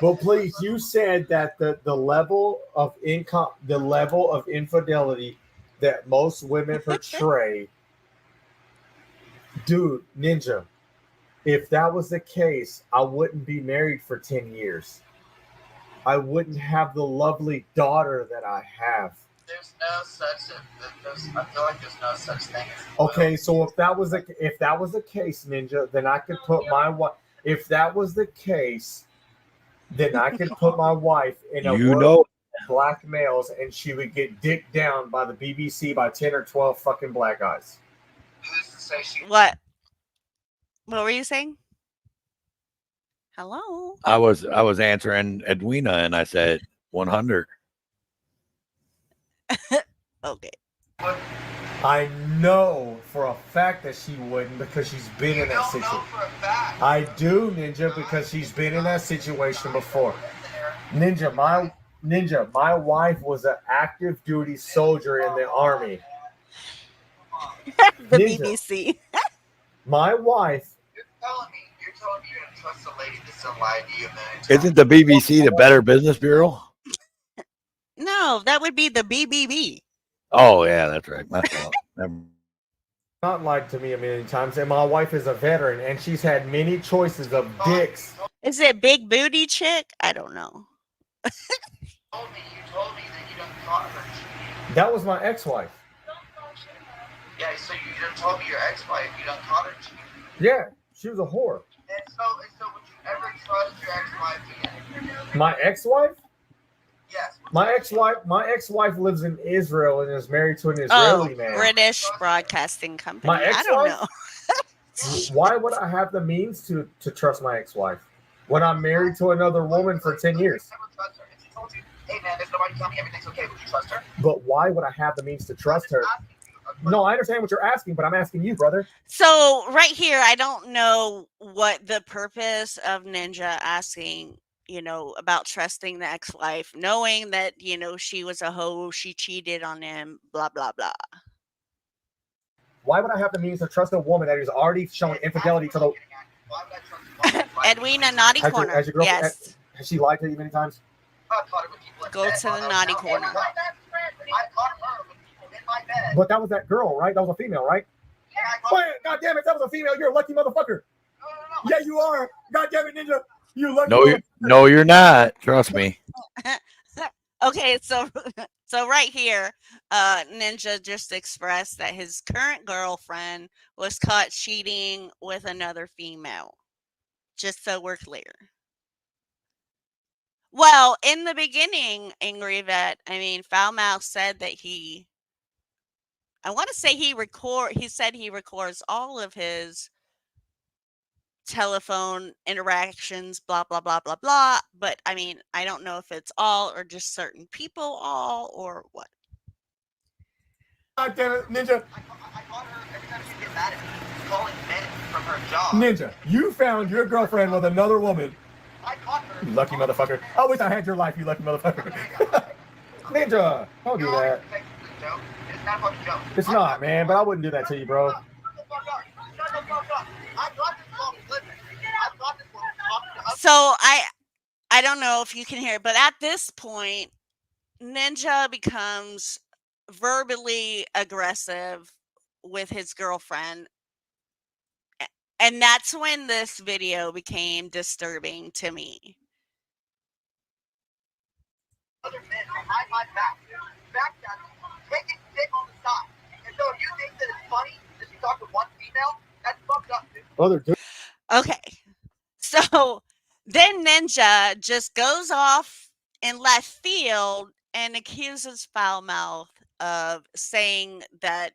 Q: But please, you said that the level of income, the level of infidelity that most women portray, dude, Ninja. If that was the case, I wouldn't be married for 10 years. I wouldn't have the lovely daughter that I have.
L: There's no such. I feel like there's no such thing as.
Q: Okay, so if that was the case, Ninja, then I could put my wife. If that was the case, then I could put my wife in a world of black males, and she would get dicked down by the BBC by 10 or 12 fucking black guys.
L: Who's to say she?
B: What were you saying? Hello.
R: I was answering Edwina, and I said 100.
B: Okay.
Q: I know for a fact that she wouldn't, because she's been in that situation. I do, Ninja, because she's been in that situation before. Ninja, my wife was an active duty soldier in the army.
B: The
Q: Ninja,
B: BBC.
Q: my wife.
L: You're telling me you're gonna trust a lady that's gonna lie to you, man.
R: Isn't the BBC the Better Business Bureau?
B: No, that would be the BBB.
R: Oh yeah, that's right. My fault.
Q: Not lied to me a million times, and my wife is a veteran, and she's had many choices of dicks.
B: Is it big booty chick? I don't know.
L: You told me that you done caught her cheating.
Q: That was my ex-wife.
L: Yeah, so you done told me your ex-wife you done caught her cheating.
Q: Yeah, she was a whore.
L: And so would you ever trust your ex-wife again?
Q: My ex-wife?
L: Yes.
Q: My ex-wife lives in Israel and is married to an
B: Oh,
Q: Israeli man.
B: British Broadcasting Company.
Q: My
B: I don't
Q: ex-wife?
B: know.
Q: Why would I have the means to trust my ex-wife when I'm married to another woman for 10 years?
L: If she told you, hey man, there's nobody coming, everything's okay, would you trust her?
Q: But why would I have the means to trust her? No, I understand what you're asking, but I'm asking you, brother.
B: So right here, I don't know what the purpose of Ninja asking, about trusting the ex-wife, knowing that, she was a hoe, she cheated on him, blah, blah, blah.
Q: Why would I have the means to trust a woman that has already shown infidelity to the...
B: Edwina, naughty corner.
Q: Has your girlfriend,
B: Yes.
Q: has she lied to you many times?
B: Go to the naughty corner.
Q: But that was that girl, right? That was a female, right? Yeah. God damn it, that was a female. You're a lucky motherfucker. Yeah, you are. God damn it, Ninja. You lucky.
R: No, you're not. Trust me.
B: Okay, so right here, Ninja just expressed that his current girlfriend was caught cheating with another female. Just so we're clear. Well, in the beginning, Angry Vet, Foulmouth said that I want to say he said he records all of his telephone interactions, blah, blah, blah, blah, blah. But I mean, I don't know if it's all or just certain people all or what.
L: God damn it, Ninja. I caught her every time she'd get mad at me, calling men from her job.
J: Ninja, you found your girlfriend with another woman.
L: I caught her.
J: You lucky motherfucker. I wish I had your life, you lucky motherfucker. Ninja, don't do that.
L: It's not a fucking joke.
J: It's not, man, but I wouldn't do that to you, bro.
L: Shut the fuck up. I got this long. Listen, I got this long.
B: So I don't know if you can hear, but at this point, Ninja becomes verbally aggressive with his girlfriend. And that's when this video became disturbing to me.
L: Other men behind my back, taking dick on the side. And so if you think that it's funny that you talk to one female, that's fucked up, dude.
J: Other dude.
B: Okay. So then Ninja just goes off in left field and accuses Foulmouth of saying that,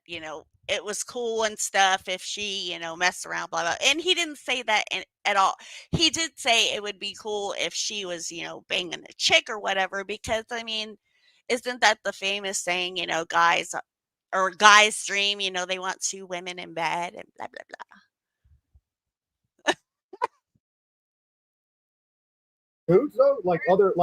B: it was cool and stuff if she, messed around, blah, blah. And he didn't say that at all. He did say it would be cool if she was, banging a chick or whatever, because, I mean, isn't that the famous saying, guys dream, they want two women in bed and blah, blah, blah.
J: Dudes, though? Like other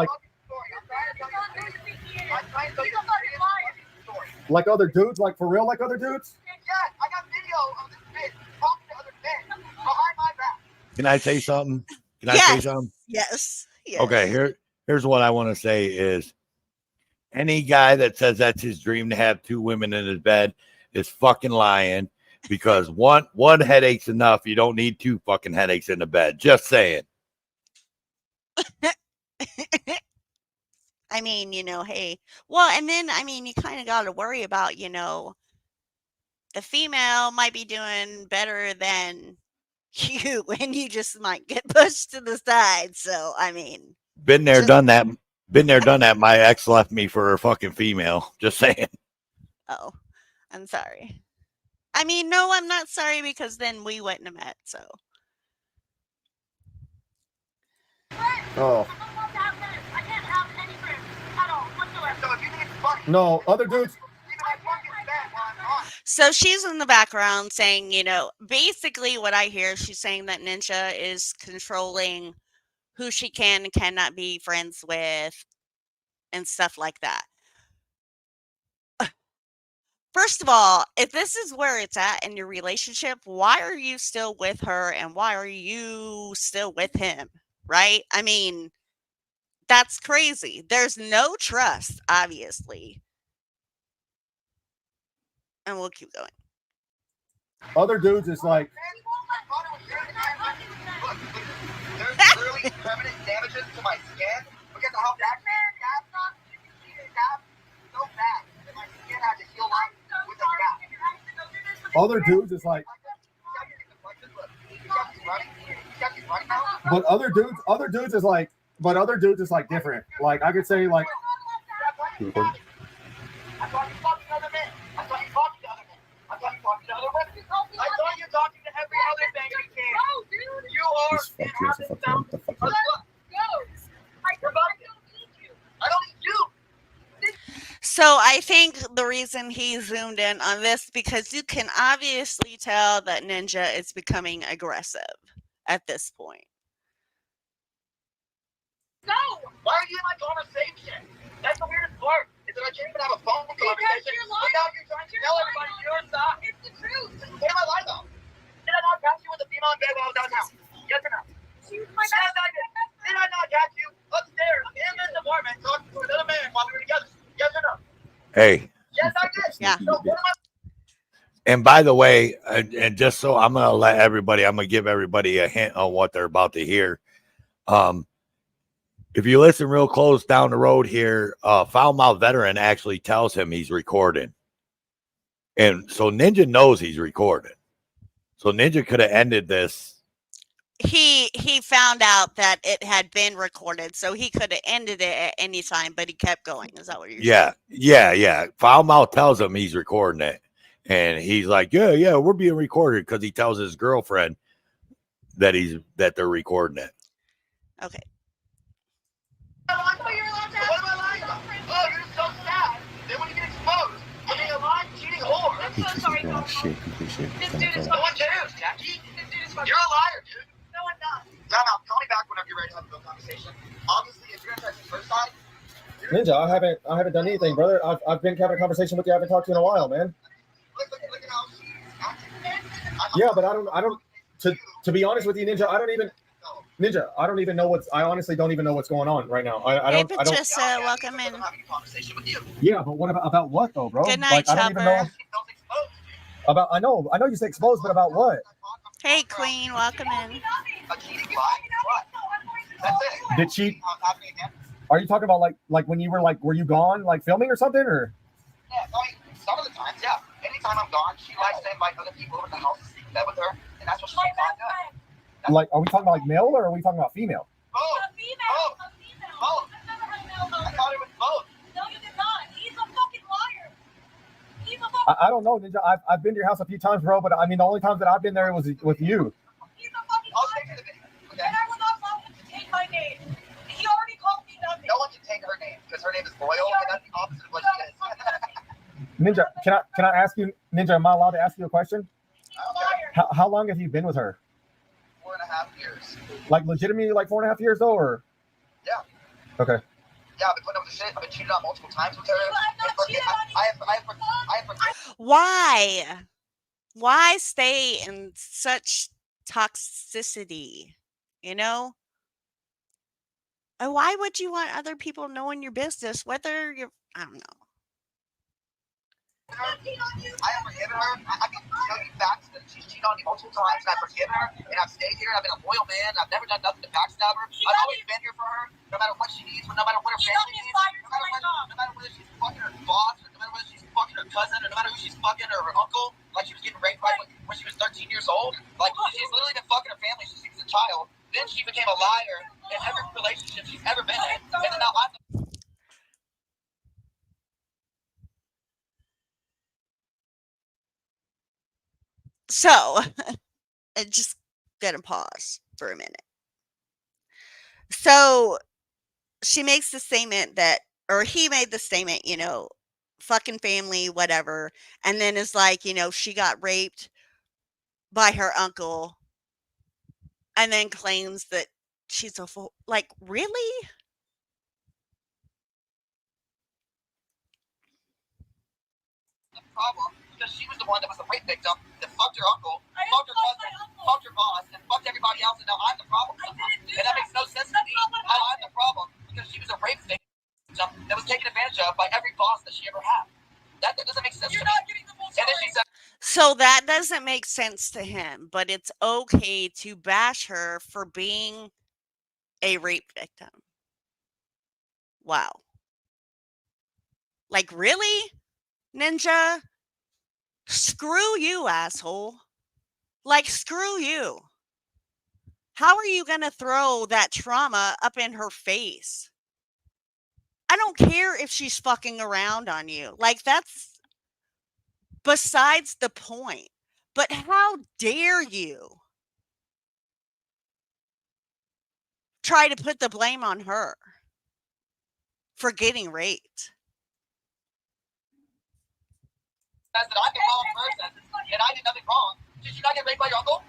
J: dudes? Like for real, like other dudes?
L: Yes, I got video of this bitch talking to other men behind my back.
R: Can I say something? Can I say something?
B: Yes.
R: Okay, here's what I want to say is any guy that says that's his dream to have two women in his bed is fucking lying, because one headache's enough. You don't need two fucking headaches in the bed. Just saying.
B: I mean, hey. Well, and then, I mean, you kind of got to worry about, the female might be doing better than you, and you just might get pushed to the side. So, I mean.
R: Been there, done that. Been there, done that. My ex left me for a fucking female. Just saying.
B: Oh, I'm sorry. I mean, no, I'm not sorry, because then we wouldn't have met, so.
J: Oh. No, other dudes.
B: So she's in the background saying, basically what I hear, she's saying that Ninja is controlling who she can and cannot be friends with and stuff like that. First of all, if this is where it's at in your relationship, why are you still with her and why are you still with him? Right? I mean, that's crazy. There's no trust, obviously. And we'll keep going.
J: Other dudes is like.
L: There's clearly permanent damages to my skin because of how that so bad that my skin had to heal up with a gap.
J: Other dudes is like. But other dudes is like. But other dudes is like different. Like I could say like.
L: I thought you talking to other men. I thought you talking to other men. I thought you talking to other women. I thought you talking to every other thing you can. No, dude. You are an avid sound. I don't need you.
B: So I think the reason he zoomed in on this, because you can obviously tell that Ninja is becoming aggressive at this point.
L: No! Why are you in my conversation? That's the weirdest part. Is that I can't even have a phone conversation. But now you're trying to tell everybody your side. It's the truth. What am I lying about? Did I not catch you with a female in bed while I was downtown? Yes or no? Yes, I did. Did I not catch you upstairs in this apartment talking to another man while we were together? Yes or no?
R: Hey.
L: Yes, I did.
B: Yeah.
L: So what am I?
R: And by the way, and just so I'm gonna give everybody a hint on what they're about to hear. If you listen real close down the road here, Foulmouth Veteran actually tells him he's recording. And so Ninja knows he's recording. So Ninja could have ended this.
B: He found out that it had been recorded, so he could have ended it at any time, but he kept going. Is that what you're saying?
R: Yeah. Foulmouth tells him he's recording it. And he's like, yeah, we're being recorded, because he tells his girlfriend that they're recording it.
B: Okay.
L: What am I lying about? Oh, you're so sad. They want to get exposed for being a lying, cheating whore. I'm so sorry.
C: Like shit, complete shit.
L: This dude is no one cares, Jackie. This dude is fucking. You're a liar, dude. No, I'm not. Time out. Call me back whenever you're ready to have a real conversation. Obviously, if you're interested in first side.
J: Ninja, I haven't done anything, brother. I've been having a conversation with you. I haven't talked to you in a while, man.
L: Look at how she's acting.
J: Yeah, but I don't. To be honest with you, Ninja, I don't even know I honestly don't even know what's going on right now. I don't.
B: Patricia, welcome in.
J: Yeah, but what about what though, bro?
B: Good night,
J: I don't even know
B: Chopper.
J: about. I know you say exposed, but about what?
B: Hey, Queen, welcome in.
J: Did she? Are you talking about like when you were you gone filming or something or?
L: Yeah, some of the times, yeah. Anytime I'm gone, she likes to invite other people over to the house to sleep in bed with her, and that's what she's doing.
J: Like, are we talking about male or are we talking about female?
L: Both. I thought it was both. No, you did not. He's a fucking liar. He's a fucking.
J: I don't know, Ninja. I've been to your house a few times, bro, but I mean the only times that I've been there was with you.
L: He's a fucking liar. Okay. And I was not allowed him to take my name. He already called me nothing. No one can take her name because her name is Royal, and that's the opposite of what she is.
J: Ninja, can I ask you, Ninja? Am I allowed to ask you a question? How long have you been with her?
L: 4.5 years.
J: Like legitimately, like 4.5 years though, or?
L: Yeah.
J: Okay.
L: Yeah, I've been putting up with shit. I've been cheated on multiple times with her.
B: Why stay in such toxicity? You know? And why would you want other people knowing your business, whether you're, I don't know.
L: I have forgiven her. I can show you facts that she's cheated on me multiple times, and I've forgiven her, and I've stayed here, and I've been a loyal man. I've never done nothing to backstab her. I've always been here for her, no matter what she needs, no matter what her family needs, no matter whether she's fucking her boss, or no matter whether she's fucking her cousin, or no matter who she's fucking, or her uncle, like she was getting raped by when she was 13 years old. Like, she's literally been fucking her family since she was a child. Then she became a liar in every relationship she's ever been in, and then now I'm
B: So, just gonna pause for a minute. So, she makes the statement that, or he made the statement, fucking family, whatever, and then is like, she got raped by her uncle, and then claims that she's a fool. Like, really?
L: problem because she was the one that was the rape victim that fucked her uncle, fucked her cousin, fucked her boss, and fucked everybody else, and now I'm the problem. And that makes no sense to me how I'm the problem because she was a rape victim that was taken advantage of by every boss that she ever had. That doesn't make sense to me. And then she said,
B: So that doesn't make sense to him, but it's okay to bash her for being a rape victim. Wow. Like, really? Ninja? Screw you, asshole. Like, screw you. How are you going to throw that trauma up in her face? I don't care if she's fucking around on you. Like, that's besides the point. But how dare you try to put the blame on her for getting raped?
L: says that I'm the wrong person and I did nothing wrong. Did you not get raped by your uncle?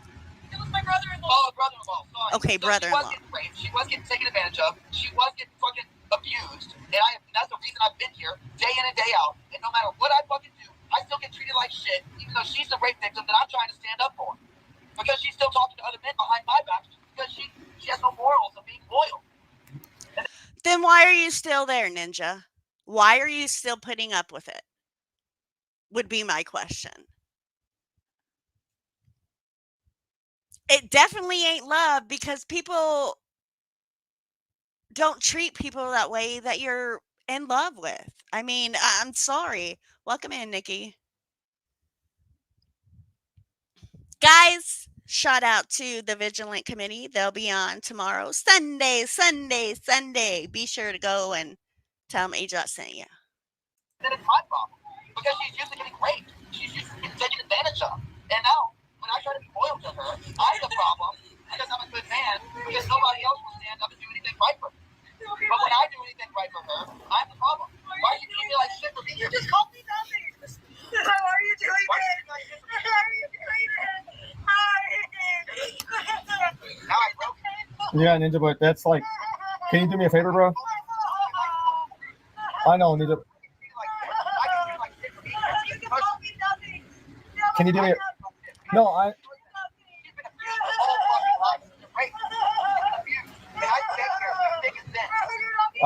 L: It was my brother-in-law. Oh, brother-in-law. Sorry.
B: Okay,
L: so
B: brother-in-law.
L: She was getting raped. She was getting taken advantage of. She was getting fucking abused. And that's the reason I've been here day in and day out. And no matter what I fucking do, I still get treated like shit, even though she's the rape victim that I'm trying to stand up for. Because she's still talking to other men behind my back because she has no morals of being loyal.
B: Then why are you still there, Ninja? Why are you still putting up with it? Would be my question. It definitely ain't love because people don't treat people that way that you're in love with. I mean, I'm sorry. Welcome in, Nikki. Guys, shout out to the Vigilant Committee. They'll be on tomorrow, Sunday. Be sure to go and tell them AJ sent you.
L: Then it's my problem because she's used to getting raped. She's used to getting taken advantage of. And now, when I try to be loyal to her, I'm the problem because I'm a good man, because nobody else will stand up and do anything right for me. But when I do anything right for her, I'm the problem. Why are you treating me like shit for being here? You just called me nothing. How are you doing it? How are you doing it? Now I broke it.
J: Yeah, Ninja, but that's like, can you do me a favor, bro? I know, Ninja. Can you do me? No, I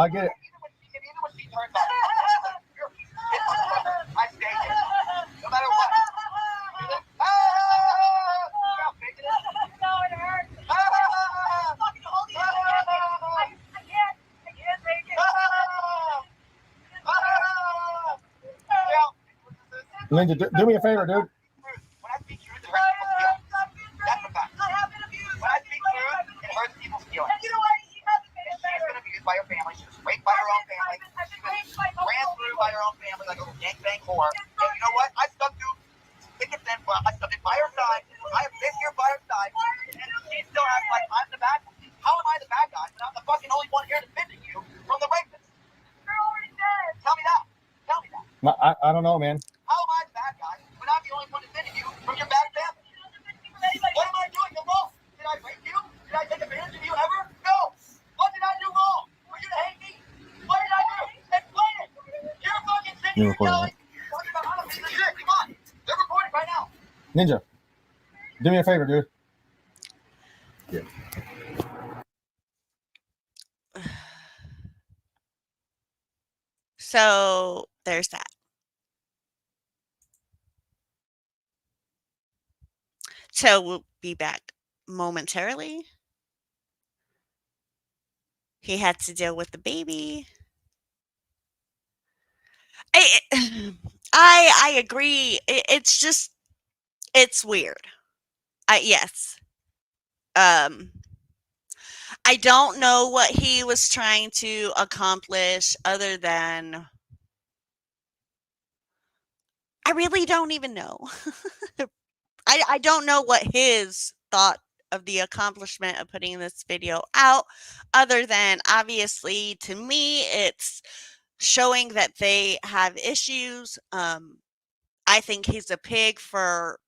J: get it.
L: No matter what.
J: Ninja, do me a favor, dude.
L: By her family, she was raped by her own family. She was ran through by her own family like a little gangbang whore. And you know what? I stuck through thick and thin. I stuck it by her side. I have been here by her side, and she still acts like I'm the bad guy. How am I the bad guy when I'm the fucking only one here defending you from the rapist? You're already dead. Tell me that. Tell me that.
J: I don't know, man.
L: How am I the bad guy when I'm the only one defending you from your bad family? What am I doing? You're wrong. Did I rape you? Did I take advantage of you ever? No. What did I do wrong? For you to hate me? What did I do? Explain it. You're fucking sitting here yelling. Talking about I'm a piece of shit. Come on. They're recording right now.
J: Ninja, do me a favor, dude. Yeah.
B: So there's that. So we'll be back momentarily. He had to deal with the baby. I agree. It's just it's weird. Yes. I don't know what he was trying to accomplish other than I really don't even know. I don't know what his thought of the accomplishment of putting this video out, other than obviously to me it's showing that they have issues. I think he's a pig for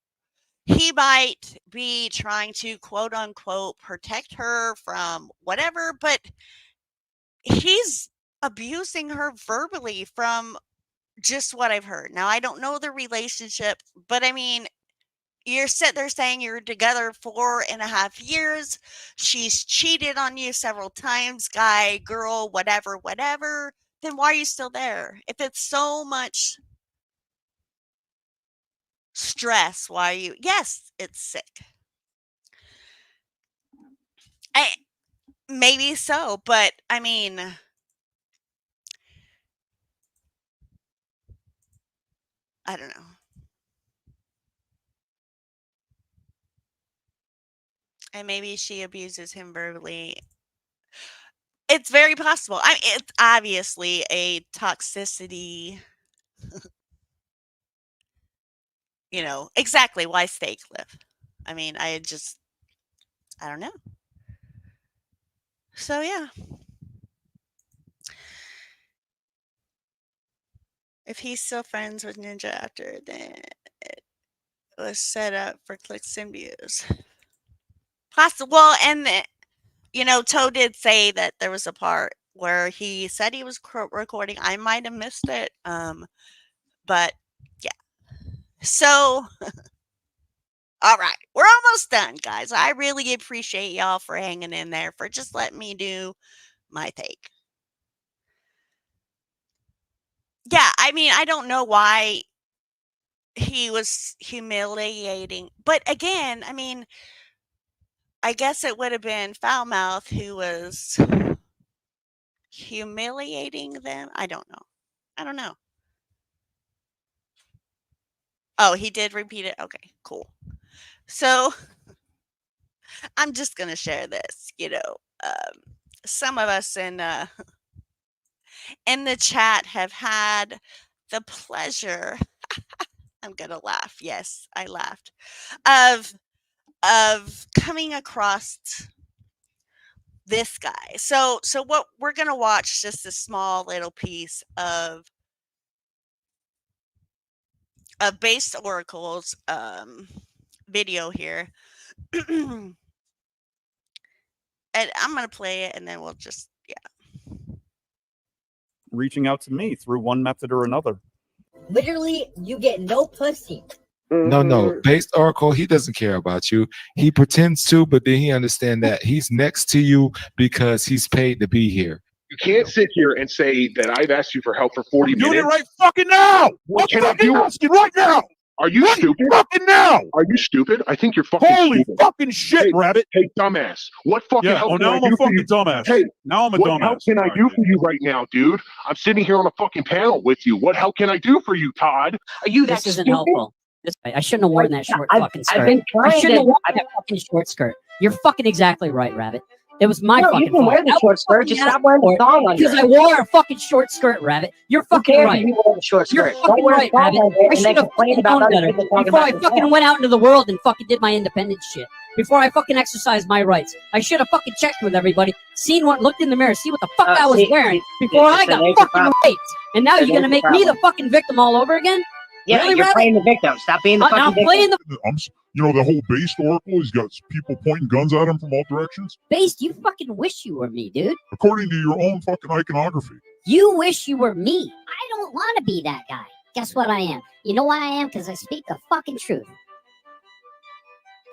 B: he might be trying to quote unquote protect her from whatever, but he's abusing her verbally from just what I've heard. Now I don't know the relationship, but I mean, you're sitting there saying you're together 4.5 years. She's cheated on you several times, guy, girl, whatever, whatever. Then why are you still there? If it's so much stress, why are you? Yes, it's sick. Maybe so, but I mean, I don't know. And maybe she abuses him verbally. It's very possible. It's obviously a toxicity. Exactly why stay, Cliff. I mean, I don't know. So yeah. If he's still friends with Ninja after, then it was set up for clicks and views. Possible. And Toe did say that there was a part where he said he was recording. I might have missed it. But yeah. So, all right, we're almost done, guys. I really appreciate y'all for hanging in there, for just letting me do my take. Yeah, I mean, I don't know why he was humiliating, but again, I mean, I guess it would have been Foulmouth who was humiliating them. I don't know. Oh, he did repeat it. Okay, cool. So I'm just gonna share this. Some of us in the chat have had the pleasure. I'm gonna laugh. Yes, I laughed. Of of coming across this guy. So what we're going to watch just a small little piece of Based Oracle's video here. And I'm going to play it and then we'll just
S: reaching out to me through one method or another.
T: Literally, you get no pussy.
U: No. Based Oracle, he doesn't care about you. He pretends to, but then he understands that he's next to you because he's paid to be here.
V: You can't sit here and say that I've asked you for help for 40 minutes.
U: Doing it right fucking now.
V: What
U: I'm
V: can I
U: fucking
V: do?
U: asking right now.
V: Are you stupid?
U: Fucking now.
V: Are you stupid? I think you're fucking
U: Holy
V: stupid.
U: fucking shit, Rabbit.
V: Hey, dumbass. What fucking
U: Yeah,
V: help
U: oh,
V: can
U: now
V: I
U: I'm a
V: do for
U: fucking
V: you?
U: dumbass.
V: Hey,
U: Now I'm a
V: what
U: dumbass.
V: help can I do for you right now, dude? I'm sitting here on a fucking panel with you. What help can I do for you, Todd?
T: Are you that This isn't helpful. I shouldn't have worn that short fucking skirt.
V: I've been
T: I
V: trying
T: shouldn't
V: to-
T: have worn that fucking short skirt. You're fucking exactly right, Rabbit. It was my
W: No,
T: fucking
W: you can wear
T: fault.
W: the
T: That
W: short
T: was
W: skirt,
T: fucking
W: just
T: out of
W: stop wearing the
T: order
W: thong under
T: because
W: it.
T: I wore a fucking short skirt, Rabbit. You're
W: Who
T: fucking
W: cares
T: right.
W: if you wear the short
T: You're
W: skirt? Don't
T: fucking
W: wear
T: right,
W: a thong
T: Rabbit.
W: under it
T: I
W: and
T: should
W: then
T: have
W: complain
T: fucking
W: about
T: known
W: other
T: better
W: people talking
T: before
W: about
T: I
W: your
T: fucking
W: thong.
T: went out into the world and fucking did my independence shit. Before I fucking exercised my rights. I should have fucking checked with everybody, seen what, looked in the mirror, see what the fuck I was wearing before I got fucking raped. And now you're gonna make me the fucking victim all over again?
W: Yeah,
T: Really,
W: you're
T: Rabbit?
W: playing the victim. Stop being the
T: Now
W: fucking
T: I'm
W: victim.
T: playing the
X: You know, the whole Based Oracle, he's got people pointing guns at him from all directions.
T: Based. You fucking wish you were me, dude.
X: According to your own fucking iconography.
T: You wish you were me.
Y: I don't want to be that guy. Guess what I am? You know why I am? Because I speak the fucking truth.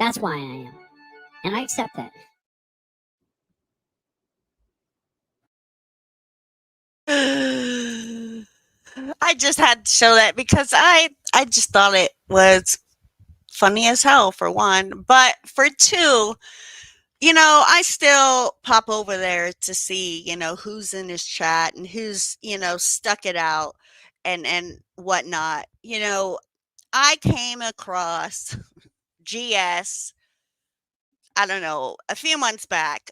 Y: That's why I am. And I accept that.
B: I just had to show that because I just thought it was funny as hell for one, but for two, I still pop over there to see, who's in his chat and who's, stuck it out and whatnot. I came across GS, I don't know, a few months back,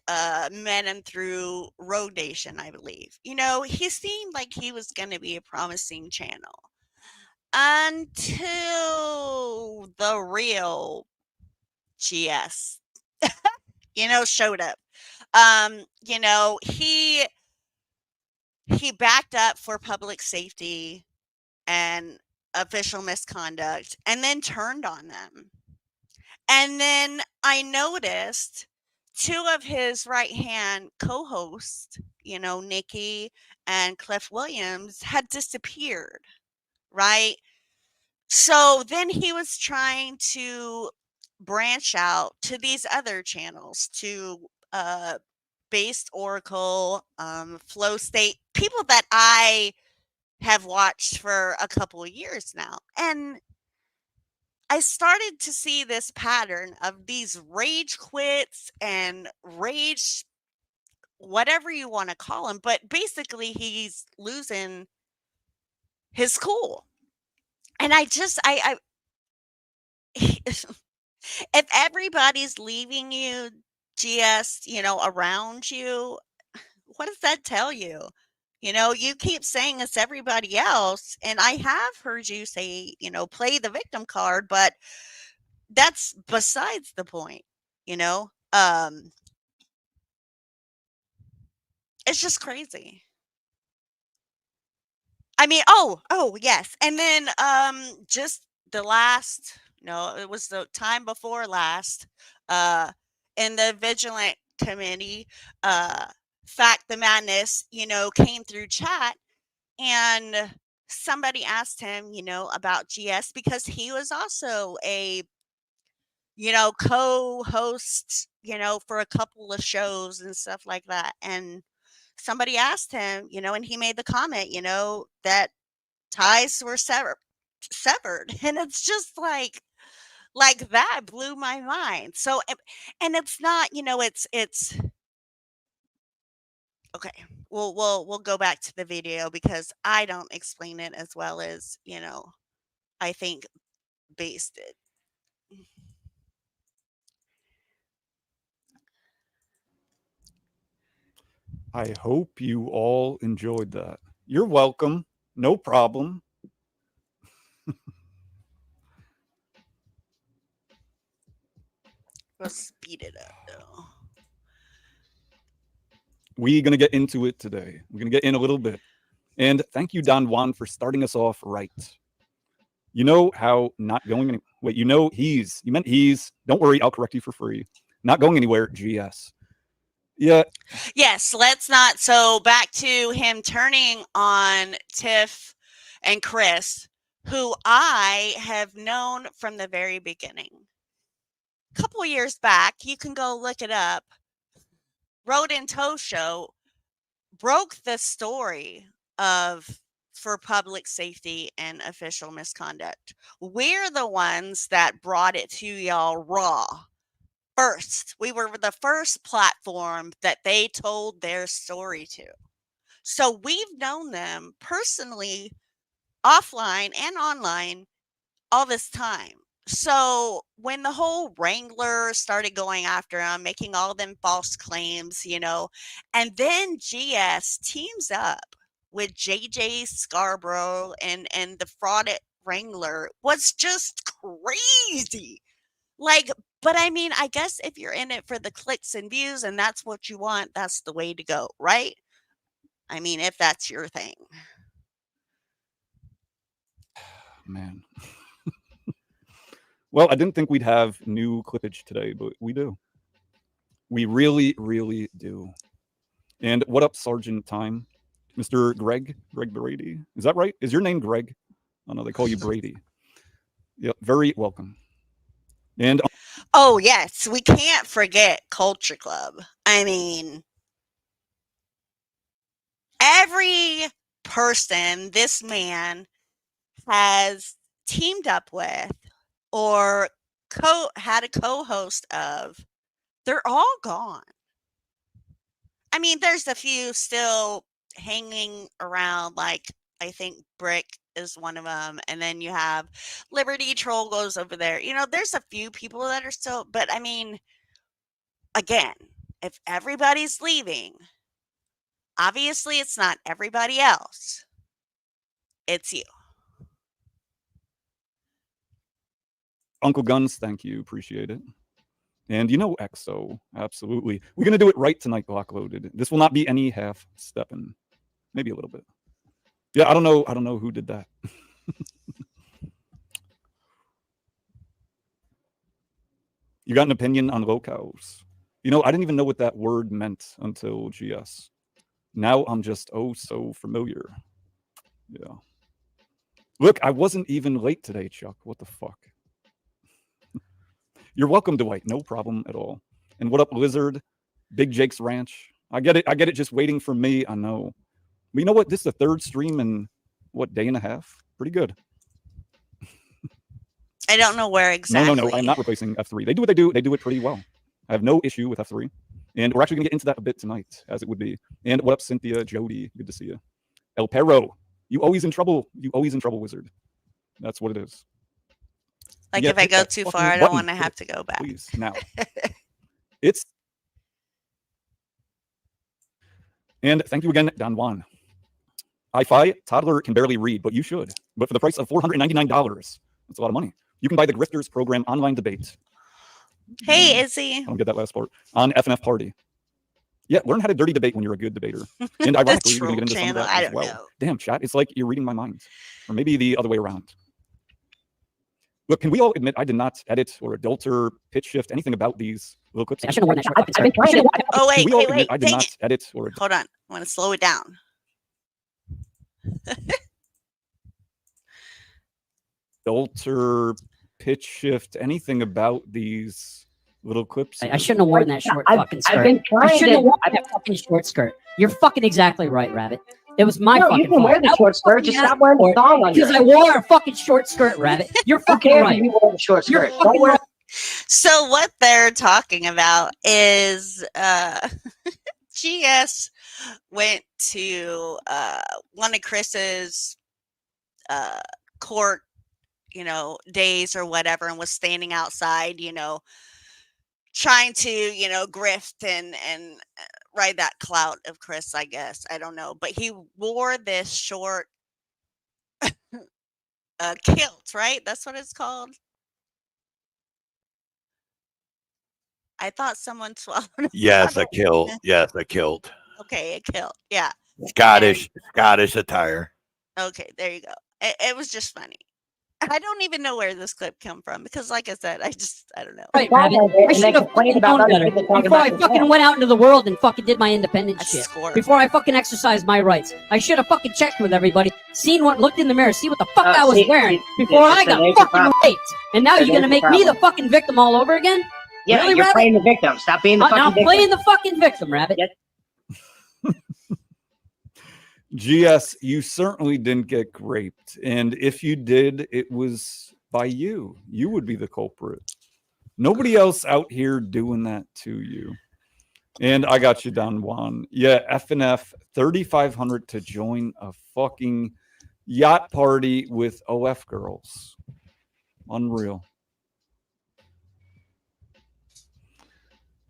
B: met him through Road Nation, I believe. He seemed like he was going to be a promising channel until the real GS, showed up. He backed up for public safety and official misconduct and then turned on them. And then I noticed two of his right-hand co-hosts, Nikki and Cliff Williams, had disappeared, right? So then he was trying to branch out to these other channels, to Based Oracle, Flow State, people that I have watched for a couple of years now. And I started to see this pattern of these rage quits and rage, whatever you want to call him, but basically he's losing his cool. And if everybody's leaving you, GS, around you, what does that tell you? You keep saying it's everybody else, and I have heard you say, play the victim card, but that's besides the point, it's just crazy. I mean, oh, yes. And then just the last, no, it was the time before last, in the Vigilant Committee, Fact the Madness, came through chat and somebody asked him, about GS because he was also a, co-host, for a couple of shows and stuff like that. And somebody asked him, and he made the comment, that ties were severed. And it's just like that blew my mind. So, and it's not, it's okay. We'll go back to the video because I don't explain it as well as, I think Based did.
S: I hope you all enjoyed that. You're welcome. No problem.
B: We'll speed it up though.
S: We're going to get into it today. We're going to get in a little bit. And thank you, Don Juan, for starting us off right. You know how not going any wait, you know he's you meant he's don't worry, I'll correct you for free. Not going anywhere, GS. Yeah.
B: Yes, let's not. So back to him turning on Tiff and Chris, who I have known from the very beginning. A couple years back, you can go look it up. Road and Toe Show broke the story of for public safety and official misconduct. We're the ones that brought it to y'all raw. First, we were the first platform that they told their story to. So we've known them personally, offline and online, all this time. So when the whole Wrangler started going after him, making all them false claims, and then GS teams up with JJ Scarborough and the fraud at Wrangler was just crazy. Like, but I mean, I guess if you're in it for the clicks and views and that's what you want, that's the way to go, right? I mean, if that's your thing.
S: Man. Well, I didn't think we'd have new clippage today, but we do. We really, really do. And what up, Sergeant Time? Mr. Greg Brady. Is that right? Is your name Greg? Oh, no, they call you Brady. Yep, very welcome. And
B: oh, yes, we can't forget Culture Club. I mean, every person this man has teamed up with or had a co-host of, they're all gone. I mean, there's a few still hanging around, like I think Brick is one of them, and then you have Liberty Troll goes over there. There's a few people that are still, but I mean, again, if everybody's leaving, obviously it's not everybody else. It's you.
S: Uncle Guns, thank you. Appreciate it. And EXO, absolutely. We're going to do it right tonight, Glock Loaded. This will not be any half-stepping. Maybe a little bit. Yeah, I don't know who did that. You got an opinion on locales? I didn't even know what that word meant until GS. Now I'm just so familiar. Yeah. Look, I wasn't even late today, Chuck. What the fuck? You're welcome, Dwight. No problem at all. And what up, Lizard? Big Jake's Ranch. I get it just waiting for me. I know. But you know what? This is the third stream in, day and a half? Pretty good.
B: I don't know where exactly.
S: No. I'm not replacing F3. They do what they do. They do it pretty well. I have no issue with F3. And we're actually going to get into that a bit tonight, as it would be. And what up, Cynthia, Jody? Good to see you. El Perro. You always in trouble. Wizard. That's what it is.
B: Like, if I go too far, I don't want to have to go back.
S: Please, now. It's... And thank you again, Don Juan. I-Fi, toddler can barely read, but you should. But for the price of $499, that's a lot of money. You can buy the Grifters Program online debate.
B: Hey, Izzy.
S: I don't get that last part. On FNF Party. Yeah, learn how to dirty debate when you're a good debater. And ironically, we're going to get into some of that as well. Know. Damn, chat, it's like you're reading my mind. Or maybe the other way around. Look, can we all admit I did not edit or adulter, pitch shift, anything about these little clips?
T: I should have worn that shirt. I've been trying to.
B: Oh, wait.
S: I did not edit or...
B: Hold on. I want to slow it down.
S: Alter, pitch shift, anything about these little clips.
T: I shouldn't have worn that short fucking skirt. I shouldn't have worn that fucking short skirt. You're fucking exactly right, Rabbit. It was my fucking fault.
A: You can wear the short skirt. Just stop wearing the thong under.
T: Because I wore a fucking short skirt, Rabbit. You're fucking right.
A: You wore the short skirt.
T: Don't wear.
B: So what they're talking about is GS went to one of Chris's court, days or whatever, and was standing outside, trying to, grift and ride that clout of Chris, I guess. I don't know. But he wore this short kilt, right? That's what it's called. I thought someone swallowed a
R: Yes, a
B: bottle.
R: kilt. Yes, a kilt.
B: Okay, a kilt. Yeah.
R: Scottish attire.
B: Okay, there you go. It was just funny. I don't even know where this clip come from because, like I said, I don't know.
T: Right, Rabbit. I should have fucking known better before I fucking went out into the world and fucking did my independent shit. Before I fucking exercised my rights. I should have fucking checked with everybody, looked in the mirror, see what the fuck I was wearing before I got fucking raped. And now you're gonna make me the fucking victim all over again?
A: Yeah,
T: Really,
A: you're
T: Rabbit?
A: playing the victim. Stop being the fucking
T: Now
A: victim.
T: playing the fucking victim, Rabbit.
S: GS, you certainly didn't get raped. And if you did, it was by you. You would be the culprit. Nobody else out here doing that to you. And I got you down, Juan. Yeah, FNF 3,500 to join a fucking yacht party with OF girls. Unreal.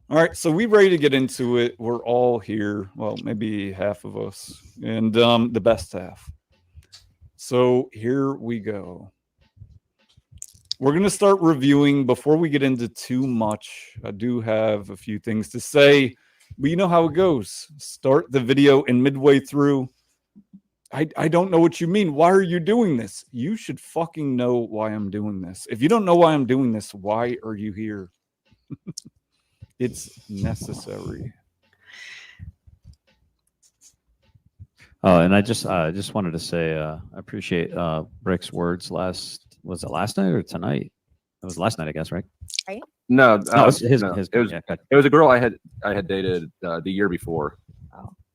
S: All right, so we ready to get into it. We're all here. Well, maybe half of us, and the best half. So here we go. We're going to start reviewing. Before we get into too much, I do have a few things to say, but you know how it goes. Start the video and midway through, I don't know what you mean. Why are you doing this? You should fucking know why I'm doing this. If you don't know why I'm doing this, why are you here? It's necessary.
D: Oh, and I just wanted to say I appreciate Rick's words was it last night or tonight? It was last night, I guess, right?
B: Right.
D: No,
E: it was
D: yeah,
E: it was a girl I had dated the year before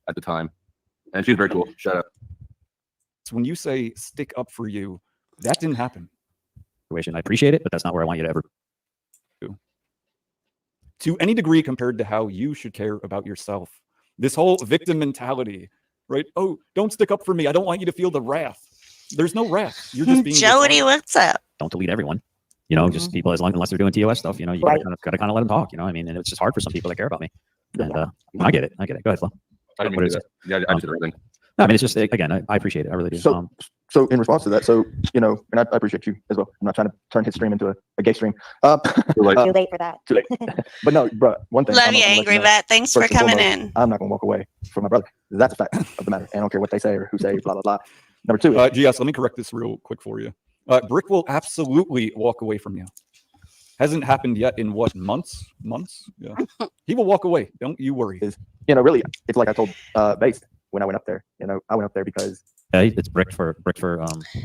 E: at the time, and she's very cool. Shut up.
S: So when you say stick up for you, that didn't happen.
D: I appreciate it, but that's not where I want you to ever.
S: To any degree compared to how you should care about yourself. This whole victim mentality, right? Oh, don't stick up for me. I don't want you to feel the wrath. There's no wrath. You're just being
B: Jody, what's up?
D: Don't delete everyone. You know, just people unless they're doing TOS stuff. You know, you gotta kind of let them talk. You know, I mean, and it's just hard for some people that care about me. And I get it. Go ahead, Flo.
E: I didn't mean to do that. Yeah, I just did everything.
D: No, I mean, it's just again, I appreciate it. I really do.
G: So in response to that, and I appreciate you as well. I'm not trying to turn his stream into a gay stream.
H: Too late for that.
G: Too late. But no, bro, one thing.
B: Love you, Angry Vet. Thanks for coming in.
G: I'm not going to walk away from my brother. That's a fact of the matter. And I don't care what they say or who say, blah, blah, blah. Number two.
S: GS, let me correct this real quick for you. Brick will absolutely walk away from you. Hasn't happened yet in what, months? Yeah. He will walk away. Don't you worry.
G: Really, it's like I told Base when I went up there. I went up there because
D: it's brick for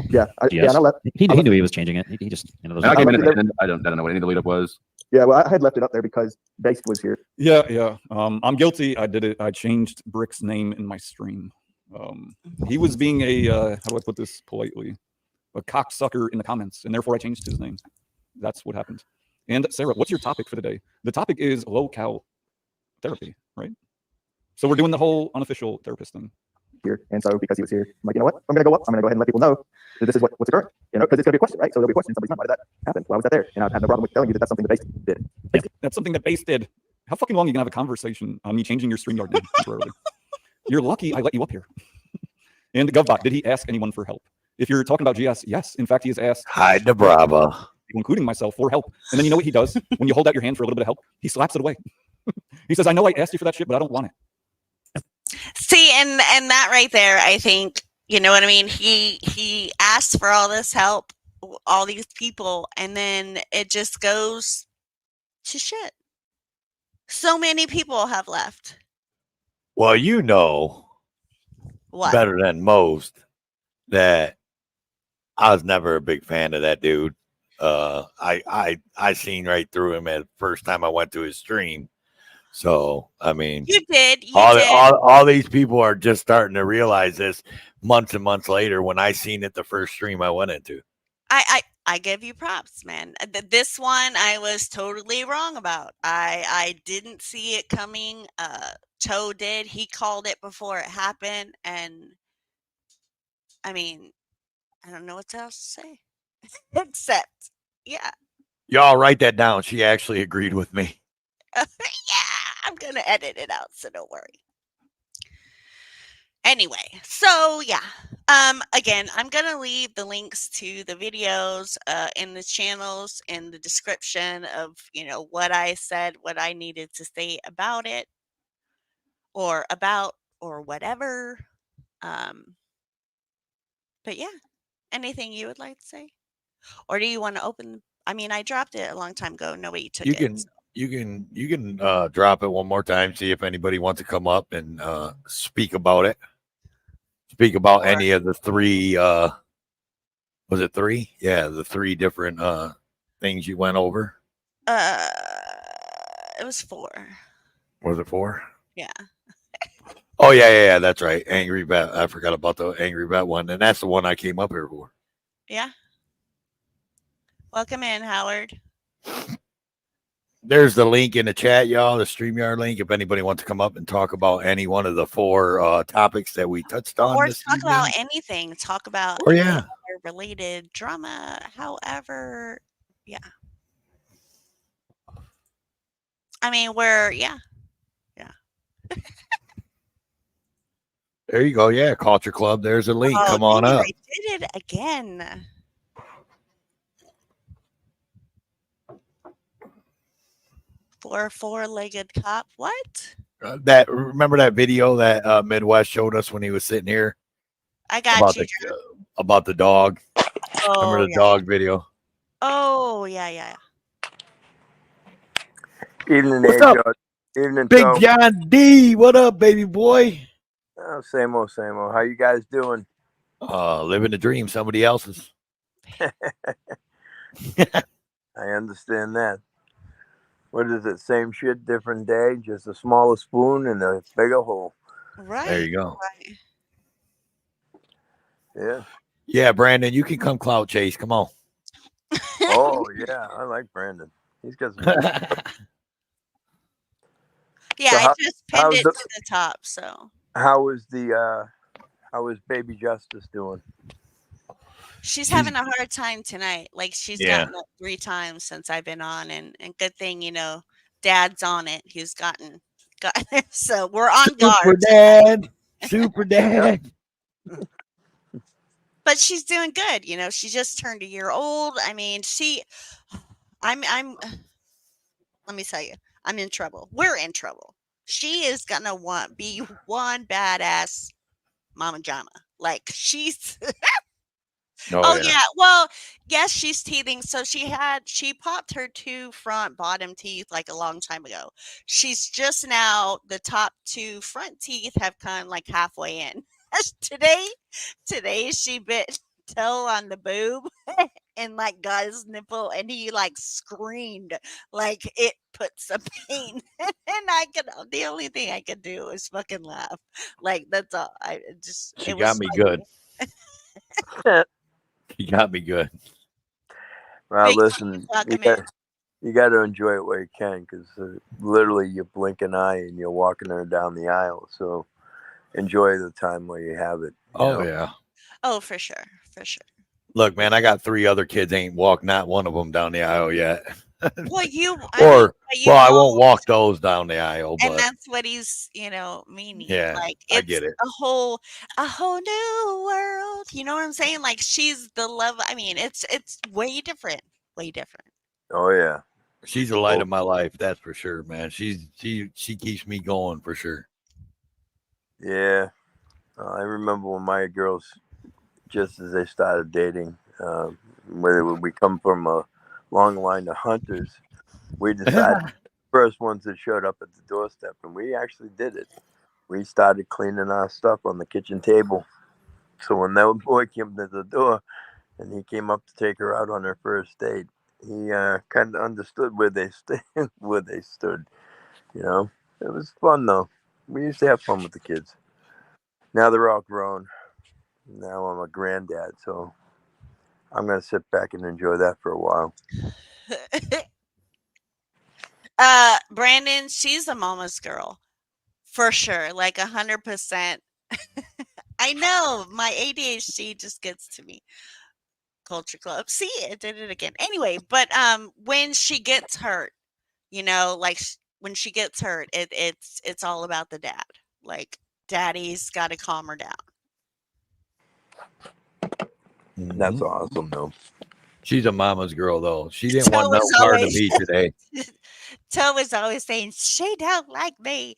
G: yeah,
D: and
G: I left.
D: He knew he was changing it. He just those
E: I came in at the end. I don't know what any of the lead up was.
G: Yeah, well, I had left it up there because Base was here.
S: Yeah. I'm guilty. I did it. I changed Brick's name in my stream. He was being a how do I put this politely, a cocksucker in the comments, and therefore I changed his name. That's what happened. And Sarah, what's your topic for the day? The topic is low-cal therapy, right? So we're doing the whole unofficial therapist thing.
G: Here, and so because he was here, I'm like, you know what? I'm gonna go up. I'm gonna go ahead and let people know that this is what's occurring. Because it's gonna be a question, right? So there'll be a question. Somebody's not. Why did that happen? Why was that there? And I have no problem with telling you that that's something that Base did.
S: That's something that Base did. How fucking long are you gonna have a conversation on me changing your StreamYard name temporarily? You're lucky I let you up here. And GovBot, did he ask anyone for help? If you're talking about GS, yes. In fact, he has asked.
R: Hide the Bravo.
S: Including myself, for help. And then you know what he does? When you hold out your hand for a little bit of help, he slaps it away. He says, I know I asked you for that shit, but I don't want it.
B: See, and that right there, I think, you know what I mean? He asked for all this help, all these people, and then it just goes to shit. So many people have left.
R: Well, you know
B: what?
R: Better than most that I was never a big fan of that dude. I seen right through him at the first time I went to his stream. So I mean,
B: you did.
R: All these people are just starting to realize this months and months later when I seen it the first stream I went into.
B: I give you props, man. This one I was totally wrong about. I didn't see it coming. Toe did. He called it before it happened, and I mean, I don't know what else to say. Except, yeah.
R: Y'all write that down. She actually agreed with me.
B: Yeah, I'm going to edit it out, so don't worry. Anyway, so yeah. Again, I'm gonna leave the links to the videos in the channels in the description of what I said, what I needed to say about it, or whatever. Um, but yeah, anything you would like to say, or do you want to open? I mean, I dropped it a long time ago. Nobody took
R: You
B: it.
R: can you can drop it one more time, see if anybody wants to come up and speak about it. Speak about any of the three was it three? Yeah, the three different things you went over.
B: It was 4.
R: Was it 4?
B: Yeah.
R: Oh yeah, that's right. Angry Vet. I forgot about the Angry Vet one, and that's the one I came up here for.
B: Yeah. Welcome in, Howard.
R: There's the link in the chat, y'all, the StreamYard link. If anybody wants to come up and talk about any one of the 4 topics that we touched on
B: Or
R: this
B: talk
R: evening.
B: about anything. Talk about
R: Oh,
B: any
R: yeah.
B: other related drama. However, yeah. I mean, yeah.
R: There you go. Yeah, Culture Club. There's a link.
B: Oh,
R: Come on
B: dang it,
R: up.
B: I did it again. Four-legged cop. What?
R: Remember that video that Midwest showed us when he was sitting here
B: I got
R: about
B: you.
R: about the dog.
B: Oh,
R: Remember the
B: yeah.
R: dog video?
B: Oh, yeah.
I: Evening,
R: What's
I: Angel.
R: up,
I: Evening,
R: Big
I: Tom.
R: John D? What up, baby boy?
I: Oh, same old, same old. How you guys doing?
R: Living the dream, somebody else's.
I: I understand that. What is it? Same shit, different day, just a smaller spoon and a bigger hole.
B: Right.
R: There you go.
B: Right.
I: Yeah.
R: Yeah, Brandon, you can come clout chase. Come on.
I: Oh, yeah. I like Brandon. He's got some good stuff.
B: Yeah,
I: So
B: I just pinned it to the top, so.
I: How is Baby Justice doing?
B: She's having a hard time tonight. Like, she's
I: Yeah.
B: gotten up 3 times since I've been on, and good thing, Dad's on it. He's gotten so we're on guard.
R: Super dad.
B: But she's doing good, she just turned a year old. I mean, I'm let me tell you, I'm in trouble. We're in trouble. She is gonna be one badass mama jama. Like, she's Oh, yeah. Well, yes, she's teething. So she popped her 2 front bottom teeth like a long time ago. She's just now, the top 2 front teeth have come like halfway in. Today she bit toe on the boob and like got his nipple, and he like screamed like it put some pain. And the only thing I could do is fucking laugh. Like, that's all.
R: She
B: it
R: got
B: was
R: me
B: funny.
R: good. She got me good.
I: Well,
B: Big
I: listen,
B: welcome in.
I: you got to enjoy it where you can, because literally you blink an eye and you're walking her down the aisle. So enjoy the time while you have it. you know?
R: Yeah.
B: Oh, for sure. For sure.
R: Look, man, I got 3 other kids. Ain't walked not one of them down the aisle yet.
B: Well,
R: I won't walk those down the aisle,
B: and
R: but
B: that's what he's, meaning.
R: yeah,
B: Like,
R: I
B: it's
R: get it.
B: a whole new world. You know what I'm saying? Like, she's the love. I mean, it's way different. Way different.
I: Oh yeah,
R: She's the light of my life, that's for sure, man. She keeps me going for sure.
I: yeah. I remember when my girls, just as they started dating, whether we come from a long line of hunters, we decided first ones that showed up at the doorstep, and we actually did it. We started cleaning our stuff on the kitchen table. So when that boy came to the door and he came up to take her out on her first date, he kind of understood where they where they stood. It was fun though. We used to have fun with the kids. Now they're all grown. Now I'm a granddad, so I'm gonna sit back and enjoy that for a while.
B: Brandon, she's a mama's girl. For sure. Like 100%. I know my ADHD just gets to me. Culture Club. See, it did it again. Anyway, but when she gets hurt, like when she gets hurt, it's all about the dad. Like, daddy's got to calm her down.
I: That's awesome, though.
R: She's a mama's girl, though. She didn't want
B: Toe
R: no
B: is
R: part of
B: always
R: me today.
B: Toe is always saying she don't like me.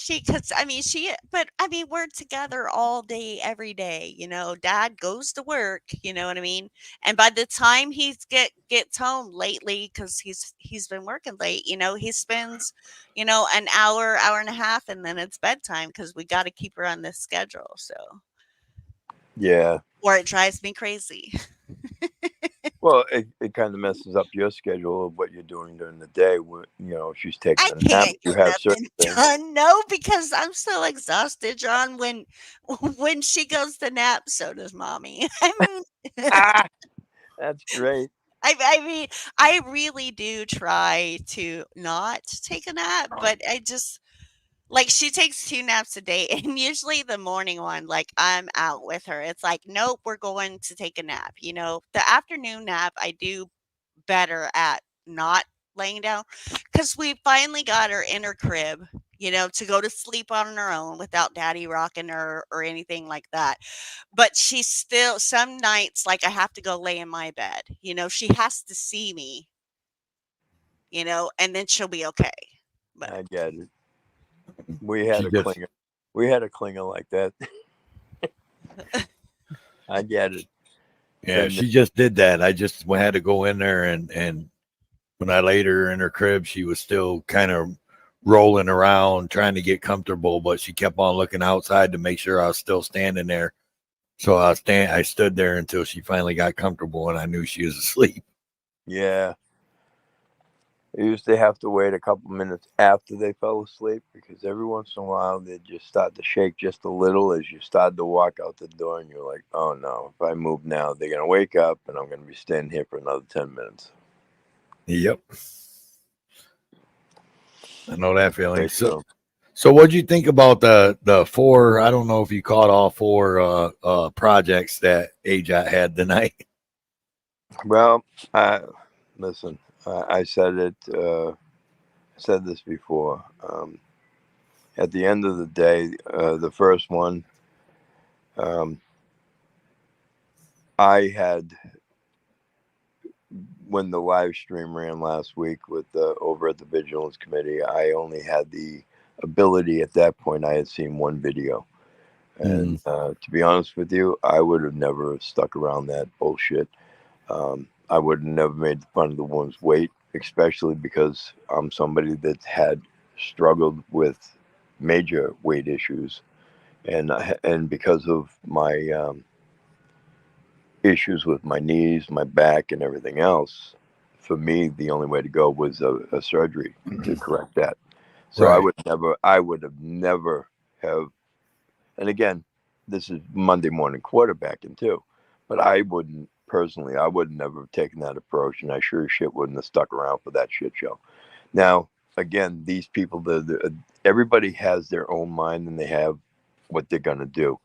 B: Because I mean but I mean we're together all day, every day. You know, Dad goes to work. You know what I mean. And by the time gets home lately, because he's been working late. You know, he spends an hour and a half, and then it's bedtime because we got to keep her on this schedule. So
I: Yeah.
B: or it drives me crazy.
I: Well, it kind of messes up your schedule of what you're doing during the day. If she's taking
B: I
I: a nap,
B: can't
I: you
B: get
I: have certain
B: nothing
I: things.
B: done. No, because I'm so exhausted, John. When she goes to nap, so does mommy. I mean,
I: That's great.
B: I mean, I really do try to not take a nap, but I just like she takes 2 naps a day, and usually the morning one, like I'm out with her. It's like, nope, we're going to take a nap. The afternoon nap, I do better at not laying down because we finally got her in her crib, to go to sleep on her own without daddy rocking her or anything like that. But she's still, some nights, like I have to go lay in my bed, she has to see me, and then she'll be okay. But
I: I get it. We had
R: She
I: a
R: just
I: clinger. We had a clinger like that. I get it.
R: Yeah,
I: And
R: she just did that. I just had to go in there, and when I laid her in her crib, she was still kind of rolling around trying to get comfortable, but she kept on looking outside to make sure I was still standing there. So I stood there until she finally got comfortable, and I knew she was asleep.
I: yeah, I used to have to wait a couple minutes after they fell asleep because every once in a while they just start to shake just a little as you start to walk out the door, and you're like, oh no, if I move now, they're gonna wake up, and I'm gonna be standing here for another 10 minutes.
R: Yep, I know that feeling.
I: Okay,
R: So what'd you think about the 4? I don't know if you caught all 4 projects that AJAT had tonight.
I: Well, listen, I said it. Said this before. At the end of the day, the first one, I had, when the live stream ran last week with over at the Vigilance Committee, I only had the ability at that point. I had seen one video, and to be honest with you, I would have never stuck around that bullshit. I would have never made fun of the woman's weight, especially because I'm somebody that had struggled with major weight issues, and because of my issues with my knees, my back, and everything else, for me, the only way to go was a surgery to correct that. So
R: Right.
I: I would have never have, and again, this is Monday morning quarterbacking too, but I wouldn't never have taken that approach, and I sure as shit wouldn't have stuck around for that shit show. Now, again, these people, everybody has their own mind, and they have what they're gonna do.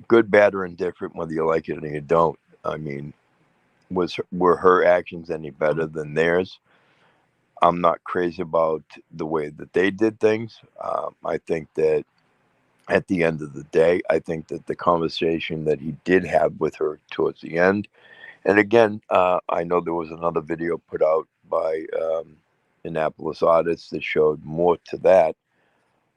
I: Good, bad, or indifferent, whether you like it or you don't. I mean, were her actions any better than theirs? I'm not crazy about the way that they did things. I think that at the end of the day, I think that the conversation that he did have with her towards the end, and again, I know there was another video put out by Annapolis Artists that showed more to that.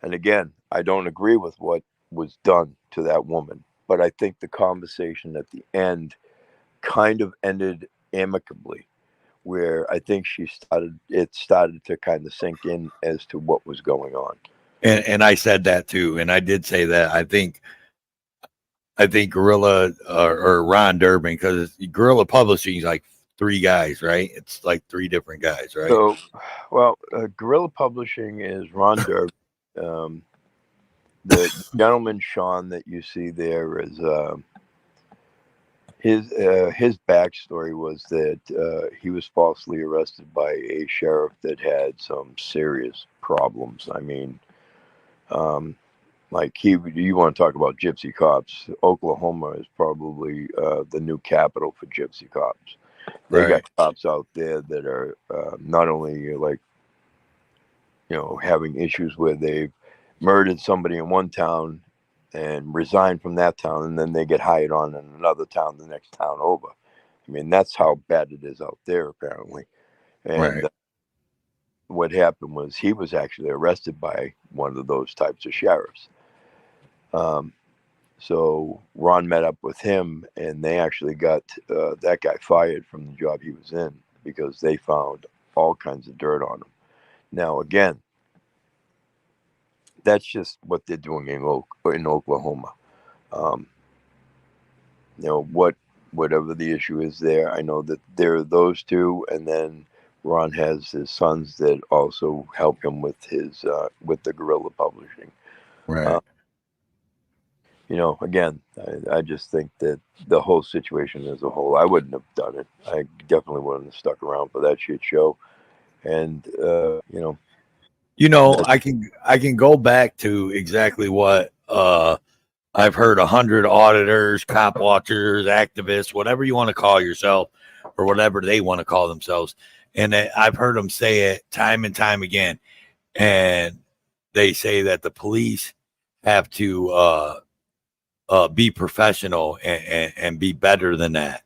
I: And again, I don't agree with what was done to that woman, but I think the conversation at the end kind of ended amicably, where I think it started to kind of sink in as to what was going on.
R: And I said that too, and I did say that. I think Gorilla or Ron Durbin, because Gorilla Publishing is like 3 guys, right? It's like 3 different guys, right?
I: So, well, Gorilla Publishing is Ron Durbin. The gentleman Sean that you see there is his backstory was that he was falsely arrested by a sheriff that had some serious problems. I mean, like you want to talk about gypsy cops? Oklahoma is probably the new capital for gypsy cops. They got cops out there that are not only like, having issues where they've murdered somebody in one town and resign from that town, and then they get hired on in another town, the next town over. I mean, that's how bad it is out there, apparently. And
R: Right.
I: what happened was he was actually arrested by one of those types of sheriffs. So Ron met up with him, and they actually got that guy fired from the job he was in because they found all kinds of dirt on him. Now, again, that's just what they're doing in Oklahoma. You know, whatever the issue is there, I know that there are those two, and then Ron has his sons that also help him with his with the guerrilla publishing.
R: Right.
I: You know, again, I just think that the whole situation as a whole, I wouldn't have done it. I definitely wouldn't have stuck around for that shit show. And
R: You know, I can go back to exactly what I've heard 100 auditors, cop watchers, activists, whatever you want to call yourself, or whatever they want to call themselves, and I've heard them say it time and time again. And they say that the police have to be professional and be better than that.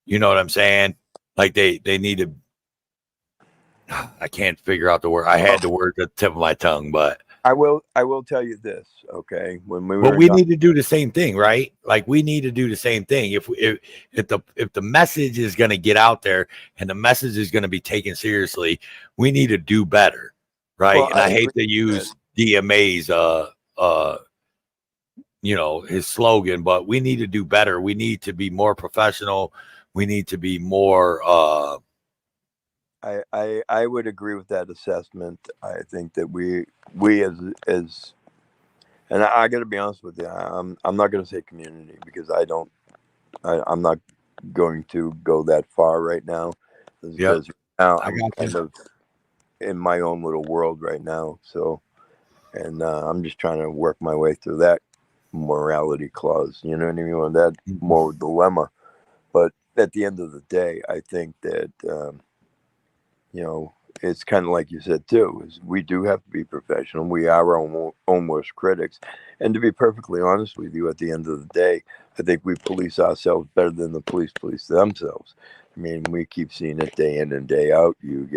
R: You know what I'm saying? Like they need to. I can't figure out the word. I had the word at the tip of my tongue, but
I: I will tell you this, okay? When we were
R: but we need to do the same thing, right? Like we need to do the same thing. If the message is going to get out there and the message is going to be taken seriously, we need to do better, right?
I: Well,
R: and I hate
I: agree
R: to use DMA's you know, his slogan, but we need to do better. We need to be more professional. We need to be more
I: I would agree with that assessment. I think that we as and I got to be honest with you, I'm not going to say community because I'm not going to go that far right now because now
R: I
I: I'm
R: got
I: kind
R: you.
I: of in my own little world right now. So, and I'm just trying to work my way through that morality clause. You know what I mean? Or that moral dilemma. But at the end of the day, I think that you know, it's kind of like you said too, is we do have to be professional. We are our own worst critics. And to be perfectly honest with you, at the end of the day, I think we police ourselves better than the police themselves. I mean, we keep seeing it day in and day out. You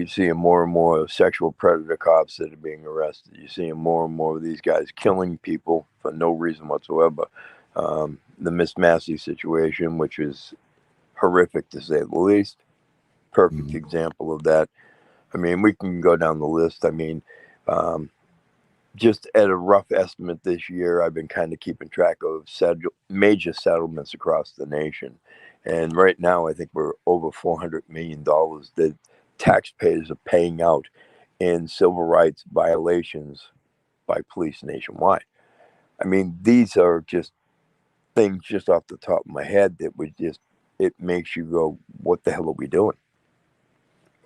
I: see more and more sexual predator cops that are being arrested. You're seeing more and more of these guys killing people for no reason whatsoever. The Miss Massey situation, which is horrific to say the least. Perfect example of that. I mean, we can go down the list. I mean, just at a rough estimate this year, I've been kind of keeping track of major settlements across the nation. And right now, I think we're over $400 million that taxpayers are paying out in civil rights violations by police nationwide. I mean, these are just things just off the top of my head that would just, it makes you go, what the hell are we doing?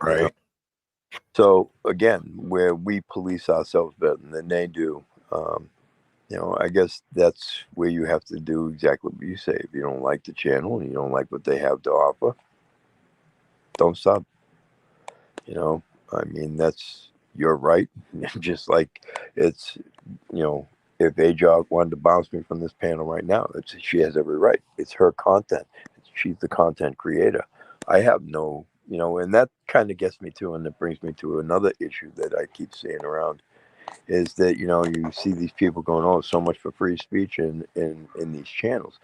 R: Right.
I: You know? So again, where we police ourselves better than they do, you know, I guess that's where you have to do exactly what you say. If you don't like the channel and you don't like what they have to offer, don't sub. You know, I mean, that's your right. Just like it's, you know, if Ajog wanted to bounce me from this panel right now, she has every right. It's her content. She's the content creator. I have no, you know, and that kind of gets me to, and it brings me to another issue that I keep seeing around, is that, you know, you see these people going, oh, so much for free speech in these channels.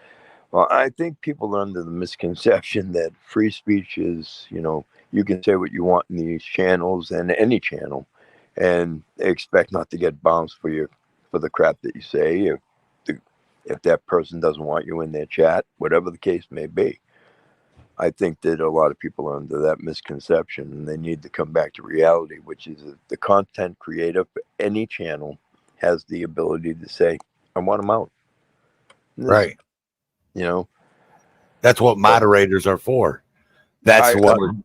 I: Well, I think people are under the misconception that free speech is, you know, you can say what you want in these channels and any channel and expect not to get bounced for the crap that you say. If that person doesn't want you in their chat, whatever the case may be. I think that a lot of people are under that misconception, and they need to come back to reality, which is that the content creator for any channel has the ability to say, I want them out.
R: Right.
I: You know,
R: That's what moderators are for. That's the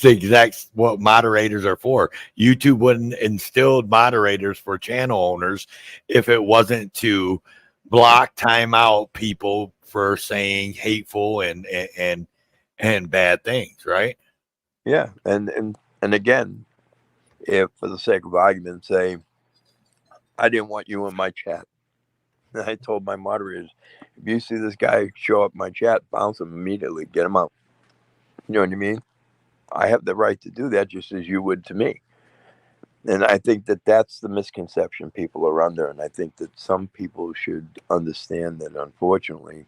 R: exact what moderators are for. YouTube wouldn't instill moderators for channel owners if it wasn't to block, time out people for saying hateful and bad things, right?
I: Yeah, and again, if for the sake of argument, say I didn't want you in my chat. And I told my moderators, if you see this guy show up in my chat, bounce him immediately, get him out. You know what I mean? I have the right to do that just as you would to me. And I think that that's the misconception people are under. And I think that some people should understand that, unfortunately,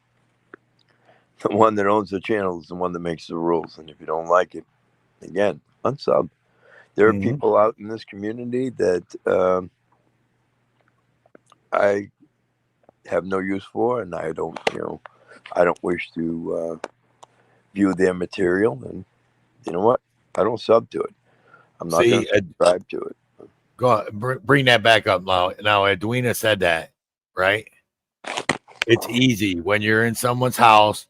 I: the one that owns the channel is the one that makes the rules. And if you don't like it, again, unsub. There are people out in this community that I have no use for, and I don't, I don't wish to view their material. And you know what? I don't sub to it. I'm not going to subscribe to it.
R: Go on, bring that back up now. Now, Edwina said that, right? It's easy when you're in someone's house.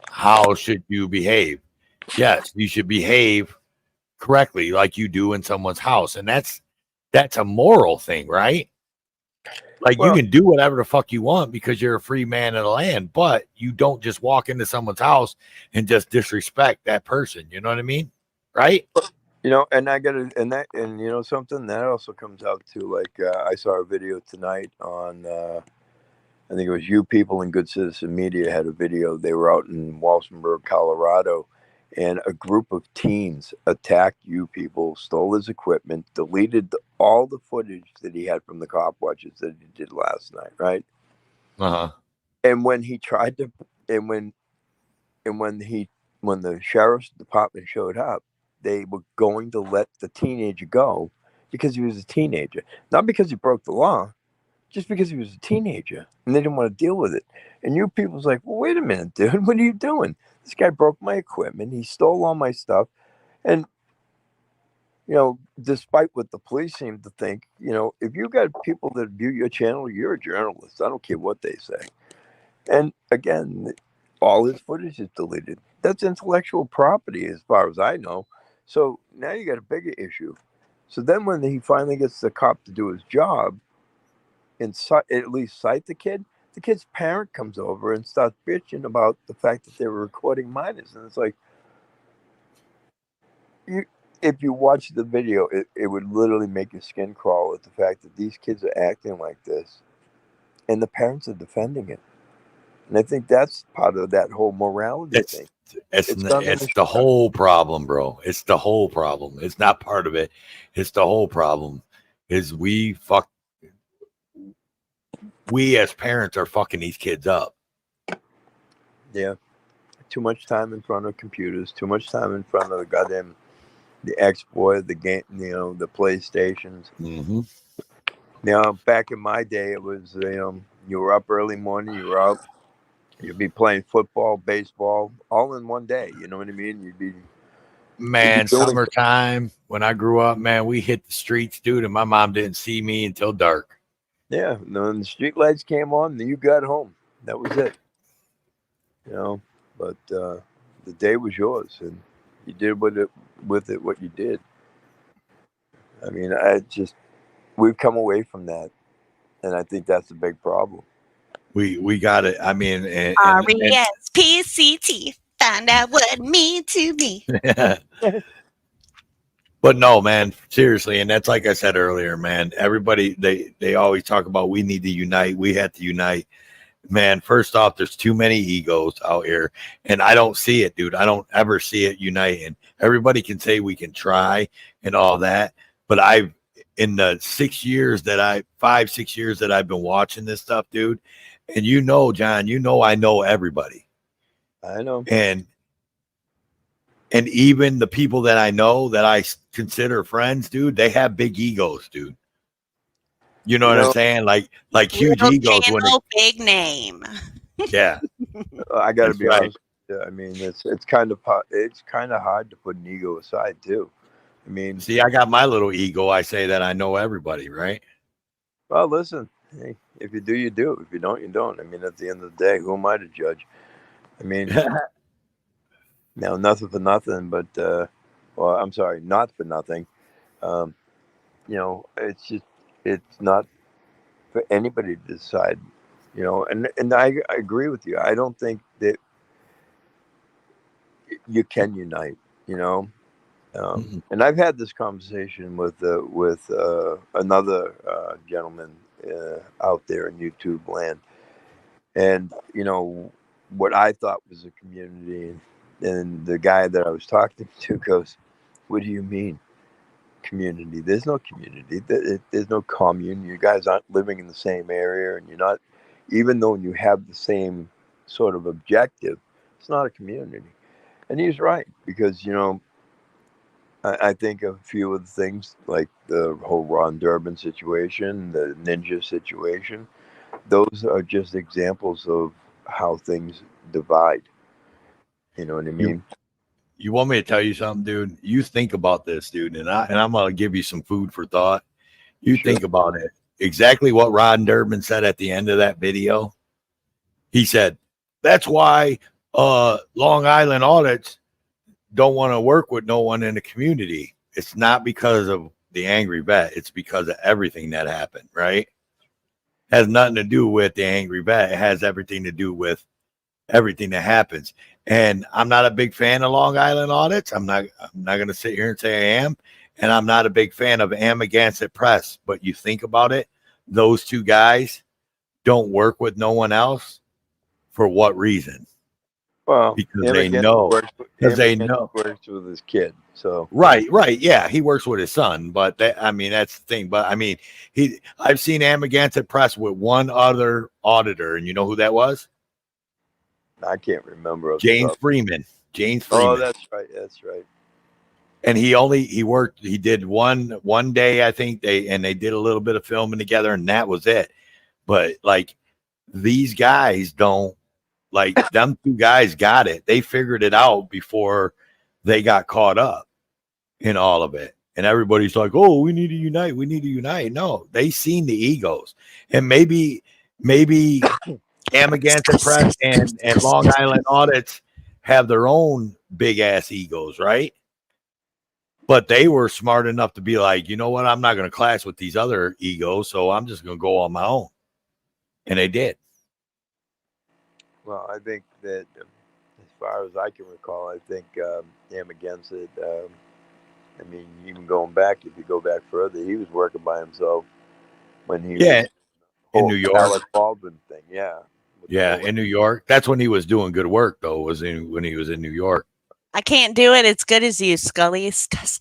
R: How should you behave? Yes, you should behave correctly like you do in someone's house. And that's a moral thing, right? Like, you can do whatever the fuck you want because you're a free man of the land, but you don't just walk into someone's house and just disrespect that person. You know what I mean? Right?
I: And I got to, and you know something that also comes out to, like, I saw a video tonight on, I think it was You People in Good Citizen Media had a video. They were out in Walsenburg, Colorado, and a group of teens attacked You People, stole his equipment, deleted all the footage that he had from the cop watches that he did last night, right? And when he tried to, when the sheriff's department showed up, they were going to let the teenager go because he was a teenager, not because he broke the law, just because he was a teenager, and they didn't want to deal with it. And You People's like, well, wait a minute, dude, what are you doing? This guy broke my equipment. He stole all my stuff. And, despite what the police seem to think, if you got people that view your channel, you're a journalist. I don't care what they say. And again, all his footage is deleted. That's intellectual property as far as I know. So now you got a bigger issue. So then when he finally gets the cop to do his job and at least cite the kid's parent comes over and starts bitching about the fact that they were recording minors. And it's like, if you watch the video, it would literally make your skin crawl at the fact that these kids are acting like this and the parents are defending it. And I think that's part of that whole morality thing.
R: It's the whole problem, bro. It's the whole problem. It's not part of it. It's the whole problem. Is we as parents are fucking these kids up.
I: Yeah. Too much time in front of computers, too much time in front of the Xbox, the game, the PlayStations. Back in my day, it was, you were up early morning, you were out, you'd be playing football, baseball, all in one day. You know what I mean? You'd be
R: summertime. When I grew up, man, we hit the streets, dude, and my mom didn't see me until dark.
I: Yeah, when the street lights came on, you got home. That was it. But the day was yours, and you did with it what you did. I mean, we've come away from that, and I think that's a big problem.
R: We got it. I mean,
B: RESPCT, find out what it means to me.
R: But no, man, seriously, and that's like I said earlier, man. Everybody, they always talk about we need to unite. We have to unite. Man, first off, there's too many egos out here, and I don't see it, dude. I don't ever see it uniting. Everybody can say we can try and all that, but in the 5-6 years that I've been watching this stuff, dude, and John, I know everybody.
I: I know.
R: And even the people that I know that I consider friends, dude, they have big egos, dude. You know what I'm saying? Like huge egos.
B: Big name.
R: Yeah.
I: I got to be honest. I mean, it's kind of hard to put an ego aside too. I mean,
R: see, I got my little ego. I say that I know everybody, right?
I: Well, listen, hey, if you do, you do. If you don't, you don't. I mean, at the end of the day, who am I to judge? I mean, now nothing for nothing, but well, I'm sorry, not for nothing. It's not for anybody to decide. And I agree with you. I don't think that you can unite. And I've had this conversation with another gentleman out there in YouTube land, and what I thought was a community, and the guy that I was talking to goes, "What do you mean community? There's no community. There's no commune. You guys aren't living in the same area, and you're not, even though you have the same sort of objective, it's not a community." And he's right, because I think a few of the things, like the whole Ron Durbin situation, the ninja situation, those are just examples of how things divide. You know what I mean?
R: You want me to tell you something, dude? You think about this, dude, and I'm gonna give you some food for thought. You think about it. Exactly what Ron Durbin said at the end of that video. He said, "That's why Long Island audits don't want to work with no one in the community. It's not because of the angry vet. It's because of everything that happened, right? Has nothing to do with the angry vet. It has everything to do with everything that happens." And I'm not a big fan of Long Island audits. I'm not going to sit here and say I am. And I'm not a big fan of Amagansett Press. But you think about it, those two guys don't work with no one else. For what reason?
I: Well,
R: Because they know. Because they know.
I: Works with his kid. So
R: Right. Yeah, he works with his son, but that's the thing. But I mean, I've seen Amagansett Press with one other auditor, and you know who that was?
I: I can't remember.
R: James Freeman. James
I: Oh,
R: Freeman.
I: that's right. That's right.
R: And he did one day, I think they did a little bit of filming together, and that was it. But like, these guys don't, like, them two guys got it. They figured it out before they got caught up in all of it. And everybody's like, "Oh, we need to unite. We need to unite." No, they seen the egos. And maybe Amagansett Press and Long Island audits have their own big ass egos, right? But they were smart enough to be like, you know what? I'm not going to clash with these other egos, so I'm just going to go on my own. And they did.
I: Well, I think that, as far as I can recall, I think Amagansett, I mean, even going back, if you go back further, he was working by himself when he was
R: in New York.
I: Alec Baldwin thing, yeah.
R: Yeah, in New York. That's when he was doing good work, though, when he was in New York.
B: I can't do it as good as you, Scully. Scuss.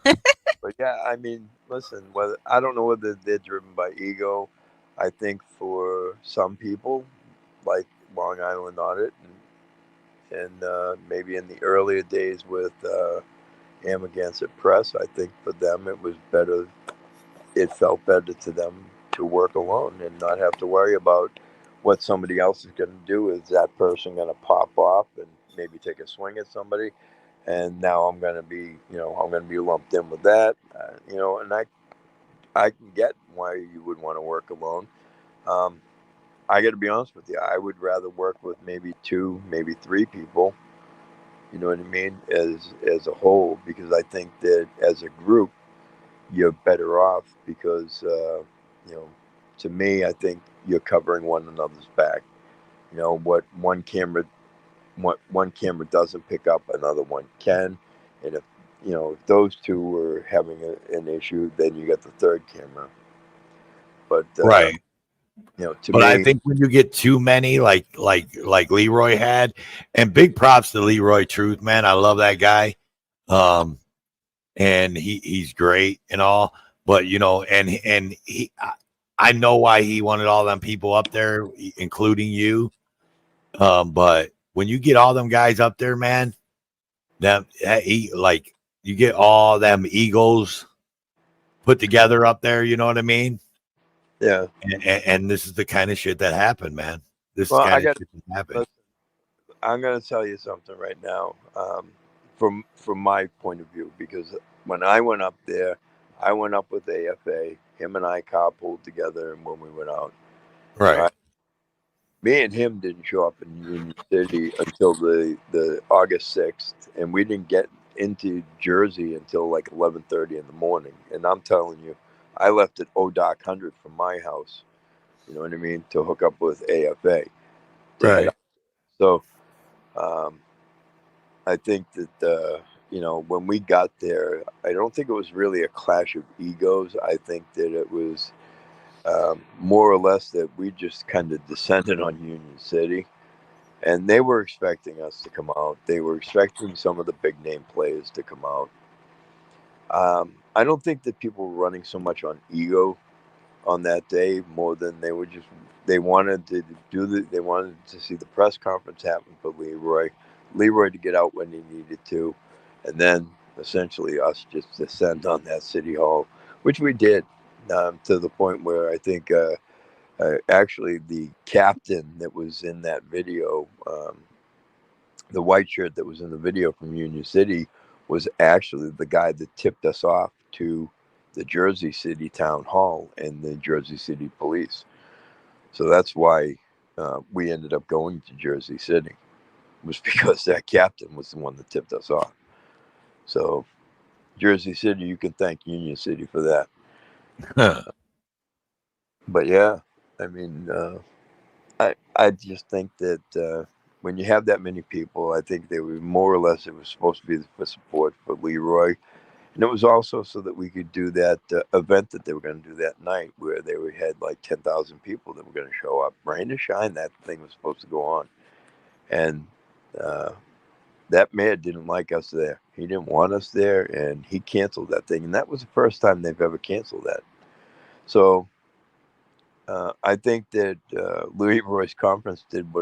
I: But yeah, I mean, listen, I don't know whether they're driven by ego. I think for some people, like Long Island Audit, and maybe in the earlier days with Amagansett Press, I think for them it was better. It felt better to them to work alone and not have to worry about what somebody else is going to do. Is that person going to pop off and maybe take a swing at somebody? And now I'm going to be, I'm going to be lumped in with that, and I can get why you would want to work alone. I got to be honest with you. I would rather work with maybe 2, maybe 3 people. You know what I mean? As a whole, because I think that as a group, you're better off because, to me, I think you're covering one another's back. What one camera doesn't pick up, another one can. And if those two were having an issue, then you got the third camera. But
R: right.
I: To
R: but
I: me,
R: I think when you get too many, like Leroy had, and big props to Leroy Truth, man. I love that guy. And he's great and all, but and I know why he wanted all them people up there, including you. But when you get all them guys up there, man, you get all them egos put together up there. You know what I mean?
I: Yeah.
R: And this is the kind of shit that happened, man. This
I: Well,
R: is kind of shit that happened.
I: I'm going to tell you something right now, from my point of view, because when I went up there, I went up with AFA. Him and I carpooled together, and when we went out,
R: right.
I: Me and him didn't show up in Union City until the August 6th, and we didn't get into Jersey until like 11:30 in the morning. And I'm telling you, I left at ODOC 100 from my house. You know what I mean? To hook up with AFA.
R: Right.
I: So, I think that you know, when we got there, I don't think it was really a clash of egos. I think that it was more or less that we just kind of descended on Union City, and they were expecting us to come out. They were expecting some of the big name players to come out. I don't think that people were running so much on ego on that day more than they wanted to they wanted to see the press conference happen for Leroy to get out when he needed to, and then essentially us just descend on that city hall, which we did, to the point where I think actually the captain that was in that video, the white shirt that was in the video from Union City, was actually the guy that tipped us off to the Jersey City Town Hall and the Jersey City Police. So that's why we ended up going to Jersey City, was because that captain was the one that tipped us off. So Jersey City, you can thank Union City for that. But yeah, I mean, I just think that when you have that many people, I think they were more or less, it was supposed to be for support for Leroy. And it was also so that we could do that event that they were going to do that night, where they had like 10,000 people that were going to show up. Rain or shine, that thing was supposed to go on. And that mayor didn't like us there. He didn't want us there, and he canceled that thing. And that was the first time they've ever canceled that. So I think that Leroy's conference did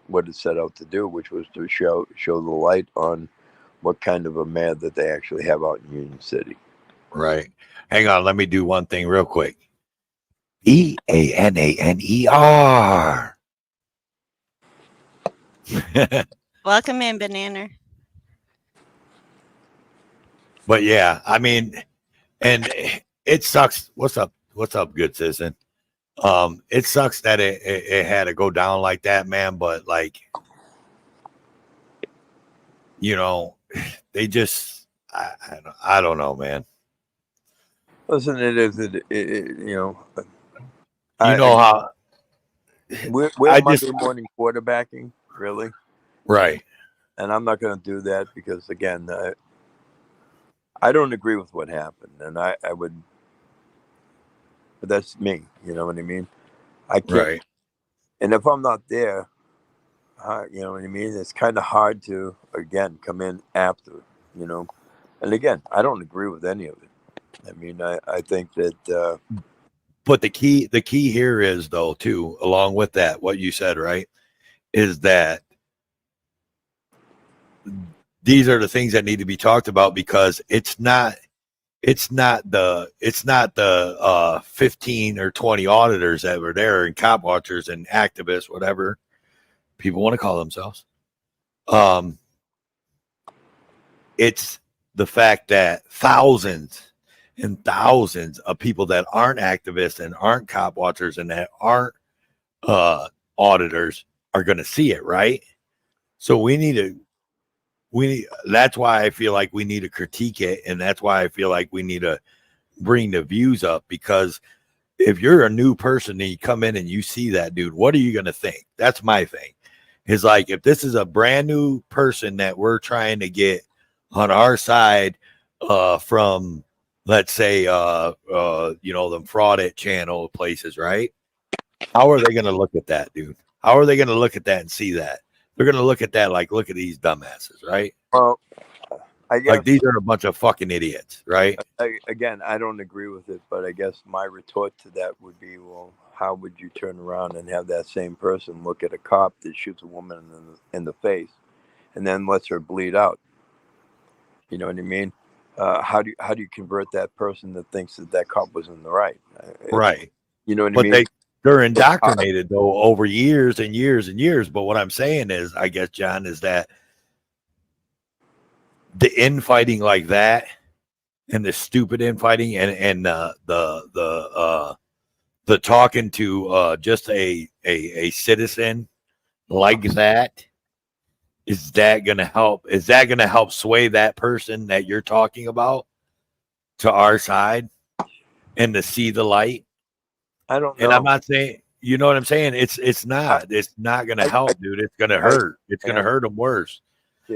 I: what it set out to do, which was to show the light on what kind of a mayor that they actually have out in Union City.
R: Right. Hang on. Let me do one thing real quick. EANANER.
B: Welcome in, Banana.
R: But yeah, I mean, and it sucks. What's up? What's up, good citizen? It sucks that it had to go down like that, man. But like, you know, they just I don't know, man.
I: Listen, you know,
R: You know how
I: we're
R: I
I: Monday
R: just
I: morning quarterbacking, really,
R: right.
I: and I'm not going to do that because again, I don't agree with what happened, and I would, but that's me. You know what I mean? I can't.
R: Right.
I: And if I'm not there, you know what I mean? It's kind of hard to, again, come in after, you know. And again, I don't agree with any of it. I mean, I think that.
R: But the key here is, though, too, along with that, what you said, right, is that these are the things that need to be talked about, because it's not the 15 or 20 auditors that were there and cop watchers and activists, whatever people want to call themselves. It's the fact that thousands and thousands of people that aren't activists and aren't cop watchers and that aren't auditors are going to see it, right? So that's why I feel like we need to critique it, and that's why I feel like we need to bring the views up, because if you're a new person and you come in and you see that, dude, what are you going to think? That's my thing. Is like, if this is a brand new person that we're trying to get on our side from, let's say, you know, them fraudit channel places, right? How are they going to look at that, dude? How are they going to look at that and see that? They're going to look at that like, look at these dumbasses, right?
I: Well, I guess,
R: like, these are a bunch of fucking idiots, right?
I: Again, I don't agree with it, but I guess my retort to that would be, well, how would you turn around and have that same person look at a cop that shoots a woman in the face and then lets her bleed out? You know what I mean? How do you convert that person that thinks that cop was in the right?
R: Right.
I: You know what
R: But
I: I mean?
R: they're indoctrinated though over years and years and years. But what I'm saying is, I guess, John, is that the infighting like that, and the stupid infighting, and the talking to just a citizen like that, is that going to help? Is that going to help sway that person that you're talking about to our side and to see the light?
I: I don't know.
R: And I'm not saying, you know what I'm saying? It's not going to help, dude. It's going to hurt. It's going to hurt them worse.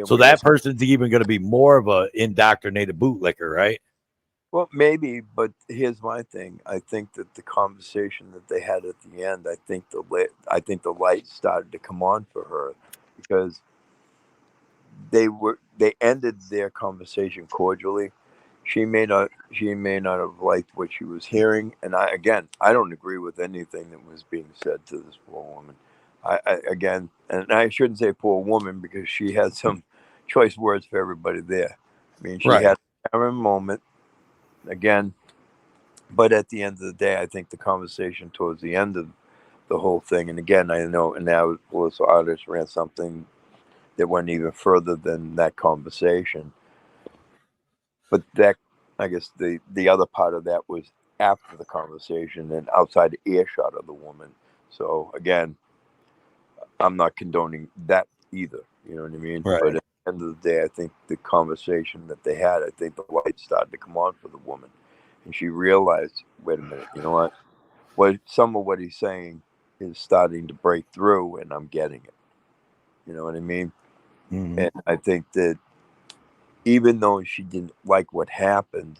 R: So that person's even going to be more of a indoctrinated bootlicker, right?
I: Well, maybe, but here's my thing. I think that the conversation that they had at the end, I think the light started to come on for her, because they ended their conversation cordially. She may not have liked what she was hearing, and I don't agree with anything that was being said to this poor woman. Again, and I shouldn't say poor woman, because she had some choice words for everybody there. I mean, she
R: Right.
I: had a moment again, but at the end of the day, I think the conversation towards the end of the whole thing, and again, I know, and now Willis Artist ran something that went even further than that conversation. But that, I guess, the other part of that was after the conversation and outside the earshot of the woman. So again, I'm not condoning that either. You know what I mean?
R: Right.
I: But at the end of the day, I think the conversation that they had, I think the light started to come on for the woman, and she realized, wait a minute, you know what some of what he's saying is starting to break through, and I'm getting it. You know what I mean?
R: Mhm.
I: And I think that even though she didn't like what happened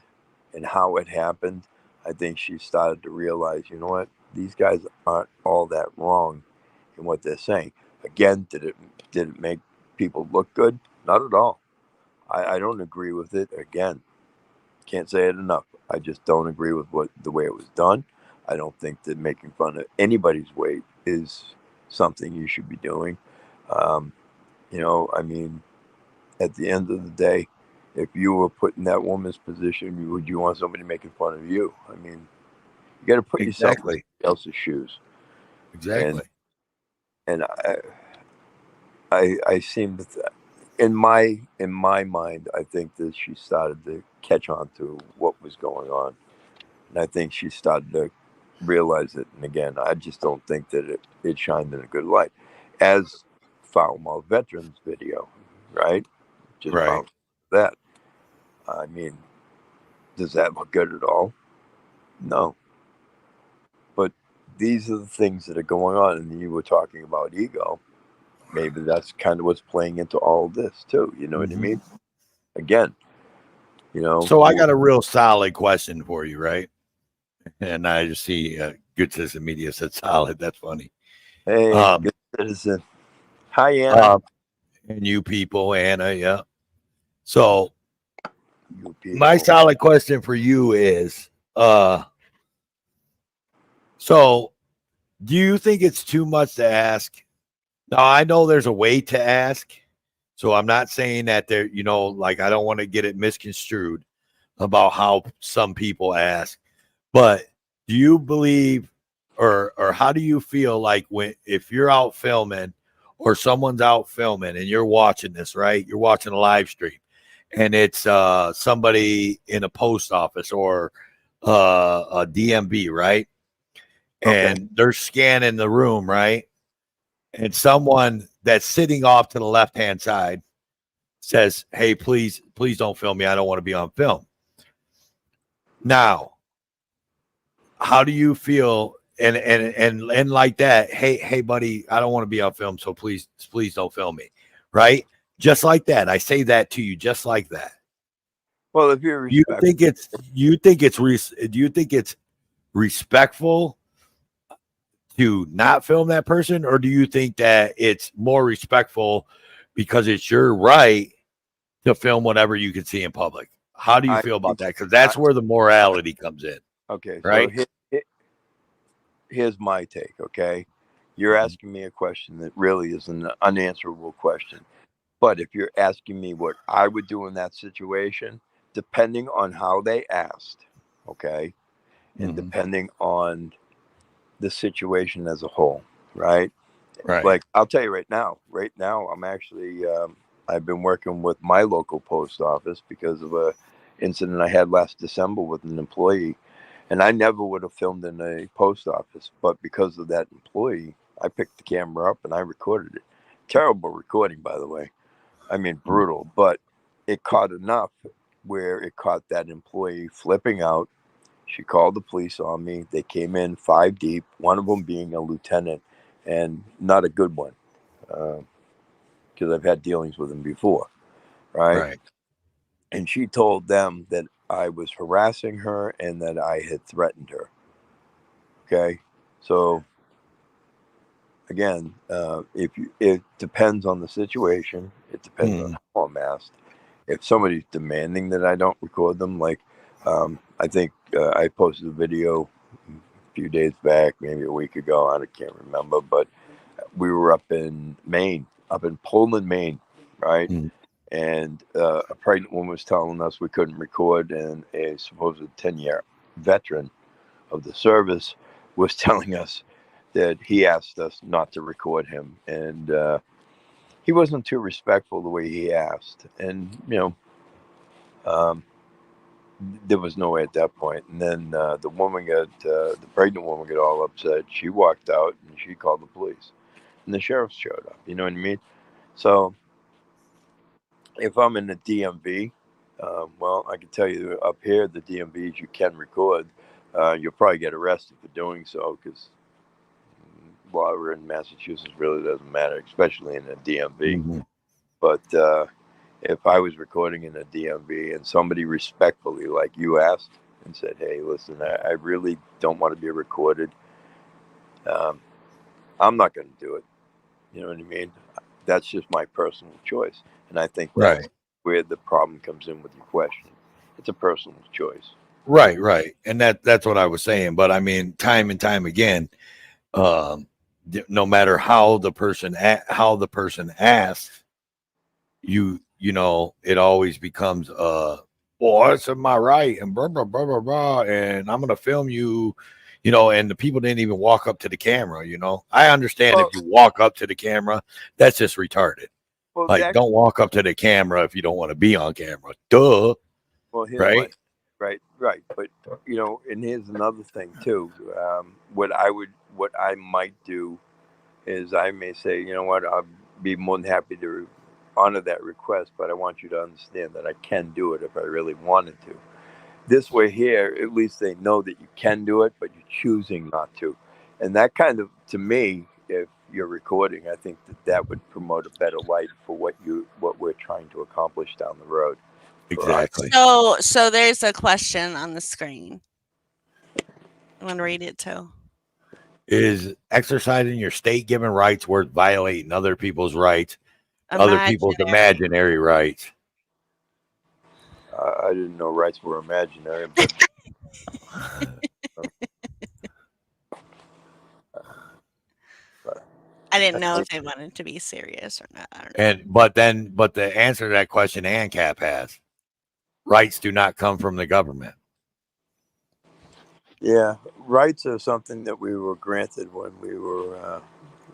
I: and how it happened, I think she started to realize, you know what, these guys aren't all that wrong in what they're saying. Again, did it make people look good? Not at all. I don't agree with it. Again, can't say it enough. I just don't agree with the way it was done. I don't think that making fun of anybody's weight is something you should be doing. I mean, at the end of the day, if you were put in that woman's position, would you want somebody making fun of you? I mean, you got to put yourself in
R: Exactly.
I: somebody else's shoes.
R: Exactly.
I: And I seem to, in my mind, I think that she started to catch on to what was going on, and I think she started to realize it. And again, I just don't think that it shined in a good light, as Foul Mouth Veterans video, right? Just
R: Right.
I: found that. I mean, does that look good at all? No. But these are the things that are going on, and you were talking about ego. Maybe that's kind of what's playing into all of this too. You know what I
R: Mhm.
I: mean? Again,
R: So I got a real solid question for you, right? And I just see Good Citizen Media said solid. That's funny.
I: Hey,
R: Um,
I: good citizen. Hi, Anna.
R: And you people, Anna, yeah. So
I: You people.
R: my solid question for you is, so do you think it's too much to ask? Now I know there's a way to ask, so I'm not saying that there, like I don't want to get it misconstrued about how some people ask, but do you believe, or how do you feel like if you're out filming or someone's out filming and you're watching this, right? You're watching a live stream and it's somebody in a post office or a DMV, right? And they're scanning the room, right? And someone that's sitting off to the left-hand side says, "Hey, please don't film me. I don't want to be on film." Now, how do you feel? And like that, hey, buddy, I don't want to be on film, so please don't film me, right? Just like that. I say that to you, just like that.
I: Well, if you're
R: Do you think it's respectful to not film that person, or do you think that it's more respectful because it's your right to film whatever you can see in public? How do you feel about that? Because that's where the morality comes in.
I: Okay,
R: right?
I: so here's my take. Okay, you're asking me a question that really is an unanswerable question. But if you're asking me what I would do in that situation, depending on how they asked, okay, and depending on the situation as a whole, right?
R: Right.
I: Like I'll tell you right now, I'm actually I've been working with my local post office because of a incident I had last December with an employee, and I never would have filmed in a post office, but because of that employee, I picked the camera up and I recorded it. Terrible recording, by the way. I mean, brutal, but it caught enough where it caught that employee flipping out. She called the police on me. They came in 5 deep, one of them being a lieutenant, and not a good one. because I've had dealings with him before, right?
R: Right.
I: And she told them that I was harassing her and that I had threatened her. Okay, so again, it depends on the situation. It depends on how I'm asked. If somebody's demanding that I don't record them, like I think I posted a video a few days back, maybe a week ago. I can't remember, but we were up in Maine, up in Poland, Maine, right? And a pregnant woman was telling us we couldn't record, and a supposed 10-year veteran of the service was telling us that he asked us not to record him, and he wasn't too respectful the way he asked, and there was no way at that point. And then the pregnant woman got all upset. She walked out and she called the police, and the sheriff showed up. You know what I mean? So if I'm in the DMV, well, I can tell you up here, the DMVs you can record. You'll probably get arrested for doing so, because while we're in Massachusetts, really doesn't matter, especially in the DMV. But if I was recording in a DMV and somebody respectfully, like you asked, and said, "Hey, listen, I really don't want to be recorded," I'm not going to do it. You know what I mean? That's just my personal choice, and I think that's where the problem comes in with your question. It's a personal choice.
R: Right. And that's what I was saying. But I mean, time and time again, no matter how the person asks, you know, it always becomes well, it's in my right, and blah blah blah blah blah, and I'm gonna film you, you know, and the people didn't even walk up to the camera. You know, I understand if you walk up to the camera, that's just retarded.
I: Well,
R: like, don't walk up to the camera if you don't want to be on camera. Duh.
I: Well, here's
R: Right.
I: right. But and here's another thing too. What I might do is I may say, you know what, I'll be more than happy to honor that request, but I want you to understand that I can do it if I really wanted to. This way here, at least they know that you can do it, but you're choosing not to. And that kind of, to me, if you're recording, I think that would promote a better light for what we're trying to accomplish down the road.
R: Exactly.
B: So there's a question on the screen. I want to read it too.
R: Is exercising your state-given rights worth violating other people's rights, other people's imaginary rights?
I: I didn't know rights were imaginary, but
B: I didn't know if they wanted to be serious or not. I don't know.
R: But the answer to that question ANCAP has: rights do not come from the government.
I: yeah, rights are something that we were granted when we were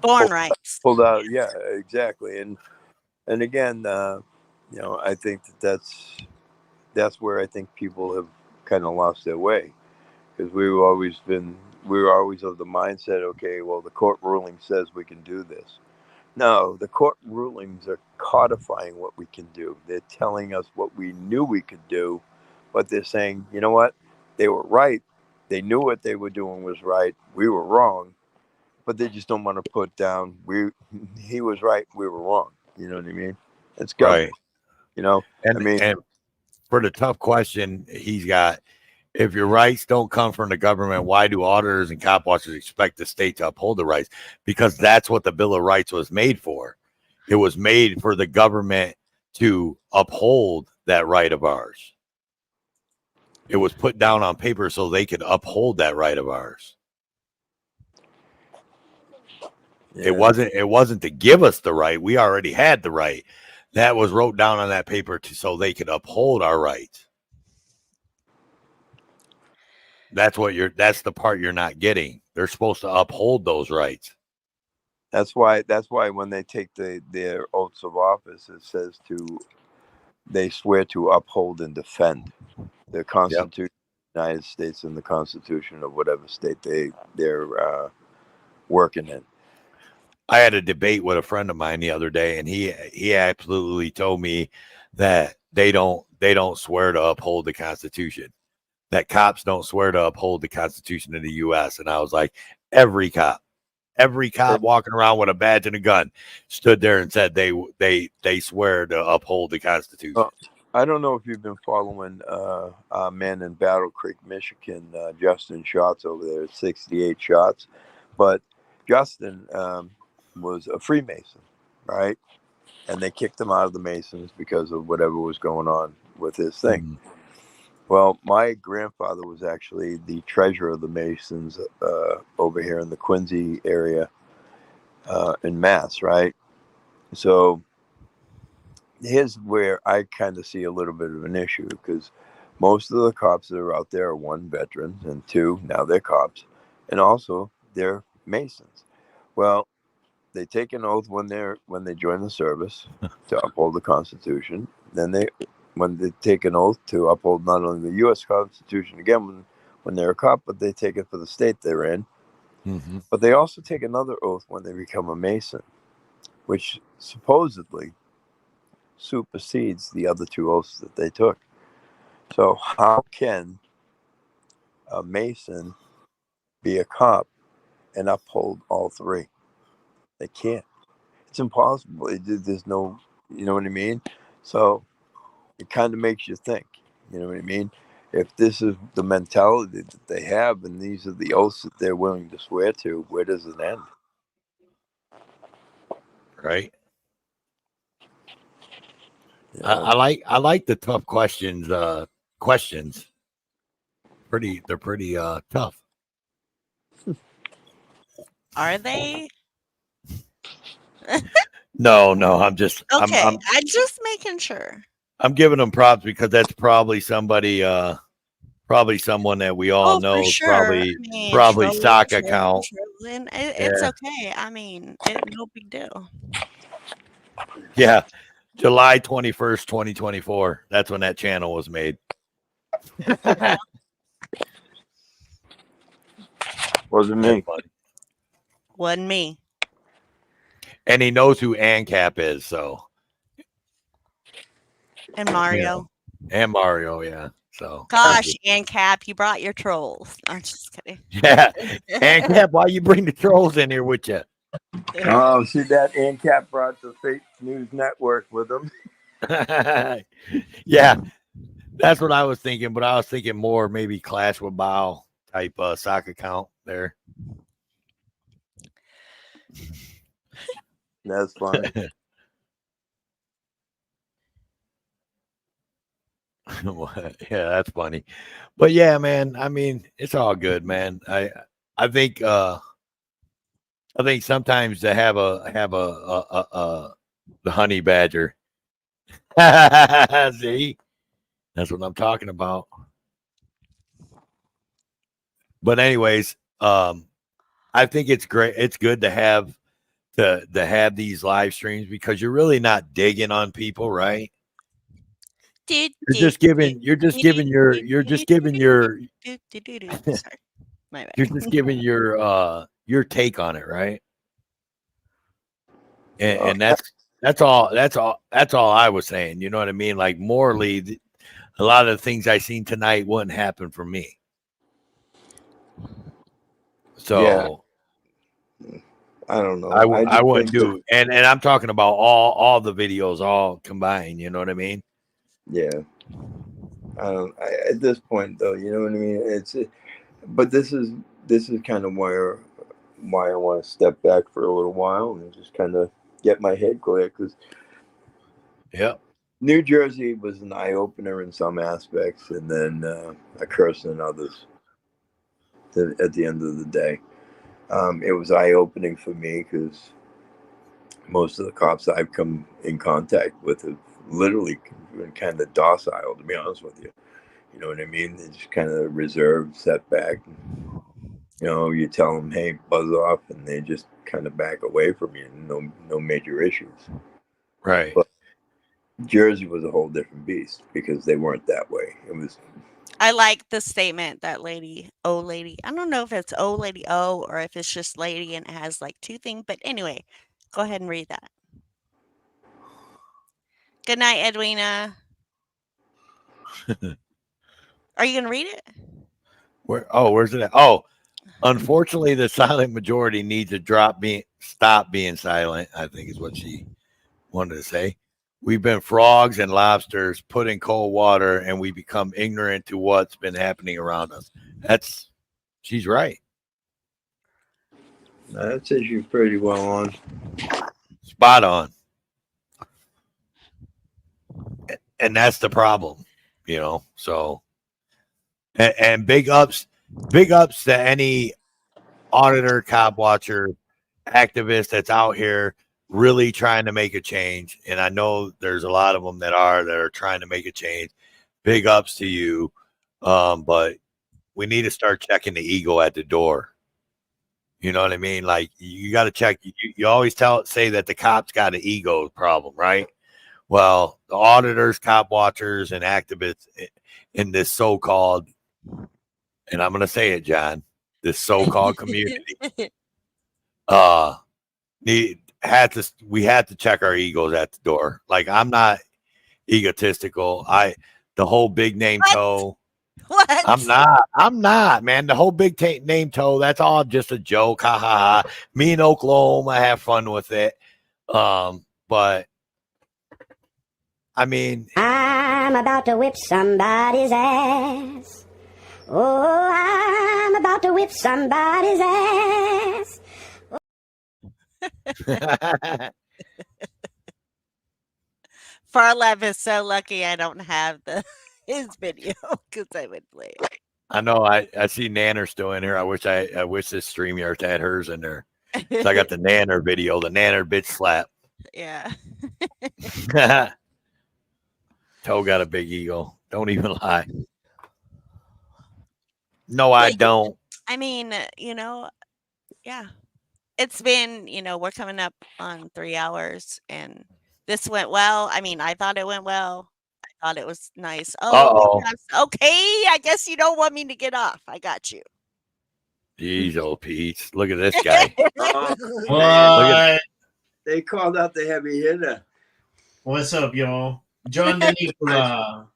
B: born rights.
I: Pulled out, yeah, exactly. And again, I think that's where I think people have kind of lost their way, because we were always of the mindset, okay, well, the court ruling says we can do this. No, the court rulings are codifying what we can do. They're telling us what we knew we could do, but they're saying, you know what, they were right. They knew what they were doing was right. We were wrong, but they just don't want to put down he was right, we were wrong. You know what I mean? It's government.
R: Right. And for the tough question, he's got: if your rights don't come from the government, why do auditors and cop watchers expect the state to uphold the rights? Because that's what the Bill of Rights was made for. It was made for the government to uphold that right of ours. It was put down on paper so they could uphold that right of ours. Yeah. It wasn't to give us the right. We already had the right. That was wrote down on that paper so they could uphold our rights. That's the part you're not getting. They're supposed to uphold those rights.
I: That's why when they take their oaths of office, it says they swear to uphold and defend the Constitution of the United States and the Constitution of whatever state they're working in.
R: I had a debate with a friend of mine the other day, and he absolutely told me that they don't swear to uphold the Constitution. That cops don't swear to uphold the Constitution of the U.S. And I was like, every cop every cop walking around with a badge and a gun stood there and said they swear to uphold the Constitution.
I: Well, I don't know if you've been following our man in Battle Creek, Michigan, Justin Shots over there, 68 shots. But Justin was a Freemason, right? And they kicked him out of the Masons because of whatever was going on with his thing. Well, my grandfather was actually the treasurer of the Masons over here in the Quincy area in Mass, right? So here's where I kind of see a little bit of an issue, because most of the cops that are out there are, one, veterans, and two, now they're cops, and also they're Masons. Well, they take an oath when they join the service to uphold the Constitution. Then when they take an oath to uphold not only the U.S. Constitution again when they're a cop, but they take it for the state they're in. But they also take another oath when they become a Mason, which supposedly supersedes the other two oaths that they took. So how can a Mason be a cop and uphold all three? They can't. It's impossible. There's no, you know what I mean? So it kind of makes you think, you know what I mean? If this is the mentality that they have and these are the oaths that they're willing to swear to, where does it end?
R: Right.
I: Yeah.
R: I like the tough questions. They're pretty tough.
B: Are they?
R: No, I'm just
B: Okay,
R: I'm
B: I'm just making sure.
R: I'm giving them props because that's probably somebody probably someone that we all
B: Oh,
R: know,
B: for sure. I mean,
R: probably stock account.
B: trolling. It's
R: Yeah.
B: okay. I mean, no big deal.
R: Yeah. July 21st, 2024. That's when that channel was made.
I: Wasn't me.
B: Wasn't me.
R: And he knows who ANCAP is, so.
B: And Mario.
R: And Mario, yeah. So.
B: Gosh, ANCAP, you brought your trolls. I'm just kidding.
R: Yeah. ANCAP, why you bring the trolls in here with you?
I: Oh, see that ANCAP brought the fake news network with them.
R: Yeah. That's what I was thinking, but I was thinking more maybe Clash with Bow type sock account there.
I: That's funny.
R: Yeah, that's funny. But yeah, man, I mean, it's all good, man. I think sometimes to have the honey badger. See? That's what I'm talking about. But anyways, I think it's great. It's good to have these live streams because you're really not digging on people, right? You're just giving your
B: Sorry. My bad.
R: you're just giving your take on it, right? And that's all I was saying. You know what I mean? Like morally, a lot of the things I seen tonight wouldn't happen for me. So
I: yeah. I don't know.
R: I wouldn't do, and I'm talking about all the videos all combined. You know what I mean?
I: Yeah. At this point, though, you know what I mean. But this is kind of why I want to step back for a little while and just kind of get my head clear, because New Jersey was an eye opener in some aspects, and then a curse in others. At the end of the day, it was eye opening for me because most of the cops I've come in contact with have literally been kind of docile, to be honest with you. You know what I mean? They're just kind of reserved, set back. You know, you tell them, "Hey, buzz off," and they just kind of back away from you. No major issues.
R: Right.
I: But Jersey was a whole different beast because they weren't that way. It was.
B: I like the statement that lady. I don't know if it's lady O or if it's just lady and it has like two things. But anyway, go ahead and read that. Good night, Edwina.
R: Yeah.
B: Are you gonna read it?
R: Where's it at? Oh, Unfortunately, the silent majority needs to stop being silent, I think is what she wanted to say. We've been frogs and lobsters put in cold water, and we become ignorant to what's been happening around us. She's right.
I: That says you're pretty well on.
R: Spot on. And that's the problem, so and big ups to any auditor, cop watcher, activist that's out here really trying to make a change. And I know there's a lot of them that are trying to make a change. Big ups to you. But we need to start checking the ego at the door. You know what I mean? Like, you got to check. You always say that the cops got an ego problem, right? Well, the auditors, cop watchers, and activists in this so-called, and I'm going to say it, John, this so-called community, we had to check our egos at the door. Like, I'm not egotistical. The whole big name toe.
B: What?
R: I'm not, man. The whole big name toe, that's all just a joke. Ha ha ha. Me in Oklahoma have fun with it. But I mean,
Y: I'm about to whip somebody's ass. Oh, I'm about to whip somebody's ass.
B: Farlev is so lucky I don't have his video because I would play it.
R: I know I see Nanner still in here. I wish this StreamYard had hers in there. So I got the Nanner video, the Nanner bitch slap.
B: Yeah.
R: Toe got a big ego. Don't even lie. No, I don't.
B: I mean, yeah. It's been, we're coming up on 3 hours and this went well. I mean, I thought it went well. I thought it was nice. Oh, okay. I guess you don't want me to get off. I got you.
R: Jeez, old Pete. Look at this guy.
F: What?
I: They called out the heavy hitter.
F: What's up, y'all? John DeNicola.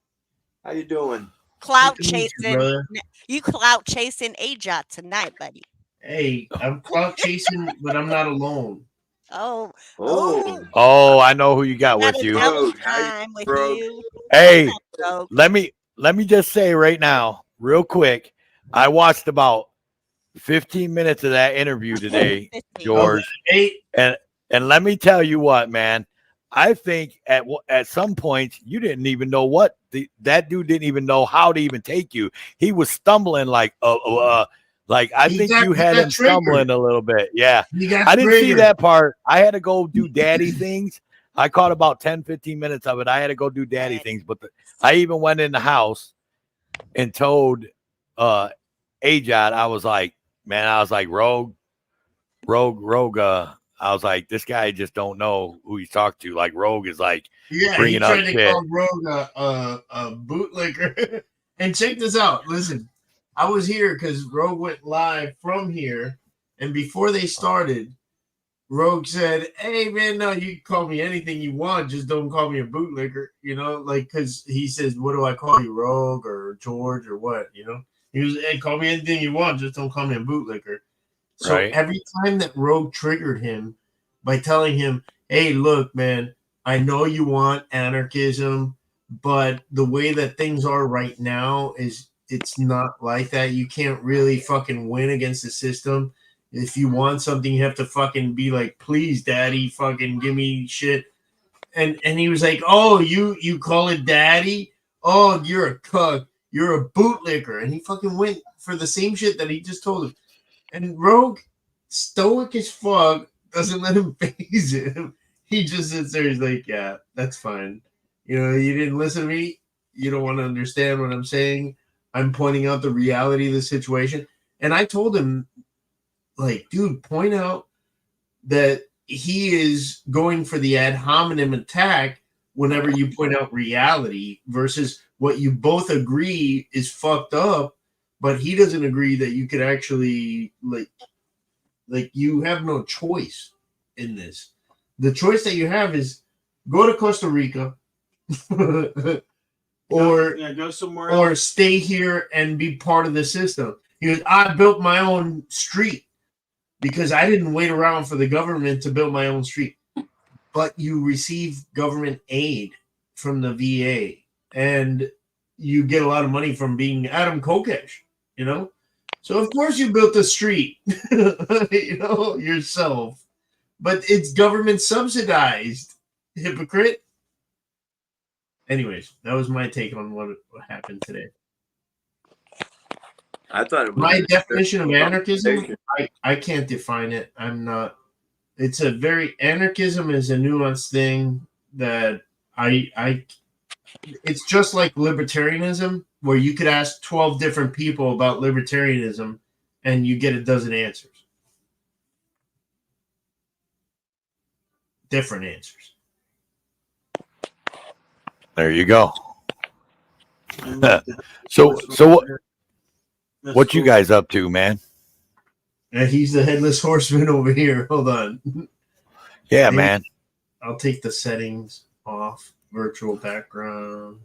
I: How you doing?
B: Clout
F: Good to meet you,
B: chasing.
F: brother.
B: You clout chasing AJOT tonight, buddy.
F: Hey, I'm clout chasing, but I'm not alone.
B: Oh.
R: I know who you got with you.
B: Time with you.
R: Hey, let me just say right now, real quick. I watched about 15 minutes of that interview today, George. And let me tell you what, man. I think at some point you didn't even know that dude didn't even know how to even take you. He was stumbling like I think you had him stumbling a little bit. Yeah. I didn't see that part. I had to go do daddy things. I caught about 10, 15 minutes of it. I had to go do daddy things, but I even went in the house and told AJOT, I was like, Rogue, I was like, this guy just don't know who he's talking to. Like, Rogue is like bringing up shit.
F: He tried to call Rogue a bootlicker. And check this out. Listen, I was here because Rogue went live from here. And before they started, Rogue said, hey, man, no, you can call me anything you want. Just don't call me a bootlicker, because he says, what do I call you, Rogue or George or what, He was, hey, call me anything you want. Just don't call me a bootlicker. So every time that Rogue triggered him by telling him, hey, look, man, I know you want anarchism, but the way that things are right now it's not like that. You can't really fucking win against the system. If you want something, you have to fucking be like, please, daddy, fucking give me shit. And he was like, oh, you call it daddy? Oh, you're a cuck. You're a bootlicker. And he fucking went for the same shit that he just told him. And Rogue, stoic as fuck, doesn't let him phase him. He just sits there. He's like, yeah, that's fine. You didn't listen to me. You don't want to understand what I'm saying. I'm pointing out the reality of the situation. And I told him, like, dude, point out that he is going for the ad hominem attack whenever you point out reality versus what you both agree is fucked up. But he doesn't agree that you could actually like you have no choice in this. The choice that you have is go to Costa Rica or
I: go somewhere
F: or
I: else.
F: stay here and be part of the system. He goes, I built my own street because I didn't wait around for the government to build my own street. But you receive government aid from the VA, and you get a lot of money from being Adam Kokesh, you know? So of course you built the street, you know, yourself. But it's government subsidized, hypocrite. Anyways, that was my take on what happened today.
I: I thought it was
F: My definition of anarchism, I can't define it. I'm not. It's a very anarchism is a nuanced thing that I it's just like libertarianism, where you could ask 12 different people about libertarianism and you get a dozen answers. Different answers.
R: There you go. so what you guys up to, man?
F: And he's the headless horseman over here. Hold on.
R: Yeah,
F: Maybe
R: man.
F: I'll take the settings off. Virtual background.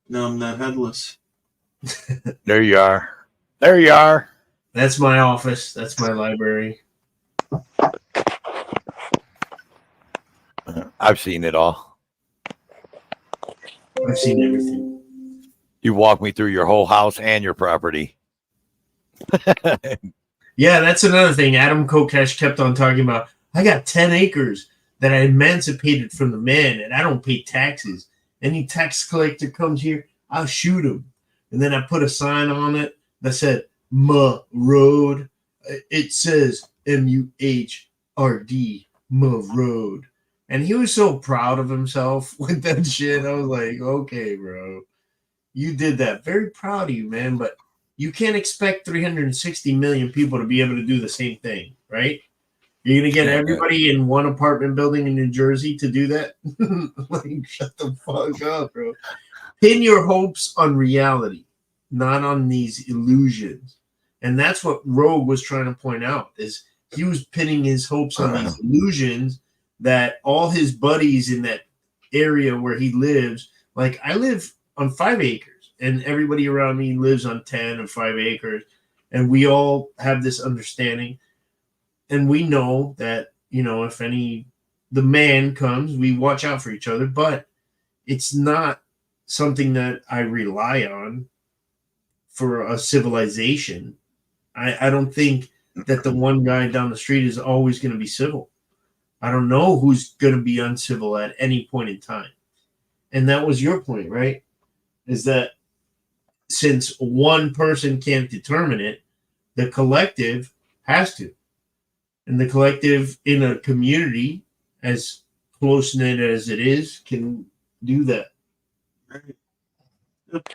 K: No, I'm not headless.
R: There you are. There you are.
F: That's my office. That's my library.
R: I've seen it all.
F: I've seen everything.
R: You walked me through your whole house and your property.
F: Yeah, that's another thing. Adam Kokesh kept on talking about. I got 10 acres that I emancipated from the man, and I don't pay taxes. Any tax collector comes here, I'll shoot him. And then I put a sign on it that said "Ma Road." It says MUHRD, Ma Road. And he was so proud of himself with that shit. I was like, okay, bro, you did that. Very proud of you, man. But you can't expect 360 million people to be able to do the same thing, right? You're going to get everybody in one apartment building in New Jersey to do that? Like, shut the fuck up, bro. Pin your hopes on reality, not on these illusions. And that's what Rogue was trying to point out, is he was pinning his hopes on these illusions that all his buddies in that area where he lives, like I live on 5 acres and everybody around me lives on 10 or 5 acres. And we all have this understanding. And we know that, you know, if the man comes, we watch out for each other, but it's not something that I rely on for a civilization. I don't think that the one guy down the street is always going to be civil. I don't know who's going to be uncivil at any point in time. And that was your point, right? Is that since one person can't determine it, the collective has to. And the collective in a community, as close-knit as it is, can do that.
K: Right.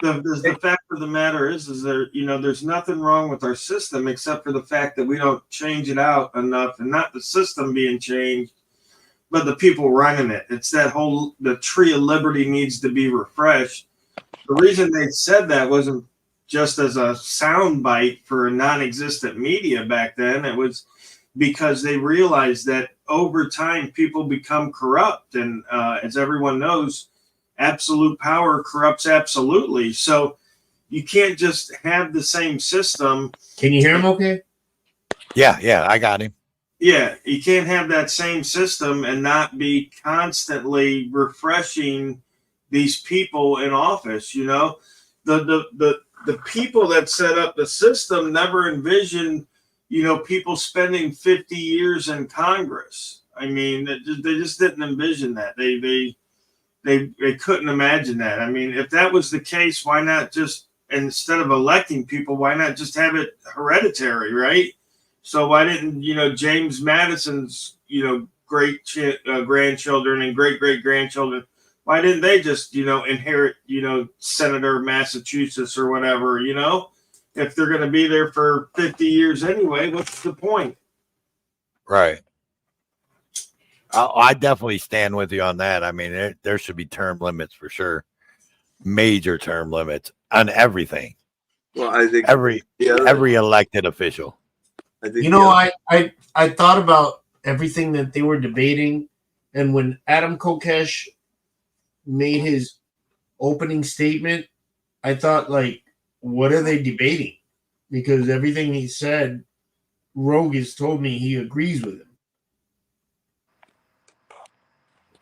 K: The fact of the matter is there, you know, there's nothing wrong with our system except for the fact that we don't change it out enough, and not the system being changed, but the people running it. It's that the tree of liberty needs to be refreshed. The reason they said that wasn't just as a sound bite for non-existent media back then. It was because they realized that over time people become corrupt, and as everyone knows, absolute power corrupts absolutely. So you can't just have the same system.
F: Can you hear him okay?
R: Yeah, I got him.
K: Yeah, you can't have that same system and not be constantly refreshing these people in office. You know, the people that set up the system never envisioned, you know, people spending 50 years in Congress. I mean, they just didn't envision that. They couldn't imagine that. I mean, if that was the case, why not just, instead of electing people, why not just have it hereditary, right? So why didn't, you know, James Madison's, you know, great grandchildren and great grandchildren, why didn't they just, you know, inherit, you know, Senator of Massachusetts or whatever, you know? If they're going to be there for 50 years anyway, what's the point?
R: Right. I definitely stand with you on that. I mean, there should be term limits for sure. Major term limits on everything.
I: Well, I think
R: every elected official.
F: You know, I thought about everything that they were debating, and when Adam Kokesh made his opening statement, I thought, like, what are they debating? Because everything he said, Rogue has told me he agrees with him.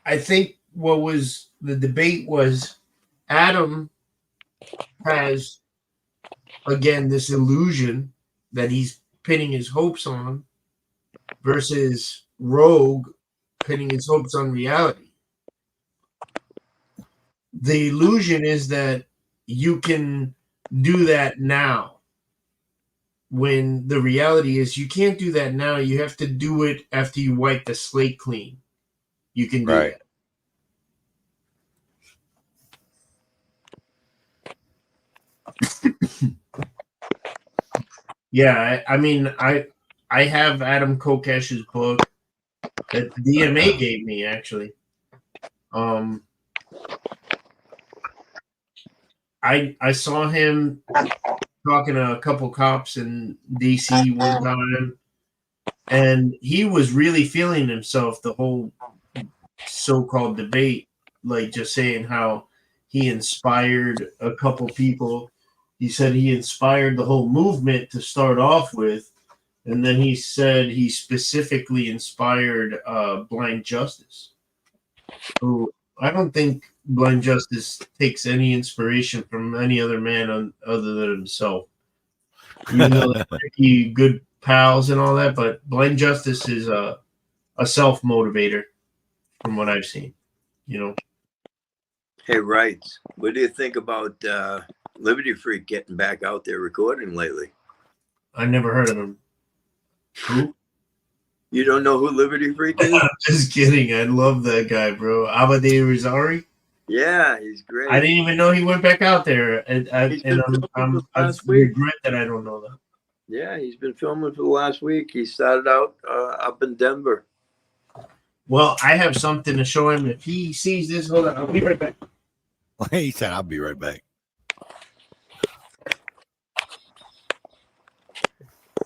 F: I think what was the debate was Adam has, again, this illusion that he's pinning his hopes on versus Rogue pinning his hopes on reality. The illusion is that you can do that now, when the reality is you can't do that now. You have to do it after you wipe the slate clean. You can do
R: Right.
F: that. Yeah, I mean, I have Adam Kokesh's book that DMA gave me, actually. I saw him talking to a couple cops in DC one time, and he was really feeling himself the whole so-called debate, like just saying how he inspired a couple people. He said he inspired the whole movement to start off with, and then he said he specifically inspired Blind Justice, who I don't think Blind Justice takes any inspiration from any other man other than himself. Even though they're pretty good pals and all that, but Blind Justice is a self-motivator from what I've seen, you know.
I: Hey, Rights, what do you think about Liberty Freak getting back out there recording lately?
F: I never heard of him. Who?
I: You don't know who Liberty Freak is?
F: I'm just kidding. I love that guy, bro. Abade Rizari.
I: Yeah, he's great.
F: I didn't even know he went back out there, and I regret that I don't know that.
I: Yeah, he's been filming for the last week. He started out up in Denver.
F: Well, I have something to show him if he sees this. Hold on, I'll be right back.
R: He said, "I'll be right back."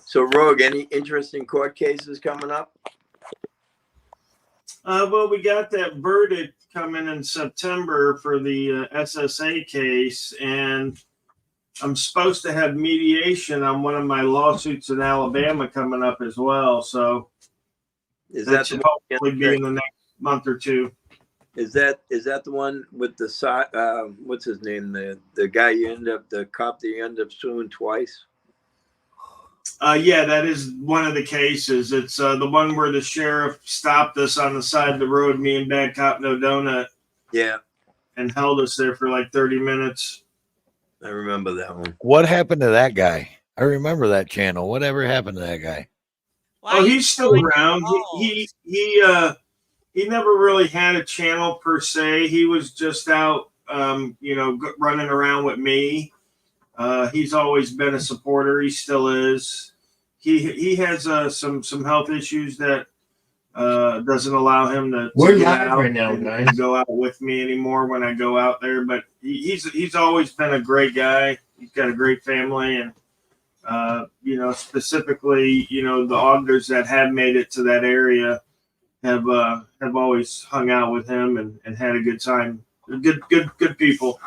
I: So, Rogue, any interesting court cases coming up?
K: Well, we got that verdict coming in September for the SSA case, and I'm supposed to have mediation on one of my lawsuits in Alabama coming up as well. So that should hopefully be in the next month or two.
I: Is that the one with the what's his name, the guy the cop that you end up suing twice?
K: Yeah, that is one of the cases. It's the one where the sheriff stopped us on the side of the road, me and Bad Cop No Donut.
I: Yeah.
K: And held us there for like 30 minutes.
I: I remember that one.
R: What happened to that guy? I remember that channel. Whatever happened to that guy?
K: Oh, he's still around. He never really had a channel per se. He was just out, running around with me. He's always been a supporter. He still is. He has some health issues that doesn't allow him to get out
F: right now, guys.
K: and go out with me anymore when I go out there. But he's always been a great guy. He's got a great family, and specifically, the augers that have made it to that area have always hung out with him and had a good time. Good people.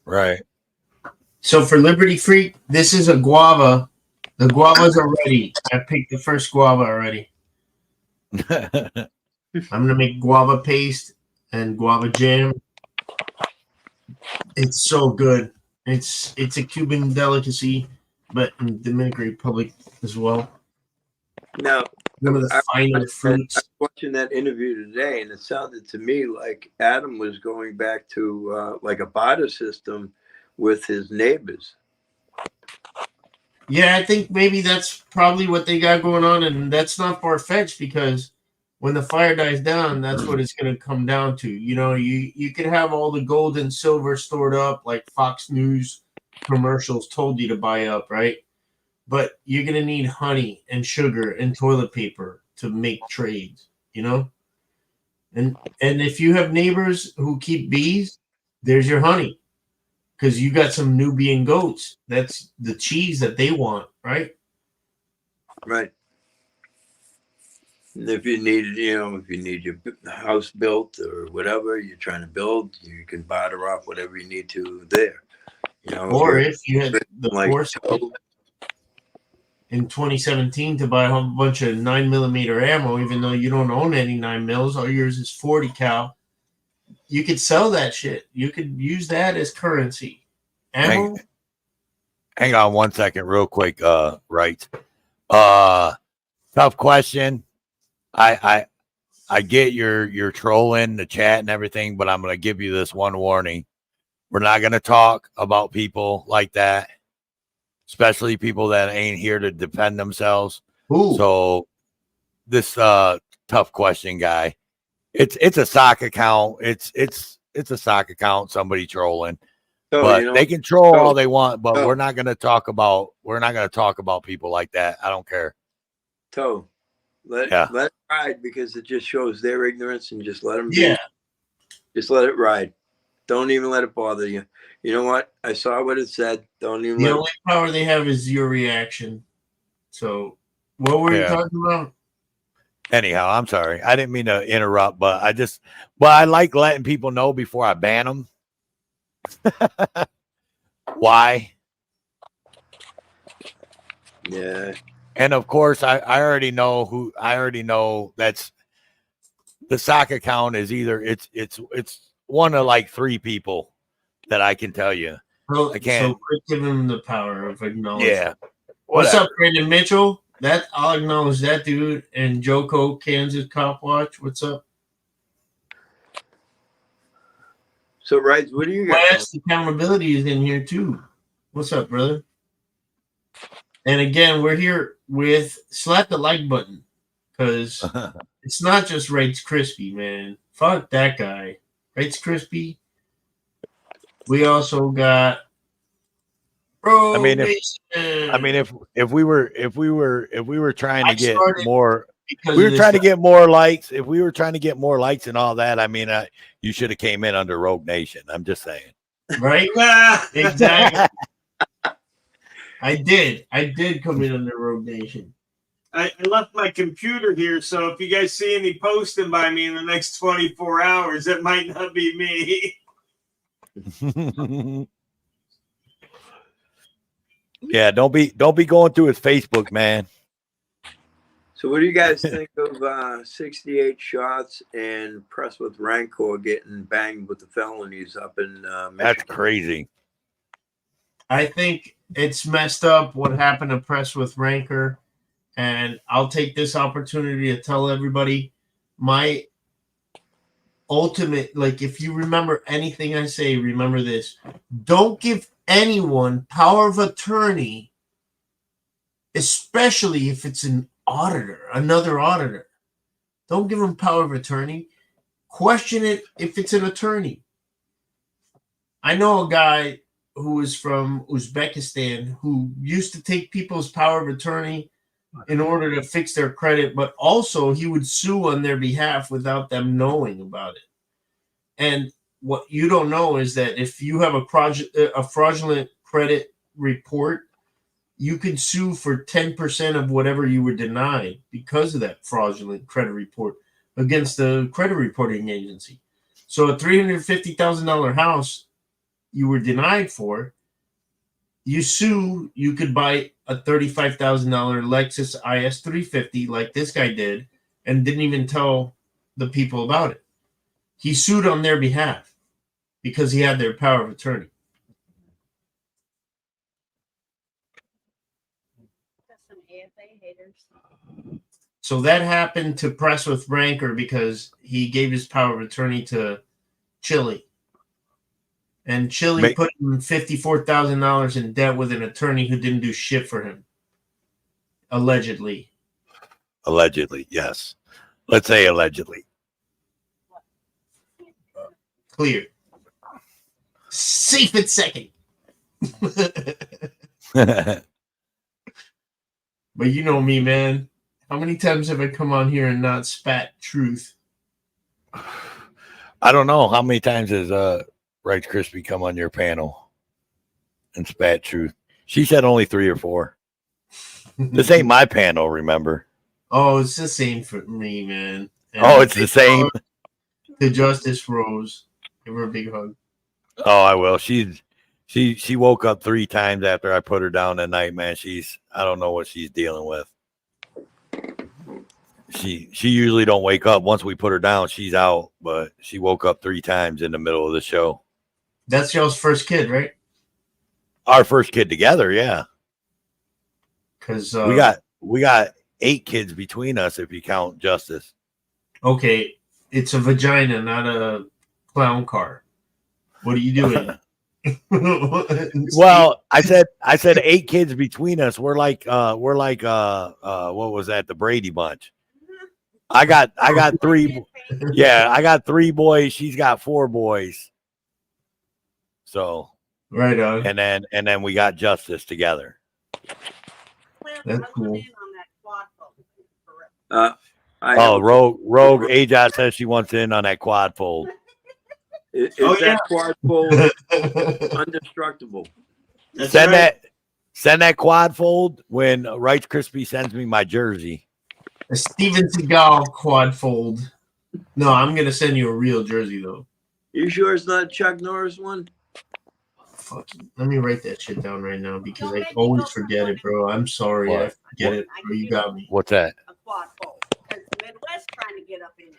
R: Right.
F: So for Liberty Freak, this is a guava. The guavas are ready. I picked the first guava already. I'm gonna make guava paste and guava jam. It's so good. It's a Cuban delicacy, but in Dominican Republic as well.
I: Now,
F: one of the finer fruits.
I: I was watching that interview today, and it sounded to me like Adam was going back to like a barter system with his neighbors.
F: Yeah, I think maybe that's probably what they got going on, and that's not far-fetched because when the fire dies down, that's what it's going to come down to. You could have all the gold and silver stored up like Fox News commercials told you to buy up, right? But you're going to need honey and sugar and toilet paper to make trades, And if you have neighbors who keep bees, there's your honey. Because you got some Nubian goats. That's the cheese that they want, right?
I: Right. And if you need, if you need your house built or whatever you're trying to build, you can barter off whatever you need to there.
F: Or if you had the
I: like
F: foresight in 2017 to buy a whole bunch of 9mm ammo, even though you don't own any 9mm, all yours is 40 cal. You could sell that shit. You could use that as currency. Ammo.
R: Hang on 1 second, real quick. Right. Tough question. I get you're trolling the chat and everything, but I'm gonna give you this one warning. We're not gonna talk about people like that, especially people that ain't here to defend themselves.
F: Ooh.
R: So this tough question guy. It's a sock account. It's a sock account, somebody trolling. But they can troll all they want, but we're not gonna talk about people like that. I don't care.
I: Toe. Let it ride because it just shows their ignorance and just let them be.
F: Yeah.
I: Just let it ride. Don't even let it bother you. You know what? I saw what it said. Don't even
F: The
I: let
F: only power they have is your reaction. So, what were you talking about?
R: Anyhow, I'm sorry. I didn't mean to interrupt, but I like letting people know before I ban them. Why?
I: Yeah.
R: And of course, I already know that's the sock account is either it's one of like 3 people that I can tell you.
F: So,
R: I can't.
F: So quit giving them the power of acknowledgement.
R: Yeah.
F: What's
R: Whatever.
F: up, Brandon Mitchell? I'll acknowledge that dude. And Joko, Kansas Cop Watch. What's up?
I: So, right, what do you got?
F: West Accountability is in here too. What's up, brother? And again, we're here with slap the like button because it's not just Rates Crispy, man. Fuck that guy. Rates Crispy. We also got
R: I mean, if we were trying to get more, we were trying to get more likes. If we were trying to get more likes and all that, I mean, you should have came in under Rogue Nation. I'm just saying.
F: Right? Exactly. I did come in under Rogue Nation.
K: I left my computer here, so if you guys see any posting by me in the next 24 hours, it might not be me.
R: Yeah, don't be going through his Facebook, man.
I: So, what do you guys think of 68 shots and Press with Rancor getting banged with the felonies up in Michigan?
R: That's crazy.
F: I think it's messed up what happened to Press with Rancor. And I'll take this opportunity to tell everybody my ultimate, like, if you remember anything I say, remember this. Don't give anyone power of attorney, especially if it's an auditor, another auditor. Don't give them power of attorney. Question it if it's an attorney. I know a guy who is from Uzbekistan who used to take people's power of attorney in order to fix their credit, but also he would sue on their behalf without them knowing about it. And what you don't know is that if you have a fraudulent credit report, you can sue for 10% of whatever you were denied because of that fraudulent credit report against the credit reporting agency. So a $350,000 house you were denied for, you sue, you could buy a $35,000 Lexus IS 350 like this guy did and didn't even tell the people about it. He sued on their behalf because he had their power of attorney. So that happened to Press with Rancor because he gave his power of attorney to Chili. And Chili put him $54,000 in debt with an attorney who didn't do shit for him. Allegedly.
R: Allegedly, yes. Let's say allegedly.
F: Clear. Safe at second. But you know me, man. How many times have I come on here and not spat truth?
R: I don't know. How many times has Rice Crispy come on your panel and spat truth? She said only 3 or 4. This ain't my panel, remember?
F: Oh, it's the same for me, man. And
R: Oh, it's the same.
F: To Justice Rose. Give her a big hug.
R: Oh, I will. She woke up 3 times after I put her down at night, man. I don't know what she's dealing with. She usually don't wake up. Once we put her down, she's out, but she woke up 3 times in the middle of the show.
F: That's y'all's first kid, right?
R: Our first kid together, yeah.
F: Because
R: we got 8 kids between us if you count Justice.
F: Okay, it's a vagina, not a clown car. What are you doing?
R: Well, I said 8 kids between us. We're like what was that? The Brady Bunch. I got 3. Yeah, I got 3 boys. She's got 4 boys. So
F: right on.
R: And then we got Justice together.
F: That's cool.
R: Rogue Ajot says she wants in on that quad fold.
I: Is that quad fold indestructible?
R: Send that quad fold when Rice Krispie sends me my jersey.
F: A Steven Seagal quad fold. No, I'm gonna send you a real jersey though.
I: You sure it's not a Chuck Norris one?
F: Fucking, let me write that shit down right now because I always forget it, bro. I'm sorry,
R: What?
F: I forget it. Bro, you got me.
R: What's that?
B: A quad fold. Because the Midwest trying to get up in it.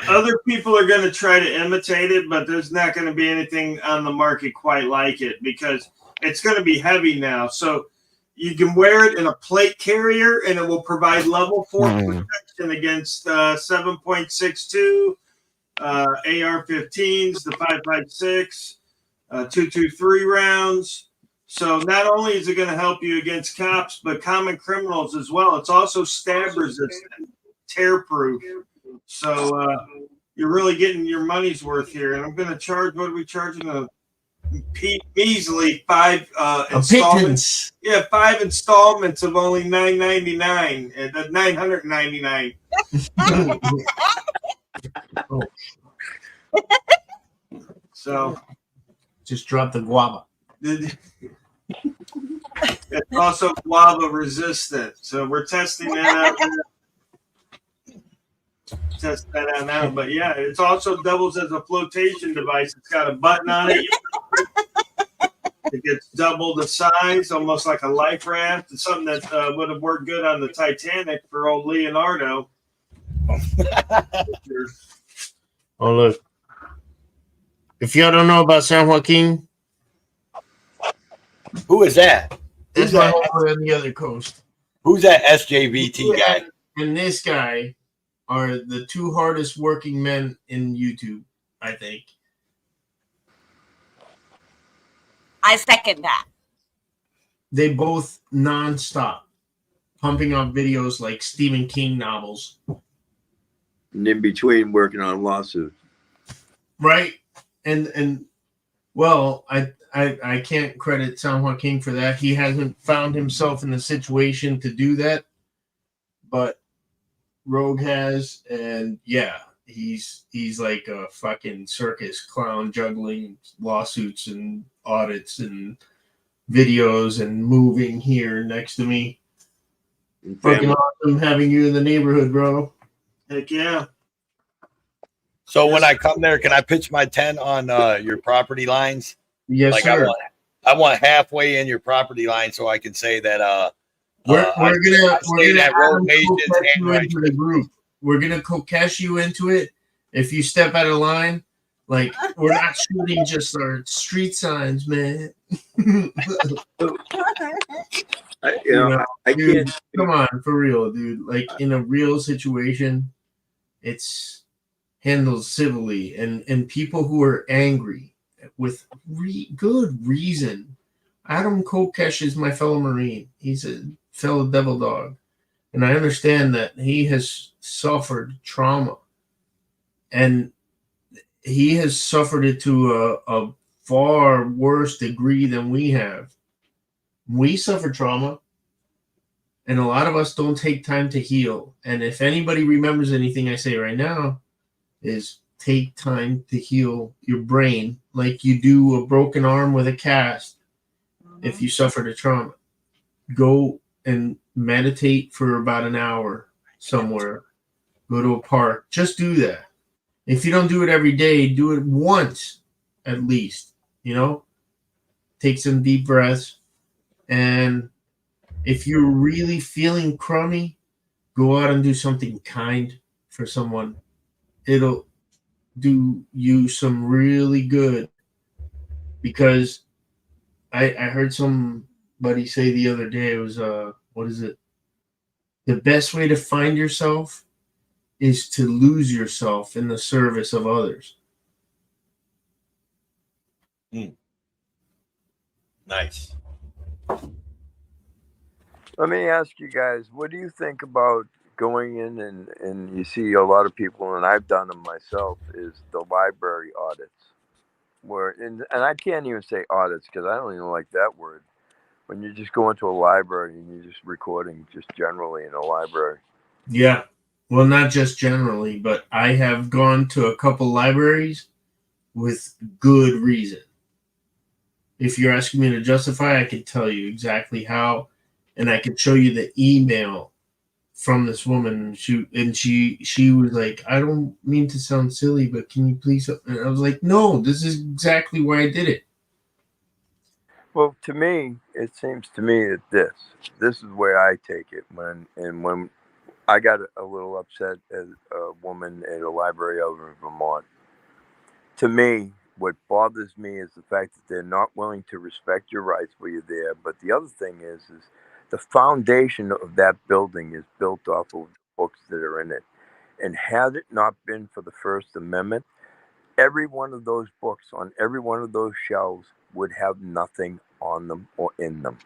K: Other people are going to try to imitate it, but there's not going to be anything on the market quite like it because it's going to be heavy now. So you can wear it in a plate carrier, and it will provide level 4 protection against 7.62 AR-15s, the 5.56, 223 rounds. So not only is it going to help you against cops, but common criminals as well. It's also stab resistant, tear proof. So you're really getting your money's worth here. And I'm going to charge, what are we charging? A measly 5 installments. Yeah, 5 installments of only $999 and $999. So
F: just drop the guava.
K: It's also guava resistant. So we're testing that out. Test that out now. But yeah, it also doubles as a flotation device. It's got a button on it. It gets double the size, almost like a life raft. It's something that would have worked good on the Titanic for old Leonardo.
F: Oh, look. If y'all don't know about San Joaquin,
R: Who is that?
F: that's my over on the other coast.
R: Who's that SJVT guy?
F: And this guy are the 2 hardest working men in YouTube, I think.
B: I second that.
F: They both nonstop pumping out videos like Stephen King novels.
I: And in between working on a lawsuit.
F: Right. And well, I can't credit San Joaquin for that. He hasn't found himself in the situation to do that. But Rogue has, and yeah, he's like a fucking circus clown juggling lawsuits and audits and videos and moving here next to me. Fucking awesome having you in the neighborhood, bro.
K: Heck yeah.
R: So when I come there, can I pitch my tent on your property lines?
F: Yes,
R: like
F: sir.
R: I want halfway in your property line so I can say that
F: we're gonna
R: Rogue Nations and
F: you into the group. We're gonna cash you into it. If you step out of line, like we're not shooting just our street signs, man.
I: I
F: dude,
I: can't.
F: Come on, for real, dude. Like in a real situation, it's handled civilly, and people who are angry with good reason. Adam Kokesh is my fellow Marine. He's a fellow devil dog. And I understand that he has suffered trauma. And he has suffered it to a far worse degree than we have. We suffer trauma. And a lot of us don't take time to heal. And if anybody remembers anything I say right now, is take time to heal your brain like you do a broken arm with a cast. If you suffered a trauma, go and meditate for about an hour somewhere. Go to a park. Just do that. If you don't do it every day, do it once at least. You know, take some deep breaths. And if you're really feeling crummy, go out and do something kind for someone. It'll do you some really good, because I heard somebody say the other day, it was what is it? The best way to find yourself is to lose yourself in the service of others.
R: Nice.
I: Let me ask you guys, what do you think about going in and you see a lot of people, and I've done them myself, is the library audits. Where and I can't even say audits because I don't even like that word. When you just go into a library and you're just recording just generally in a library.
F: Yeah. Well, not just generally, but I have gone to a couple libraries with good reason. If you're asking me to justify, I can tell you exactly how, and I can show you the email from this woman. She was like, I don't mean to sound silly, but can you please? And I was like, no, this is exactly why I did it.
I: Well, to me, it seems to me that this is where I take it when I got a little upset as a woman at a library over in Vermont. To me, what bothers me is the fact that they're not willing to respect your rights while you're there. But the other thing is the foundation of that building is built off of books that are in it. And had it not been for the First Amendment, every one of those books on every one of those shelves would have nothing on them or in them.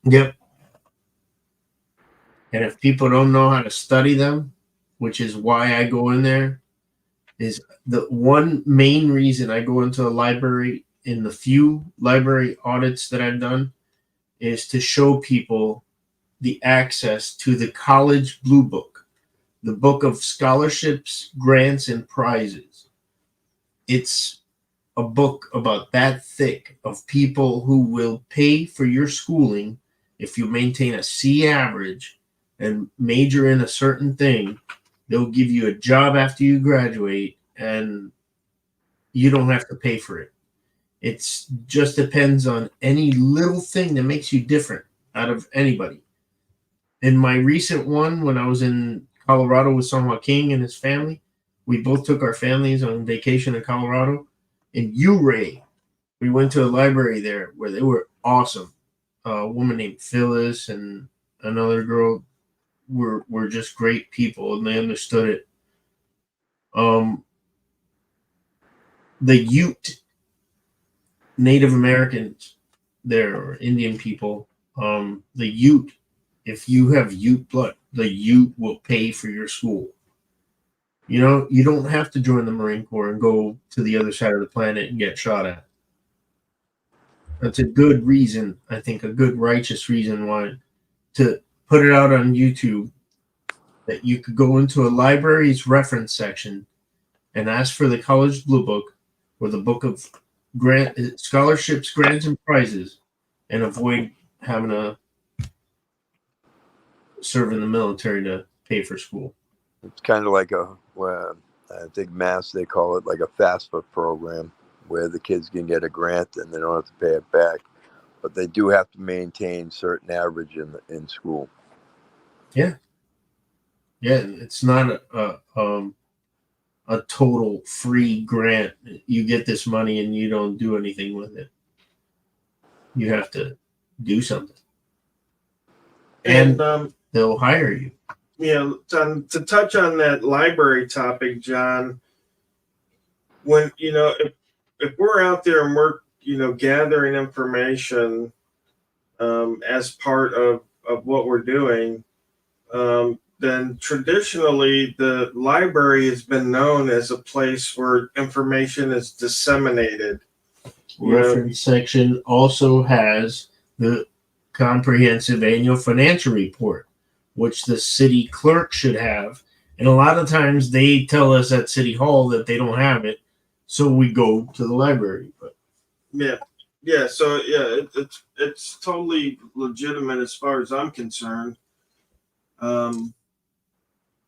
F: Yep. And if people don't know how to study them, which is why I go in there, is the one main reason I go into a library in the few library audits that I've done is to show people the access to the College Blue Book, the book of scholarships, grants, and prizes. It's a book about that thick of people who will pay for your schooling if you maintain a C average and major in a certain thing. They'll give you a job after you graduate, and you don't have to pay for it. It just depends on any little thing that makes you different out of anybody. In my recent one, when I was in Colorado with Songhua King and his family, we both took our families on vacation in Colorado. In Ouray, we went to a library there where they were awesome. A woman named Phyllis and another girl were just great people, and they understood it. The Ute Native Americans there, or Indian people, the Ute, if you have Ute blood, the Ute will pay for your school. You know, you don't have to join the Marine Corps and go to the other side of the planet and get shot at. That's a good reason, I think, a good righteous reason why to put it out on YouTube, that you could go into a library's reference section and ask for the College Blue Book or the book of scholarships, grants, and prizes, and avoid having to serve in the military to pay for school.
I: It's kind of like I think Mass, they call it like a FAFSA program where the kids can get a grant and they don't have to pay it back. But they do have to maintain certain average in school.
F: Yeah. Yeah, it's not a total free grant. You get this money and you don't do anything with it. You have to do something. And they'll hire you.
K: Yeah, to touch on that library topic, John, when if we're out there and we're gathering information as part of what we're doing, then traditionally the library has been known as a place where information is disseminated.
F: Reference section also has the comprehensive annual financial report, which the city clerk should have. And a lot of times they tell us at City Hall that they don't have it, so we go to the library. But
K: yeah. So yeah, it's totally legitimate as far as I'm concerned.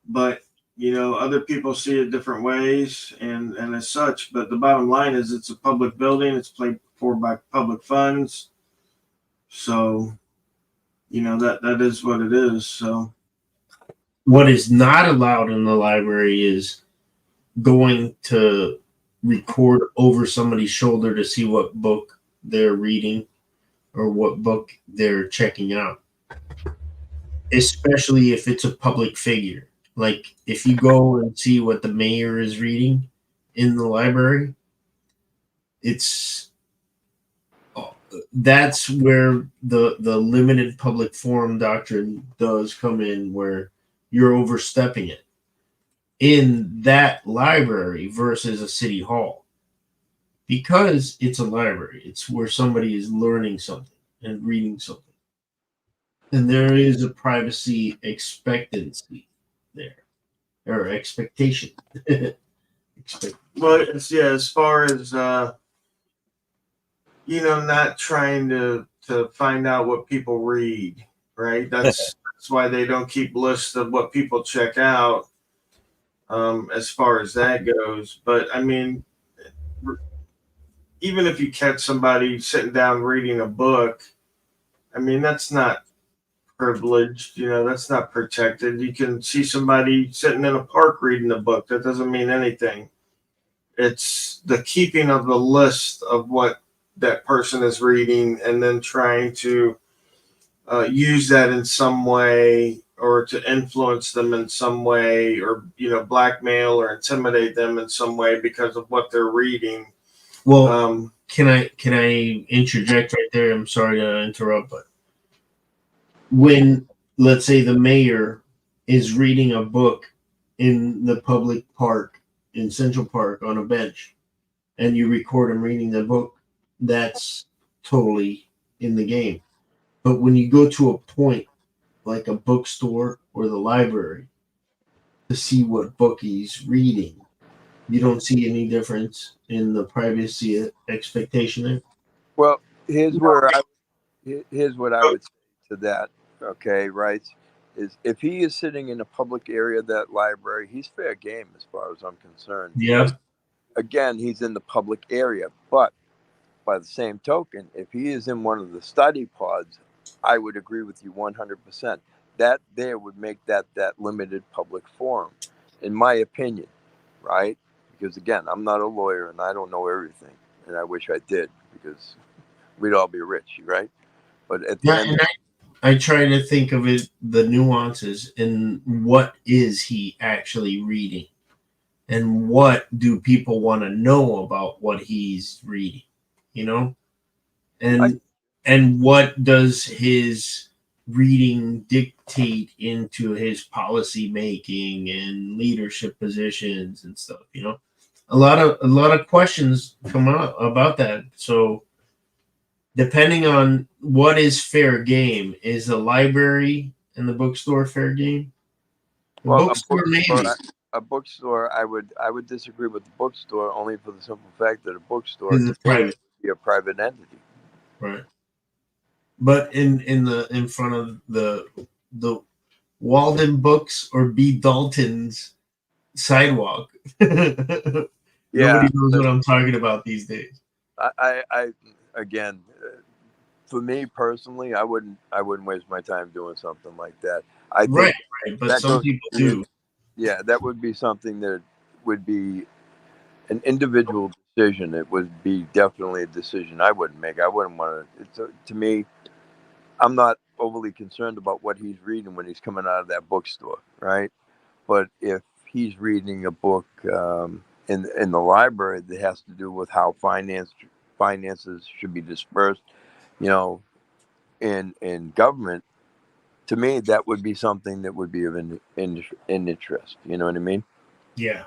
K: But other people see it different ways, and as such. But the bottom line is, it's a public building. It's paid for by public funds. So, that is what it is. So,
F: what is not allowed in the library is going to record over somebody's shoulder to see what book they're reading or what book they're checking out, especially if it's a public figure. Like if you go and see what the mayor is reading in the library, that's where the limited public forum doctrine does come in, where you're overstepping it in that library versus a city hall, because it's a library. It's where somebody is learning something and reading something, and there is a privacy expectancy there, or expectation.
K: well, it's as far as not trying to find out what people read, right? That's why they don't keep lists of what people check out, as far as that goes. But I mean, even if you catch somebody sitting down reading a book, I mean, that's not privileged, that's not protected. You can see somebody sitting in a park reading a book. That doesn't mean anything. It's the keeping of the list of what that person is reading, and then trying to use that in some way, or to influence them in some way, or blackmail or intimidate them in some way because of what they're reading.
F: Well, can I interject right there? I'm sorry to interrupt, but when, let's say, the mayor is reading a book in the public park in Central Park on a bench, and you record him reading the book, that's totally in the game. But when you go to a point like a bookstore or the library to see what book he's reading, you don't see any difference in the privacy expectation there.
I: Well, here's what I would say to that. Okay, right? Is if he is sitting in a public area of that library, he's fair game as far as I'm concerned.
F: Yeah.
I: Again, he's in the public area, but by the same token, if he is in one of the study pods, I would agree with you 100%. That there would make that limited public forum, in my opinion, right? Because again, I'm not a lawyer and I don't know everything, and I wish I did, because we'd all be rich, right? But at the end,
F: I try to think of it, the nuances, and what is he actually reading, and what do people want to know about what he's reading, and what does his reading dictate into his policy making and leadership positions and stuff. A lot of questions come out about that. So depending on what is fair game, is the library and the bookstore fair game? The
I: well,
F: bookstore maybe.
I: a bookstore, I would disagree with the bookstore, only for the simple fact that a bookstore
F: Is
I: to
F: it
I: me
F: private?
I: would be a private entity.
F: Right. But in front of the Walden Books or B. Dalton's sidewalk, nobody knows what I'm talking about these days.
I: I again, for me personally, I wouldn't waste my time doing something like that. I think
F: Right, but
I: that
F: some
I: goes
F: people
I: to me-
F: do.
I: Yeah, that would be something that would be an individual decision. It would be definitely a decision I wouldn't make. I wouldn't want to. To me, I'm not overly concerned about what he's reading when he's coming out of that bookstore, right? But if he's reading a book in the library that has to do with how finances should be dispersed, in government, to me that would be something that would be of in interest. You know what I mean?
F: Yeah.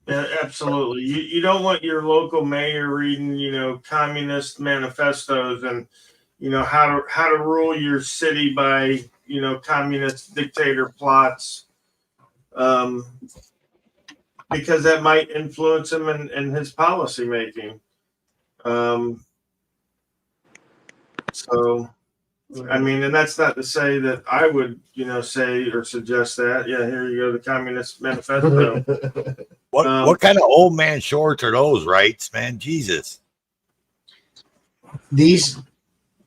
K: Yeah, absolutely. You don't want your local mayor reading, communist manifestos and, how to rule your city by, communist dictator plots, because that might influence him in his policy making. So I mean, and that's not to say that I would, say or suggest that. Yeah, here you go, the Communist Manifesto.
R: What kind of old man shorts are those, rights, man? Jesus.
F: These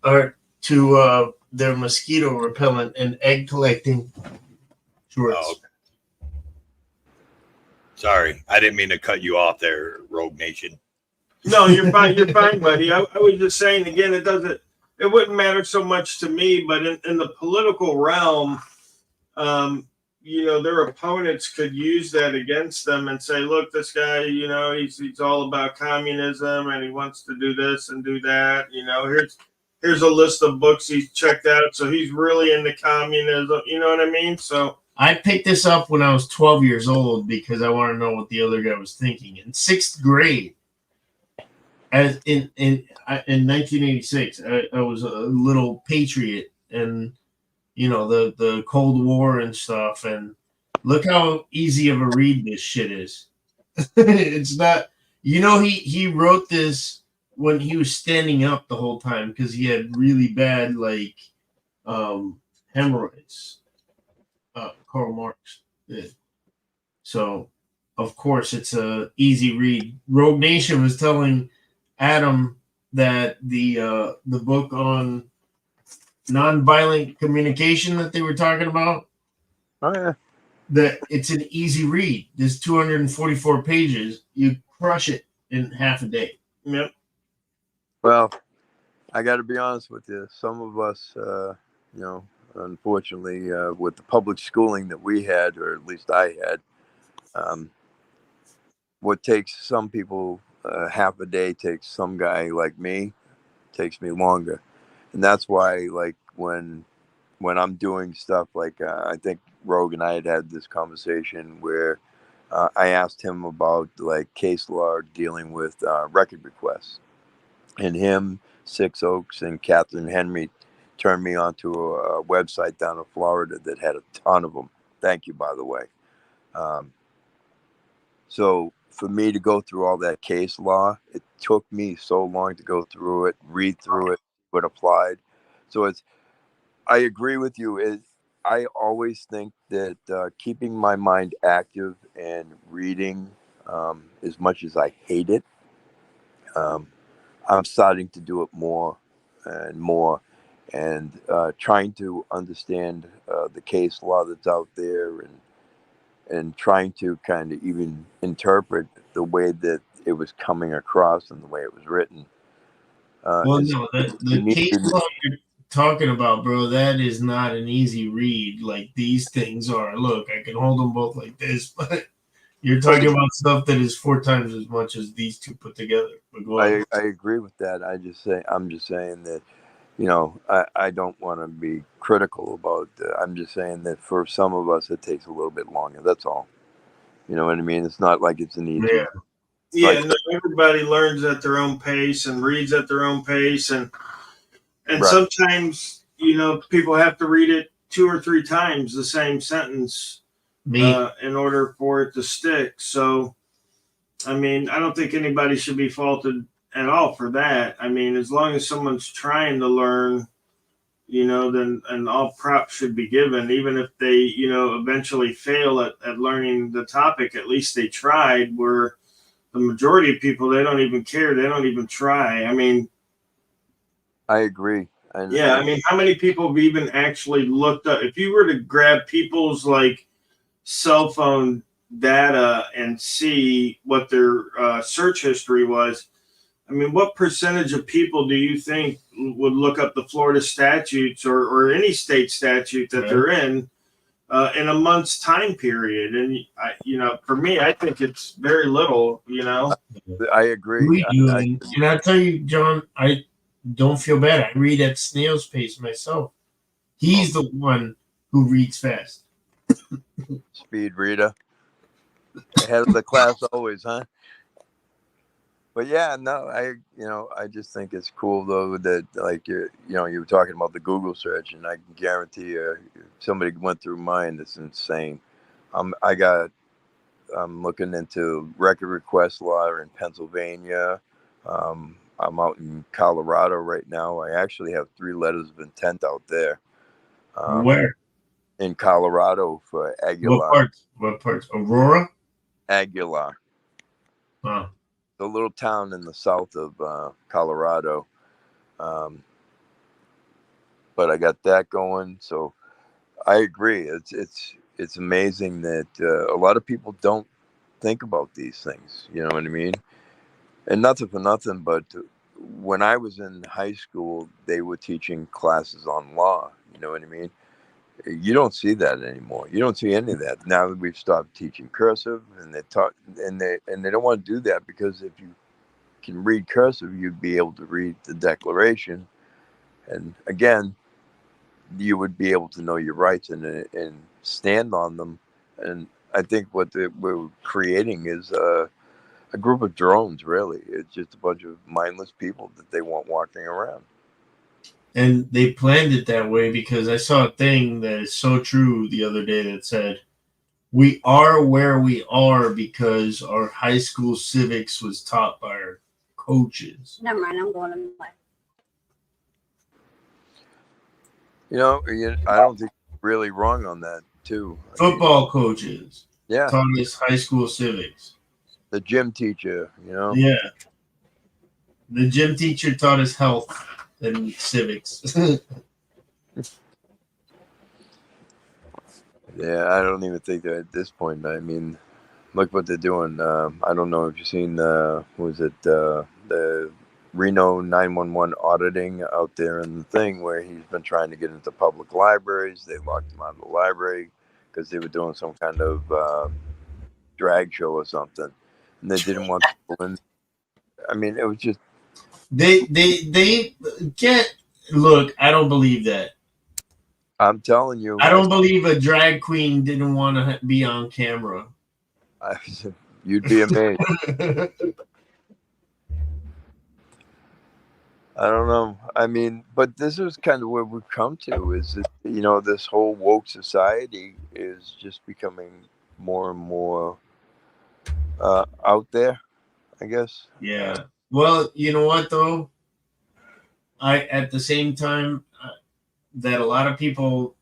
F: are to their mosquito repellent and egg collecting shorts.
R: Oh, sorry, I didn't mean to cut you off there, Rogue Nation.
K: No, you're fine. You're fine, buddy. I was just saying again, it wouldn't matter so much to me, but in the political realm, their opponents could use that against them and say, look, this guy, he's all about communism and he wants to do this and do that. Here's a list of books he's checked out. So he's really into communism. You know what I mean? So
F: I picked this up when I was 12 years old because I want to know what the other guy was thinking. In 6th grade, as in 1986, I was a little patriot, and the Cold War and stuff. And look how easy of a read this shit is. It's not. He wrote this when he was standing up the whole time because he had really bad hemorrhoids. Karl Marx did. So, of course, it's a easy read. Rogue Nation was telling Adam that the book on nonviolent communication that they were talking about, that it's an easy read. There's 244 pages. You crush it in half a day. Yep.
I: Well, I got to be honest with you. Some of us, unfortunately, with the public schooling that we had, or at least I had, what takes some people half a day takes some guy like me takes me longer. And that's why, like, when I'm doing stuff like I think Rogue and I had this conversation where I asked him about like case law dealing with record requests, and him, Six Oaks, and Catherine Henry turned me onto a website down in Florida that had a ton of them. Thank you, by the way. So for me to go through all that case law, it took me so long to go through it, read through it, what applied. So I agree with you. I always think that keeping my mind active and reading, as much as I hate it, I'm starting to do it more and more, and trying to understand the case law that's out there, and trying to kind of even interpret the way that it was coming across and the way it was written.
F: Well, no, the case law you're talking about, bro, that is not an easy read like these things are. Look, I can hold them both like this, but you're talking about stuff that is 4 times as much as these two put together. But go
I: I
F: on.
I: agree with that. I'm just saying that, I don't want to be critical about. I'm just saying that for some of us, it takes a little bit longer. That's all. You know what I mean? It's not like it's an easy.
F: Yeah.
K: Yeah, no, everybody learns at their own pace and reads at their own pace, and
I: Right.
K: sometimes people have to read it 2 or 3 times the same sentence in order for it to stick. So, I mean, I don't think anybody should be faulted at all for that. I mean, as long as someone's trying to learn, then and all props should be given, even if they eventually fail at learning the topic. At least they tried. Where the majority of people, they don't even care. They don't even try. I mean,
I: I agree.
K: I mean, how many people have even actually looked up? If you were to grab people's cell phone data and see what their search history was, I mean, what percentage of people do you think would look up the Florida statutes or any state statute that they're in a month's time period? And for me, I think it's very little.
I: I agree.
F: And I tell you, John, I don't feel bad. I read at snail's pace myself. He's the one who reads fast.
I: Speed reader, ahead of the class always, huh? But yeah, no, I just think it's cool though that you were talking about the Google search, and I can guarantee you, if somebody went through mine, it's insane. I'm looking into record request law in Pennsylvania, I'm out in Colorado right now. I actually have 3 letters of intent out there.
F: Where?
I: In Colorado for Aguilar.
F: What parts? What parts? Aurora?
I: Aguilar.
F: Huh.
I: The little town in the south of Colorado. But I got that going. So I agree. It's amazing that a lot of people don't think about these things. You know what I mean? And nothing for nothing, but when I was in high school, they were teaching classes on law. You know what I mean? You don't see that anymore. You don't see any of that. Now that we've stopped teaching cursive, and they don't want to do that, because if you can read cursive, you'd be able to read the Declaration, and again, you would be able to know your rights and stand on them. And I think what we're creating is a group of drones. Really, it's just a bunch of mindless people that they want walking around.
F: And they planned it that way because I saw a thing that is so true the other day that said, we are where we are because our high school civics was taught by our coaches.
H: Never mind, I'm going to play.
I: You know, I don't think you're really wrong on that too.
F: Football coaches.
I: Yeah.
F: Taught us high school civics.
I: The gym teacher, you know.
F: Yeah. The gym teacher taught us health and civics.
I: Yeah, I don't even think that at this point. I mean, look what they're doing. I don't know if you've seen, the Reno 911 auditing out there in the thing where he's been trying to get into public libraries. They locked him out of the library because they were doing some kind of drag show or something, and they didn't want people in. I mean, it was just
F: they can't look. I don't believe that.
I: I'm telling you,
F: I don't believe a drag queen didn't want to be on camera.
I: You'd be amazed. I don't know. I mean, but this is kind of where we've come to, is that, you know, this whole woke society is just becoming more and more out there, I guess.
F: Yeah. Well, you know what though? At the same time that a lot of people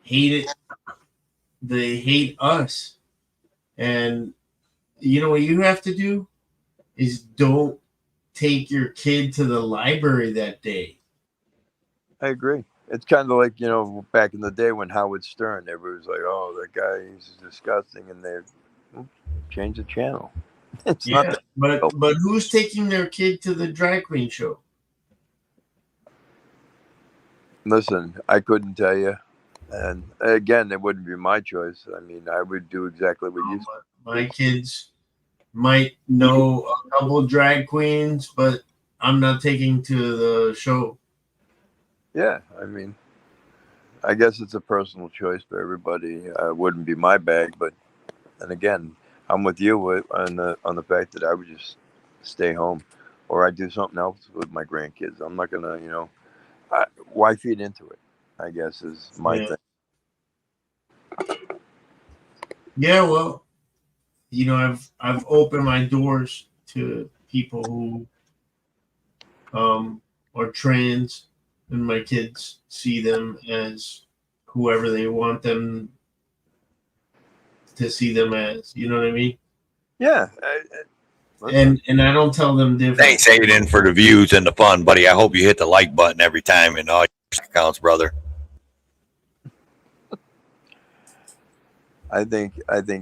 F: hate it, they hate us. And you know what you have to do is don't take your kid to the library that day.
I: I agree. It's kind of like, you know, back in the day when Howard Stern, everybody was like, oh, that guy, he's disgusting. And they changed the channel. It's not that.
F: But who's taking their kid to the drag queen show?
I: Listen, I couldn't tell you. And again, it wouldn't be my choice. I mean, I would do exactly what you said.
F: My kids might know a couple drag queens, but I'm not taking to the show.
I: Yeah, I mean, I guess it's a personal choice for everybody. It wouldn't be my bag, but and again, I'm with you on the fact that I would just stay home, or I'd do something else with my grandkids. I'm not gonna, you know, why feed into it? I guess is my thing.
F: Yeah, well, you know, I've opened my doors to people who are trans, and my kids see them as whoever they want them to see them as. You know what I mean?
I: Yeah.
F: And I don't tell them different.
R: Thanks, Aiden, for the views and the fun, buddy. I hope you hit the like button every time in all your accounts, brother.
I: I think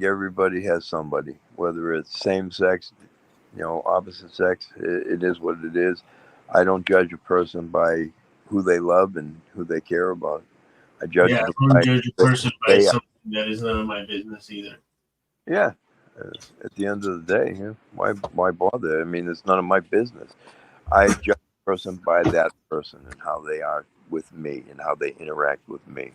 I: everybody has somebody, whether it's same sex, you know, opposite sex. It is what it is. I don't judge a person by who they love and who they care about. I judge
F: I
I: them
F: don't
I: by
F: judge a person by something that is none of my business either.
I: Yeah. At the end of the day, yeah, why bother? I mean, it's none of my business. I judge a person by that person and how they are with me and how they interact with me.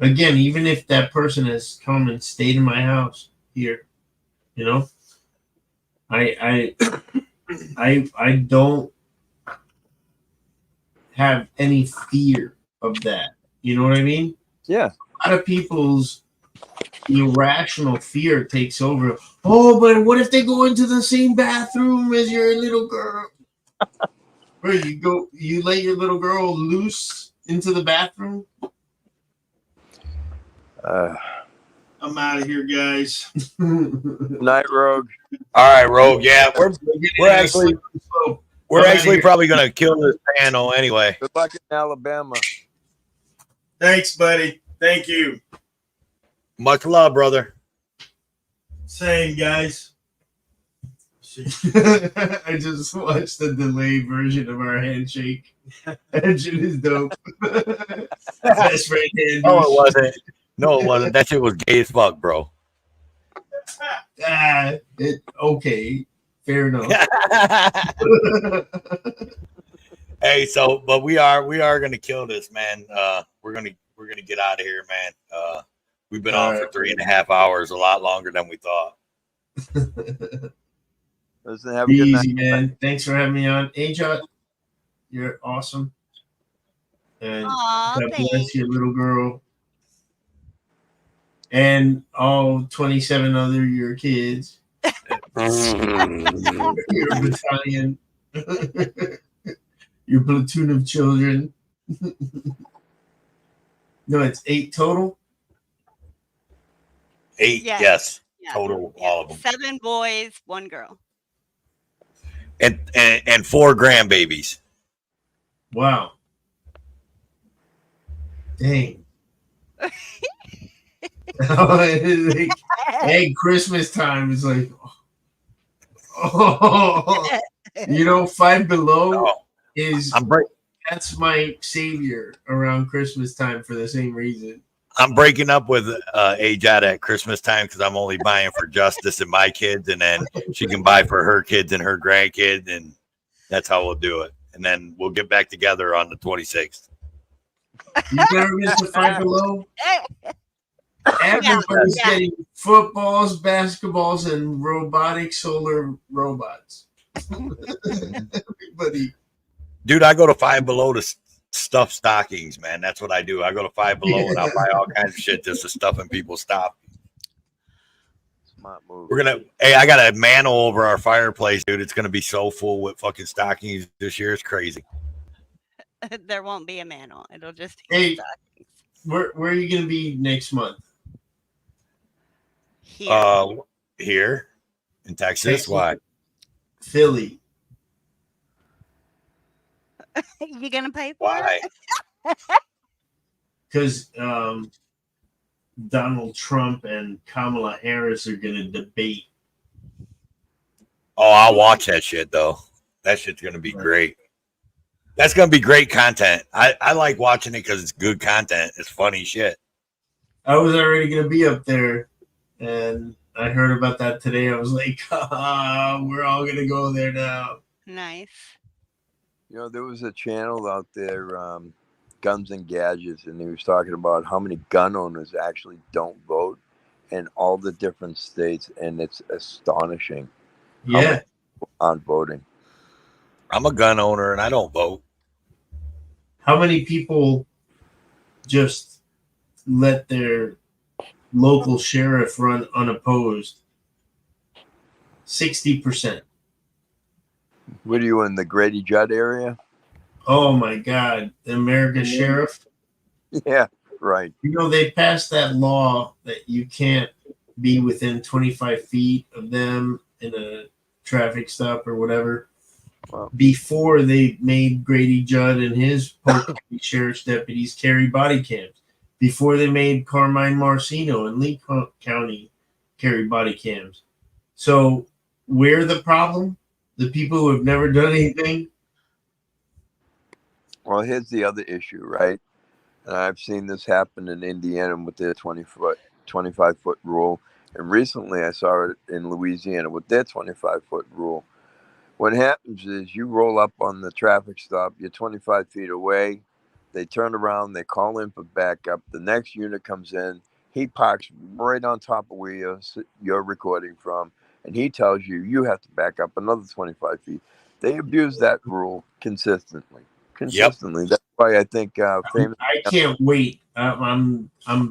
F: Again, even if that person has come and stayed in my house here, you know, I don't have any fear of that. You know what I mean?
I: Yeah.
F: A lot of people's the irrational fear takes over. Oh, but what if they go into the same bathroom as your little girl? Where you let your little girl loose into the bathroom? I'm out of here, guys.
I: Night, Rogue.
R: All right, Rogue. Yeah, we're actually probably gonna kill this panel anyway.
I: Good luck in Alabama.
K: Thanks, buddy. Thank you.
R: Much love, brother.
K: Same, guys.
F: I just watched the delayed version of our handshake. That shit is dope. Best friend handshake.
R: No, it wasn't. No, it wasn't. That shit was gay as fuck, bro.
F: Okay, fair enough.
R: Hey, so but we are gonna kill this, man. We're gonna get out of here, man. We've been on for 3.5 hours, a lot longer than we thought.
I: Listen, have a
F: Be
I: good
F: easy,
I: night,
F: man. Thanks for having me on. Ajot, you're awesome. And God bless your little girl. And all 27 other your kids. Your battalion. Your platoon of children. No, it's 8 total.
R: 8, yes. Total, all of them.
B: 7 boys, 1 girl.
R: And 4 grandbabies.
F: Wow. Dang. Like, hey, Christmas time is like, oh, you know, Five Below is that's my savior around Christmas time for the same reason.
R: I'm breaking up with Ajad at Christmas time because I'm only buying for Justice and my kids, and then she can buy for her kids and her grandkids, and that's how we'll do it. And then we'll get back together on the 26th.
F: You never been to Five Below? Everybody's getting footballs, basketballs, and robotic solar robots. Everybody.
R: Dude, I go to Five Below to stuff stockings, man. That's what I do. I go to Five Below and I'll buy all kinds of shit just to stuff in people's stockings.
I: Smart move.
R: Hey, I got a mantle over our fireplace, dude. It's gonna be so full with fucking stockings this year. It's crazy.
B: There won't be a mantle. It'll just
F: Hey, where are you gonna be next month?
R: Here in Texas. Why?
F: Philly.
B: You gonna pay for
R: Why?
B: it?
F: Because Donald Trump and Kamala Harris are gonna debate.
R: Oh, I'll watch that shit though. That shit's gonna be great. That's gonna be great content. I like watching it because it's good content. It's funny shit.
F: I was already gonna be up there, and I heard about that today. I was like, we're all gonna go there now.
B: Nice.
I: You know, there was a channel out there, Guns and Gadgets, and he was talking about how many gun owners actually don't vote in all the different states, and it's astonishing. How many people aren't voting.
R: I'm a gun owner and I don't vote.
F: How many people just let their local sheriff run unopposed? 60%.
I: What are you in the Grady Judd area?
F: Oh my God, the America Sheriff.
I: Yeah, right.
F: You know, they passed that law that you can't be within 25 feet of them in a traffic stop or whatever.
I: Wow.
F: Before they made Grady Judd and his sheriff's deputies carry body cams. Before they made Carmine Marcino and Lee County carry body cams. So we're the problem? The people who have never done anything?
I: Well, here's the other issue, right? And I've seen this happen in Indiana with their 25-foot rule. And recently I saw it in Louisiana with their 25-foot rule. What happens is you roll up on the traffic stop, you're 25 feet away, they turn around, they call in for backup, the next unit comes in, he parks right on top of where you're recording from, and he tells you you have to back up another 25 feet. They abuse that rule consistently. That's why I think
F: I can't wait. I'm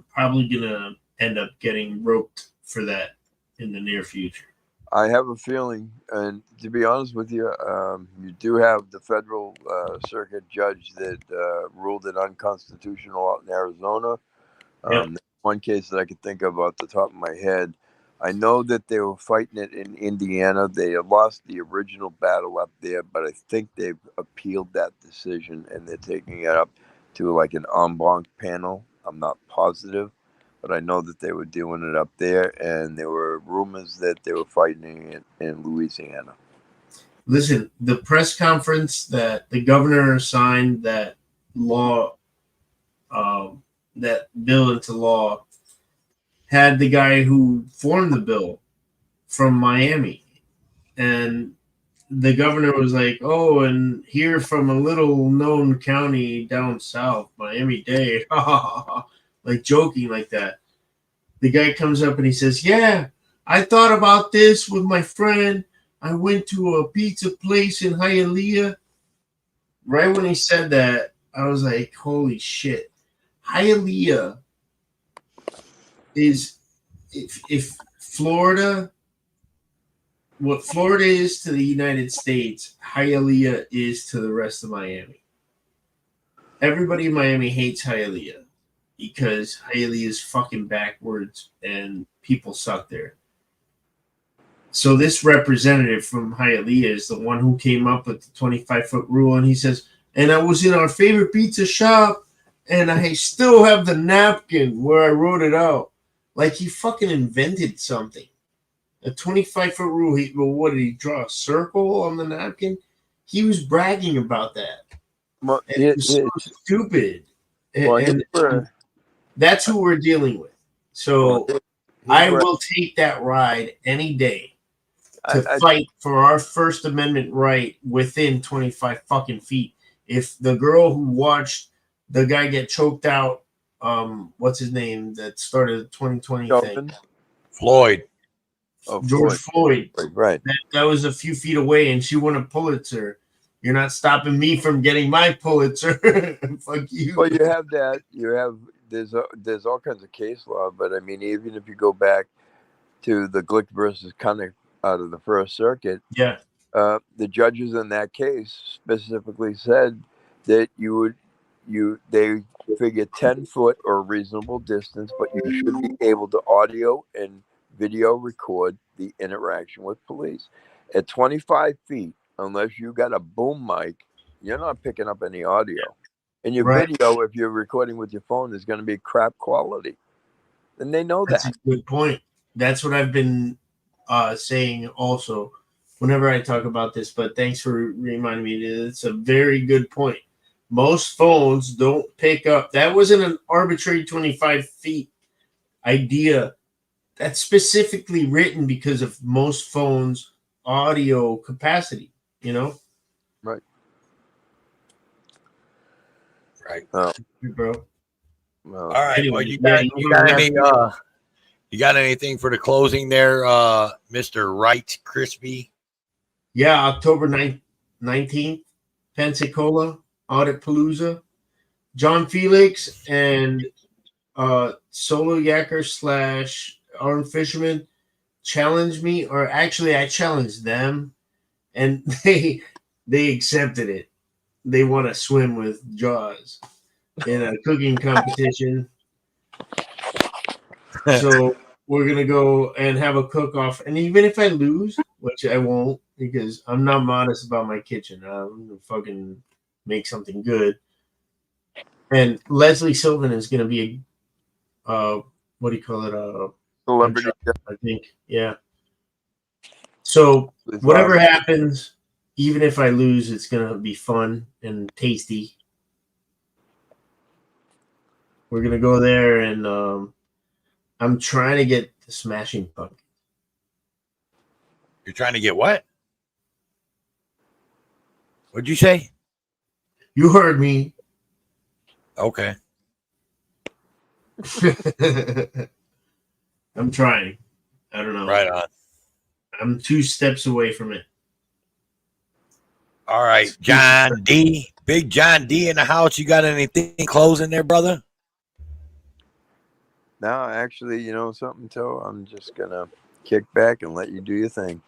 F: probably gonna end up getting roped for that in the near future.
I: I have a feeling, and to be honest with you, you do have the federal circuit judge that ruled it unconstitutional out in Arizona. That's one case that I could think of off the top of my head. I know that they were fighting it in Indiana. They lost the original battle up there, but I think they've appealed that decision and they're taking it up to like an en banc panel. I'm not positive, but I know that they were doing it up there, and there were rumors that they were fighting it in Louisiana.
F: Listen, the press conference that the governor signed that law, that bill into law, had the guy who formed the bill from Miami. And the governor was like, oh, and here from a little known county down south, Miami-Dade, like joking like that. The guy comes up and he says, yeah, I thought about this with my friend. I went to a pizza place in Hialeah. Right when he said that, I was like, holy shit. Hialeah is, if Florida, what Florida is to the United States, Hialeah is to the rest of Miami. Everybody in Miami hates Hialeah because Hialeah is fucking backwards and people suck there. So this representative from Hialeah is the one who came up with the 25-foot rule, and he says, and I was in our favorite pizza shop, and I still have the napkin where I wrote it out. Like he fucking invented something. A 25-foot rule. Well, what did he draw? A circle on the napkin? He was bragging about that.
I: Well,
F: and it was so stupid. And that's who we're dealing with. So I will take that ride any day to fight for our First Amendment right within 25 fucking feet. If the girl who watched the guy get choked out, what's his name, that started the 2020 thing?
R: Floyd.
F: George Floyd.
I: Right.
F: That was a few feet away, and she won a Pulitzer. You're not stopping me from getting my Pulitzer. Fuck you.
I: Well, you have that. You have there's all kinds of case law, but I mean, even if you go back to the Glick versus Connick out of the First Circuit, the judges in that case specifically said that they figure 10 foot or a reasonable distance, but you should be able to audio and video record the interaction with police. At 25 feet, unless you got a boom mic, you're not picking up any audio. And your video, if you're recording with your phone, is going to be crap quality. And they know
F: That's
I: that.
F: a good point. That's what I've been saying also whenever I talk about this, but thanks for reminding me. It's a very good point. Most phones don't pick up. That wasn't an arbitrary 25 feet idea. That's specifically written because of most phones' audio capacity, you know?
I: Right.
R: Right.
I: Oh.
F: Bro.
I: Well,
R: all right.
F: Anyway,
R: Well, you got anything for the closing there, Mr. Wright Crispy?
F: Yeah, October 19th, Pensacola, Audit Palooza. John Felix and Solo Yacker / Armed Fisherman challenged me, or actually I challenged them, and they accepted it. They want to swim with Jaws in a cooking competition. So we're gonna go and have a cook-off, and even if I lose, which I won't, because I'm not modest about my kitchen, I'm gonna fucking make something good. And Leslie Sylvan is gonna be a what do you call it?
I: Celebrity,
F: I think, yeah. So whatever happens, even if I lose, it's gonna be fun and tasty. We're gonna go there, and I'm trying to get the Smashing Pumpkins.
R: You're trying to get what? What'd you say?
F: You heard me.
R: Okay.
F: I'm trying. I don't know.
R: Right on.
F: I'm 2 steps away from it.
R: All right, John D. Big John D in the house. You got anything closing there, brother?
I: No, actually, you know something, Toe? I'm just gonna kick back and let you do your thing.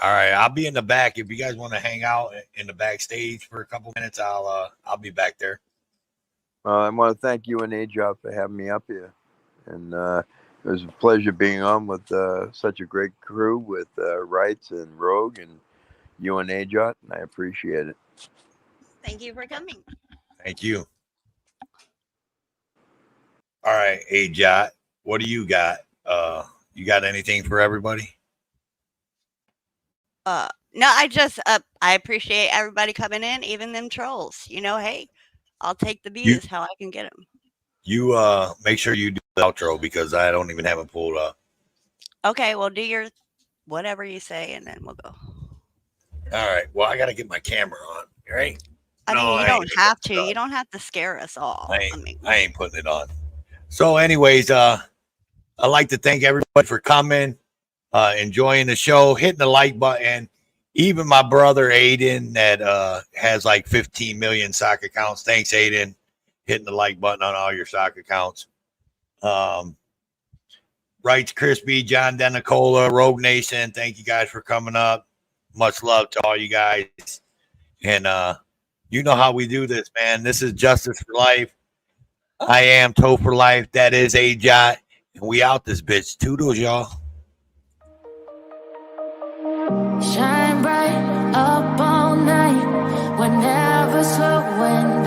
R: All right, I'll be in the back. If you guys want to hang out in the backstage for a couple minutes, I'll be back there.
I: I want to thank you and AJOP for having me up here, and it was a pleasure being on with such a great crew with Wrights and Rogue and you and AJOP, and I appreciate it.
B: Thank you for coming.
R: Thank you. All right, AJOT, what do you got? You got anything for everybody?
B: No, I appreciate everybody coming in, even them trolls. You know, hey, I'll take the views how I can get them.
R: You make sure you do the outro because I don't even have it pulled up.
B: Okay, well, do your whatever you say, and then we'll go.
R: All right. Well, I got to get my camera on, right?
B: I mean, you don't have to. You don't have to scare us all.
R: I ain't putting it on. So, anyways, I'd like to thank everybody for coming, enjoying the show, hitting the like button. Even my brother Aiden that has like 15 million sock accounts. Thanks, Aiden. Hitting the like button on all your sock accounts. Rights Crispy, John Denicola, Rogue Nation. Thank you guys for coming up. Much love to all you guys. And you know how we do this, man. This is Justice for Life. I am Toe for Life. That is AJOT. And we out this bitch. Toodles, y'all.
M: Shine bright up all night. We're never slowing